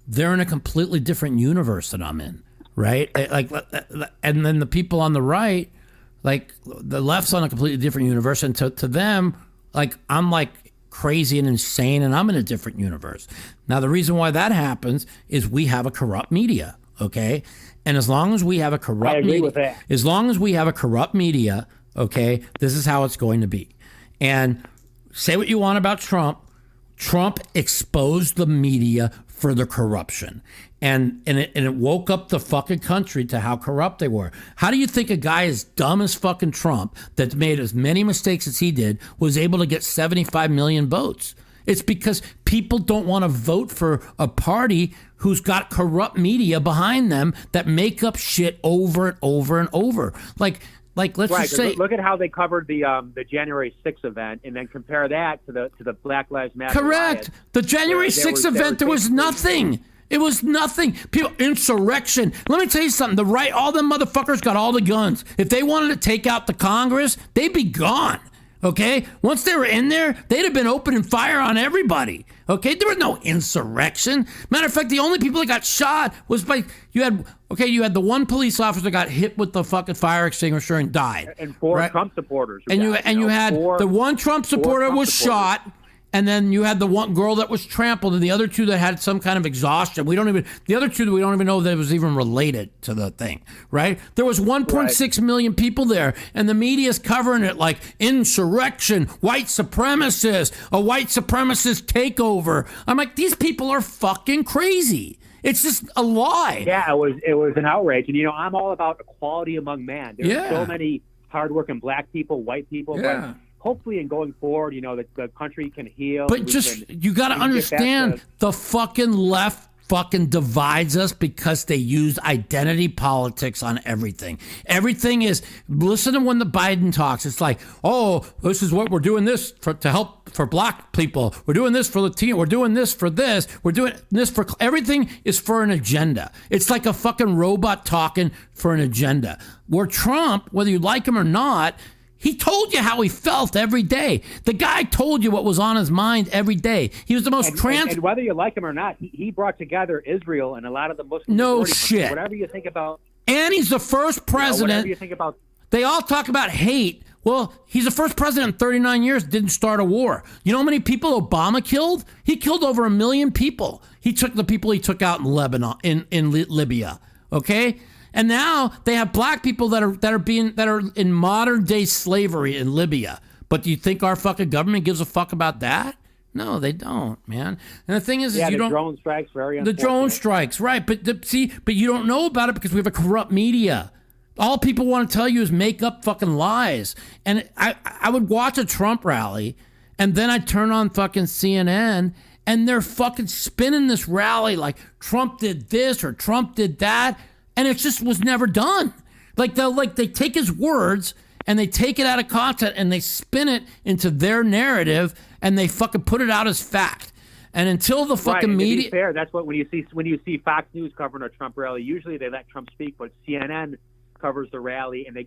they're in a completely different universe than I'm in, right? And then the people on the right, like the left's on a completely different universe, and to them, like I'm like crazy and insane, and I'm in a different universe. Now, the reason why that happens is we have a corrupt media, okay? And as long as we have a corrupt media, as long as we have a corrupt media, okay, this is how it's going to be. And say what you want about Trump. Trump exposed the media for the corruption. And it woke up the fucking country to how corrupt they were. How do you think a guy as dumb as fucking Trump, that made as many mistakes as he did, was able to get 75 million votes? It's because people don't want to vote for a party who's got corrupt media behind them that make up shit over and over and over. Like let's just say, look at how they covered the January 6th event, and then compare that to the Black Lives Matter. Correct. Riots, the January 6th event, there was nothing. It was nothing. People, insurrection. Let me tell you something. The right, all them motherfuckers got all the guns. If they wanted to take out the Congress, they'd be gone. Okay? Once they were in there, they'd have been opening fire on everybody. Okay? There was no insurrection. Matter of fact, the only people that got shot was you had the one police officer that got hit with the fucking fire extinguisher and died. And four Trump supporters. And you had the one Trump supporter was shot. And then you had the one girl that was trampled, and the other two that had some kind of exhaustion. The other two that we don't even know that it was even related to the thing, right? There was 1.6 million people there, and the media's covering it like insurrection, white supremacists, a white supremacist takeover. I'm like, these people are fucking crazy. It's just a lie. Yeah, it was an outrage, and I'm all about equality among man. There's so many hardworking black people, white people. Yeah. Hopefully, in going forward, the country can heal. But you got to understand, the fucking left fucking divides us because they use identity politics on everything. Everything is, listen to when the Biden talks. It's like, oh, this is what we're doing this to help for black people. We're doing this for Latino. We're doing this for this. We're doing this for, everything is for an agenda. It's like a fucking robot talking for an agenda. Where Trump, whether you like him or not, he told you how he felt every day. The guy told you what was on his mind every day. He was the most and whether you like him or not, he brought together Israel and a lot of the Muslim. No shit. Whatever you think about. And he's the first president. Whatever you think about. They all talk about hate. Well, he's the first president in 39 years didn't start a war. You know how many people Obama killed? He killed over 1 million people. He took the people he took out in Lebanon, in Libya. Okay. And now they have black people that are in modern day slavery in Libya. But do you think our fucking government gives a fuck about that? No, they don't, man. And the thing is you don't. The drone strikes, very unfortunate. The drone strikes, right? But but you don't know about it because we have a corrupt media. All people want to tell you is make up fucking lies. And I would watch a Trump rally, and then I'd turn on fucking CNN, and they're fucking spinning this rally like Trump did this or Trump did that. And it just was never done. They take his words and they take it out of context and they spin it into their narrative and they fucking put it out as fact. And until the fucking media, to be fair, that's what when you see Fox News covering a Trump rally, usually they let Trump speak, but CNN covers the rally, and they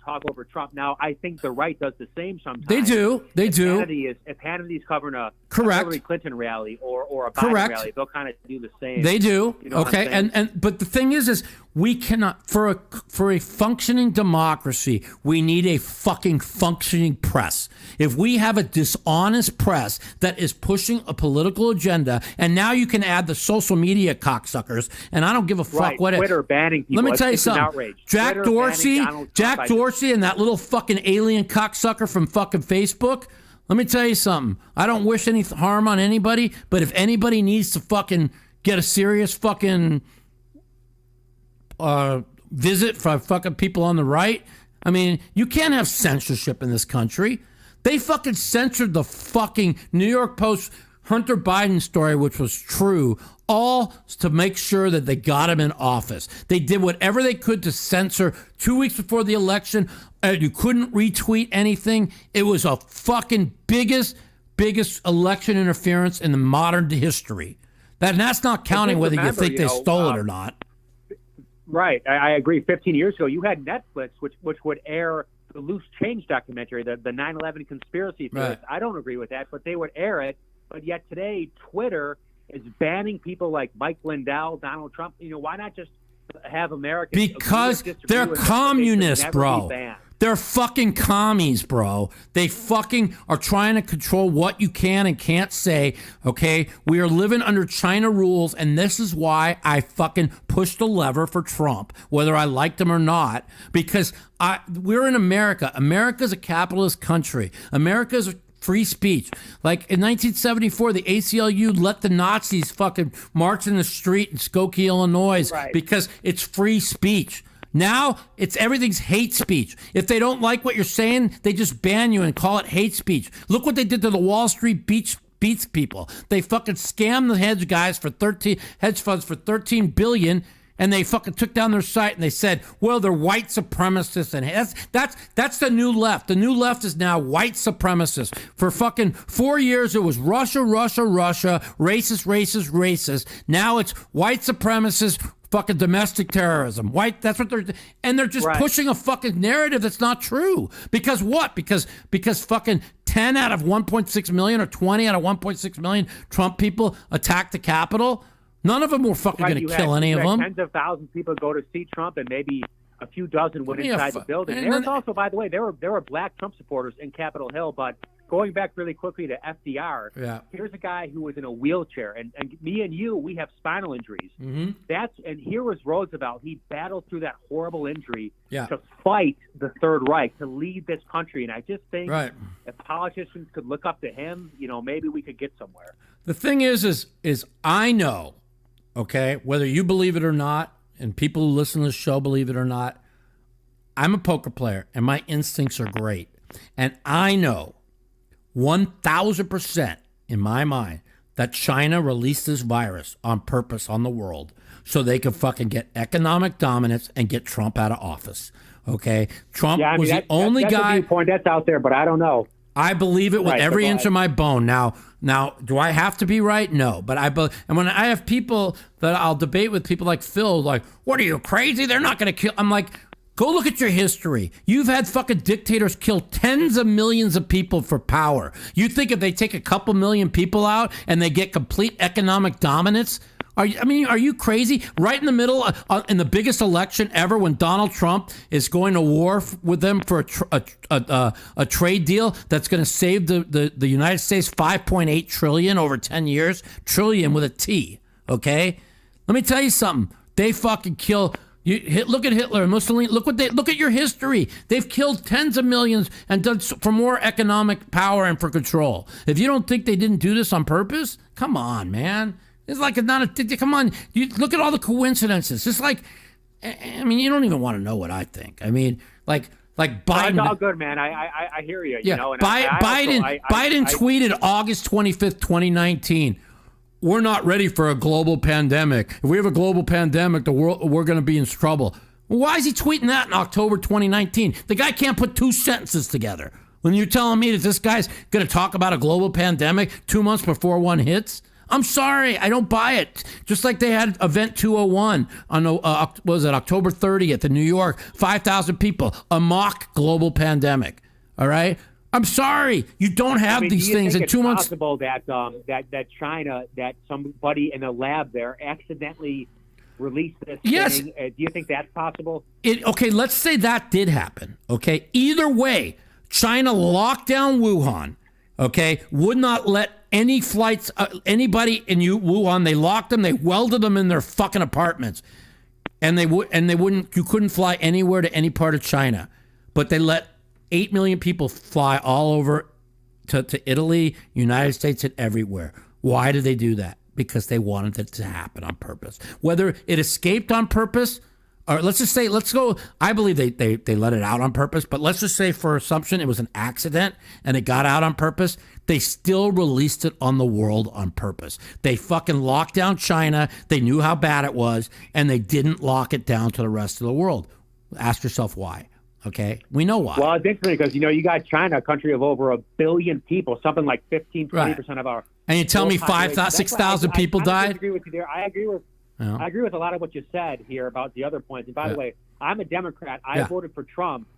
talk over Trump. Now, I think the right does the same sometimes. They do. If Hannity's covering a correct Hillary Clinton rally or a Biden rally, they'll kind of do the same. They do. You know okay, and but the thing is we cannot for a functioning democracy, we need a fucking functioning press. If we have a dishonest press that is pushing a political agenda, and now you can add the social media cocksuckers, and I don't give a fuck right. what Twitter banning people. Let me tell you something. Outrage. Jack Twitter Dorsey, Trump, and that little fucking alien cocksucker from fucking Facebook. Let me tell you something. I don't wish any harm on anybody, but if anybody needs to fucking get a serious fucking visit from fucking people on the right, I mean, you can't have censorship in this country. They fucking censored the fucking New York Post Hunter Biden story, which was true, all to make sure that they got him in office. They did whatever they could to censor 2 weeks before the election. You couldn't retweet anything. It was a fucking biggest election interference in the modern history. That's not counting whether you think they stole it or not. Right. I agree. 15 years ago, you had Netflix, which would air the Loose Change documentary, the 9/11 conspiracy theorists. Right. I don't agree with that, but they would air it. But yet today, Twitter is banning people like Mike Lindell, Donald Trump. You know, why not just have Americans? Because they're communists, bro. They're fucking commies, bro. They fucking are trying to control what you can and can't say, okay? We are living under China rules, and this is why I fucking pushed the lever for Trump, whether I liked him or not, because we're in America. America's a capitalist country. America's free speech. Like in 1974, the ACLU let the Nazis fucking march in the street in Skokie, Illinois, because it's free speech. Now everything's hate speech. If they don't like what you're saying, they just ban you and call it hate speech. Look what they did to the Wall Street Beats people. They fucking scammed the hedge funds for $13 billion. And they fucking took down their site and they said, well, they're white supremacists. And that's the new left. The new left is now white supremacists. For fucking 4 years, it was Russia, racist. Now it's white supremacists, fucking domestic terrorism. That's what they're just pushing a fucking narrative that's not true. Because what? Because fucking 10 out of 1.6 million or 20 out of 1.6 million Trump people attacked the Capitol. None of them were fucking going to kill any of them. Tens of thousands of people go to see Trump, and maybe a few dozen went inside the building. And there was also, by the way, there were black Trump supporters in Capitol Hill. But going back really quickly to FDR, here's a guy who was in a wheelchair, and me and you, we have spinal injuries. Mm-hmm. And here was Roosevelt. He battled through that horrible injury to fight the Third Reich, to lead this country. And I just think if politicians could look up to him, you know, maybe we could get somewhere. The thing is I know. Okay, whether you believe it or not, and people who listen to the show believe it or not, I'm a poker player, and my instincts are great. And I know 1,000% in my mind that China released this virus on purpose on the world so they could fucking get economic dominance and get Trump out of office. Okay, Trump was the only guy. That's a viewpoint that's out there, but I don't know. I believe it with every inch of my bone. Now, do I have to be right? No, but and when I have people that I'll debate with, people like Phil, like, what are you, crazy? They're not going to kill. I'm like, go look at your history. You've had fucking dictators kill tens of millions of people for power. You think if they take a couple million people out and they get complete economic dominance? Are you crazy? Right in the middle, in the biggest election ever, when Donald Trump is going to war with them for a trade deal that's going to save the United States $5.8 trillion over 10 years, trillion with a T. Okay, let me tell you something. They fucking kill. Look at Hitler and Mussolini. Look at your history. They've killed tens of millions and done for more economic power and for control. If you don't think they didn't do this on purpose, come on, man. It's like come on. You look at all the coincidences. It's like, I mean, you don't even want to know what I think. I mean, like Biden. It's all good, man. I hear you. Yeah, you know, and Biden tweeted August 25th, 2019. We're not ready for a global pandemic. If we have a global pandemic, we're going to be in trouble. Why is he tweeting that in October 2019? The guy can't put two sentences together. When you're telling me that this guy's going to talk about a global pandemic 2 months before one hits. I'm sorry, I don't buy it. Just like they had Event 201 on October 30th in New York, 5,000 people, a mock global pandemic. All right, I'm sorry, you don't have these things in 2 months. It's possible that China, that somebody in a lab there accidentally released this thing. Do you think that's possible? Okay, let's say that did happen. Okay, either way, China locked down Wuhan. Okay, would not let any flights, anybody in Wuhan. They locked them. They welded them in their fucking apartments, and they wouldn't. You couldn't fly anywhere to any part of China, but they let 8 million people fly all over to Italy, United States, and everywhere. Why did they do that? Because they wanted it to happen on purpose. Whether it escaped on purpose, or let's go, I believe they let it out on purpose, but let's just say for assumption it was an accident and it got out on purpose, they still released it on the world on purpose. They fucking locked down China, they knew how bad it was, and they didn't lock it down to the rest of the world. Ask yourself why. Okay, we know why. Well, it's interesting because you got China, a country of over 1 billion people, something like 15-20% of our. And you tell me 6,000 people died. I agree with you there. I agree with a lot of what you said here about the other points. And by the way, I'm a Democrat. I voted for Trump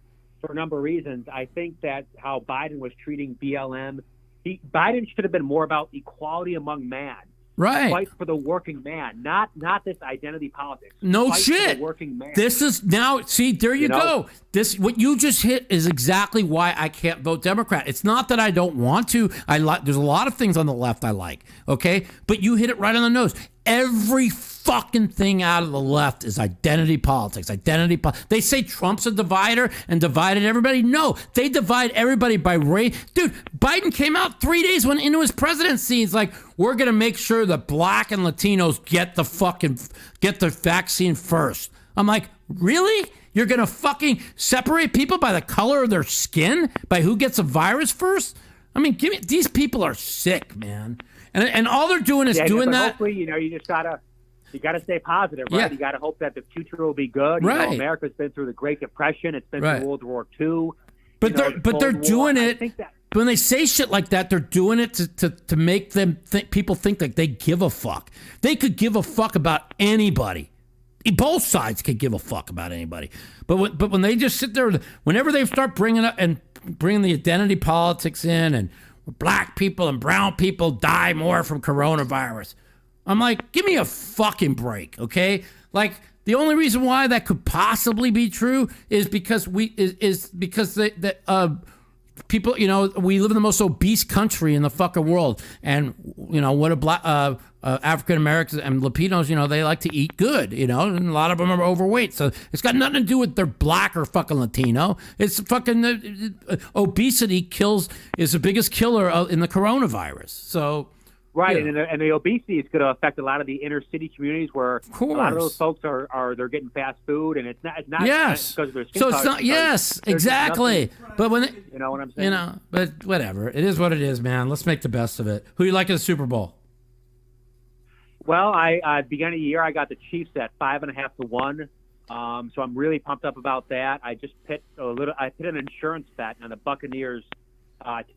for a number of reasons. I think that how Biden was treating BLM, Biden should have been more about equality among man. Right. Fight for the working man, not this identity politics. No Fight shit. For the working man. This is now, see, there you go. This, what you just hit is exactly why I can't vote Democrat. It's not that I don't want to. There's a lot of things on the left I like, okay? But you hit it right on the nose. Every fucking thing out of the left is identity politics. They say Trump's a divider and divided everybody. No, they divide everybody by race. Dude, Biden came out 3 days into his presidency. He's like, we're going to make sure that black and Latinos get the vaccine first. I'm like, really? You're going to fucking separate people by the color of their skin? By who gets a virus first? I mean, these people are sick, man. And all they're doing is doing that. Hopefully, you just gotta stay positive, right? Yeah. You gotta hope that the future will be good. Right. America's been through the Great Depression. It's been through World War II. But they're doing it. But when they say shit like that, they're doing it to make people think like they give a fuck. They could give a fuck about anybody. Both sides could give a fuck about anybody. But when they just sit there, whenever they start bringing the identity politics in and black people and brown people die more from coronavirus, I'm like, give me a fucking break, okay? Like, the only reason why that could possibly be true is because people, we live in the most obese country in the fucking world, and what black African Americans and Latinos, they like to eat good, and a lot of them are overweight. So it's got nothing to do with they're black or fucking Latino. It's fucking obesity is the biggest killer in the coronavirus. So. Right, and the obesity is going to affect a lot of the inner city communities where a lot of those folks they're getting fast food, and it's not because of their skin color. So it's not. Yes, exactly. But when you know what I'm saying. But whatever, it is what it is, man. Let's make the best of it. Who you like in the Super Bowl? Well, I beginning of the year I got the Chiefs at 5.5 to 1. So I'm really pumped up about that. I just put an insurance bet on the Buccaneers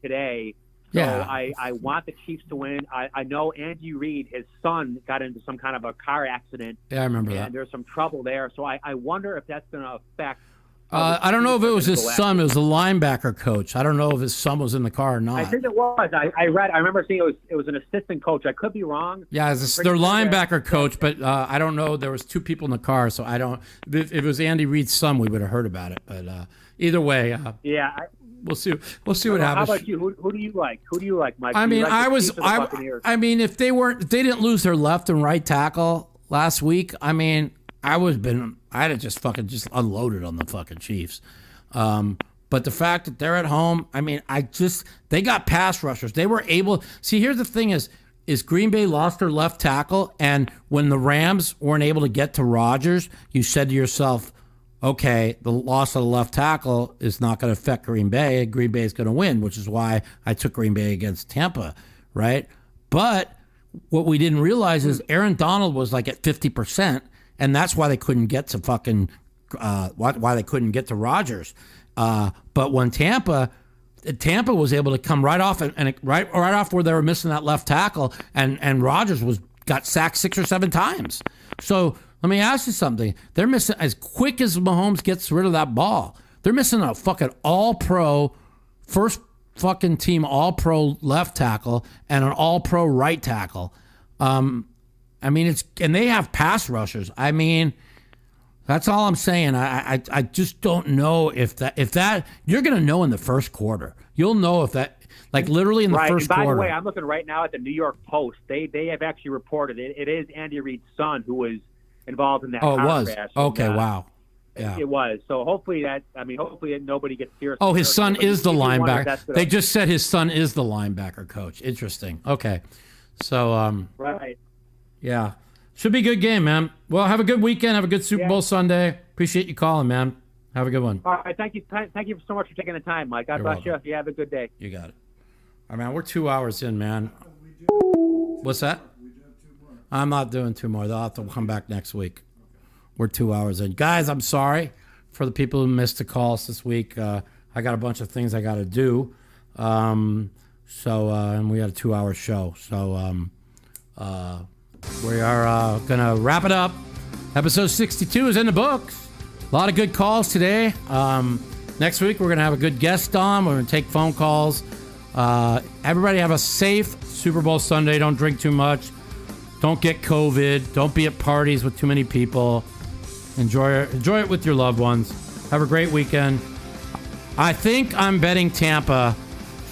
today. So I want the Chiefs to win. I know Andy Reid, his son, got into some kind of a car accident. Yeah, I remember that. And there's some trouble there. So I wonder if that's going to affect. I don't know if it was his son. It was a linebacker coach. I don't know if his son was in the car or not. I think it was. I remember seeing it was an assistant coach. I could be wrong. Yeah, it's their linebacker coach, but I don't know. There was 2 people in the car, so I don't. If it was Andy Reid's son, we would have heard about it. But either way, We'll see. We'll see what happens. How about you? Who do you like? Who do you like, Mike? I mean, I mean, if they didn't lose their left and right tackle last week, I mean, I'd have just unloaded on the fucking Chiefs. But the fact that they're at home, I mean, they got pass rushers. They were able. See, here's the thing: is Green Bay lost their left tackle, and when the Rams weren't able to get to Rodgers, you said to yourself, okay, the loss of the left tackle is not going to affect Green Bay. Green Bay is going to win, which is why I took Green Bay against Tampa, right? But what we didn't realize is Aaron Donald was like at 50%, and that's why they couldn't get to why they couldn't get to Rodgers. But when Tampa Tampa was able to come right off and right off where they were missing that left tackle, and Rodgers got sacked 6 or 7 times. So let me ask you something. They're missing, as quick as Mahomes gets rid of that ball, they're missing a fucking all-pro, first fucking team all-pro left tackle and an all-pro right tackle. And they have pass rushers. I mean, that's all I'm saying. I just don't know if that you're going to know in the first quarter. You'll know if that, like literally in the first quarter. By the way, I'm looking right now at the New York Post. They have actually reported it is Andy Reid's son who was involved in that car was? crash. Okay, wow. Yeah. It was. So hopefully nobody gets serious. Oh, his son is the linebacker. They just said his son is the linebacker coach. Interesting. Okay. So, right. Yeah. Should be a good game, man. Well, have a good weekend. Have a good Super Bowl Sunday. Appreciate you calling, man. Have a good one. All right. Thank you so much for taking the time, Mike. God bless you. You have a good day. You got it. All right, man. We're 2 hours in, man. What's that? I'm not doing 2 more. They'll have to come back next week. We're 2 hours in. Guys, I'm sorry for the people who missed the calls this week. I got a bunch of things I got to do. And we had a 2-hour show. So we are going to wrap it up. Episode 62 is in the books. A lot of good calls today. Next week, we're going to have a good guest on. We're going to take phone calls. Everybody have a safe Super Bowl Sunday. Don't drink too much. Don't get COVID. Don't be at parties with too many people. Enjoy it with your loved ones. Have a great weekend. I think I'm betting Tampa,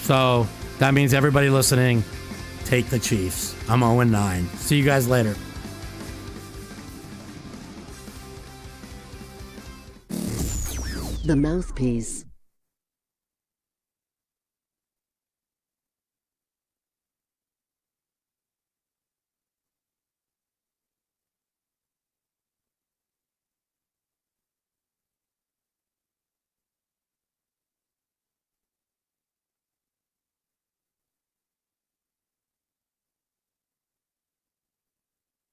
so that means everybody listening, take the Chiefs. I'm 0-9. See you guys later. The Mouthpiece.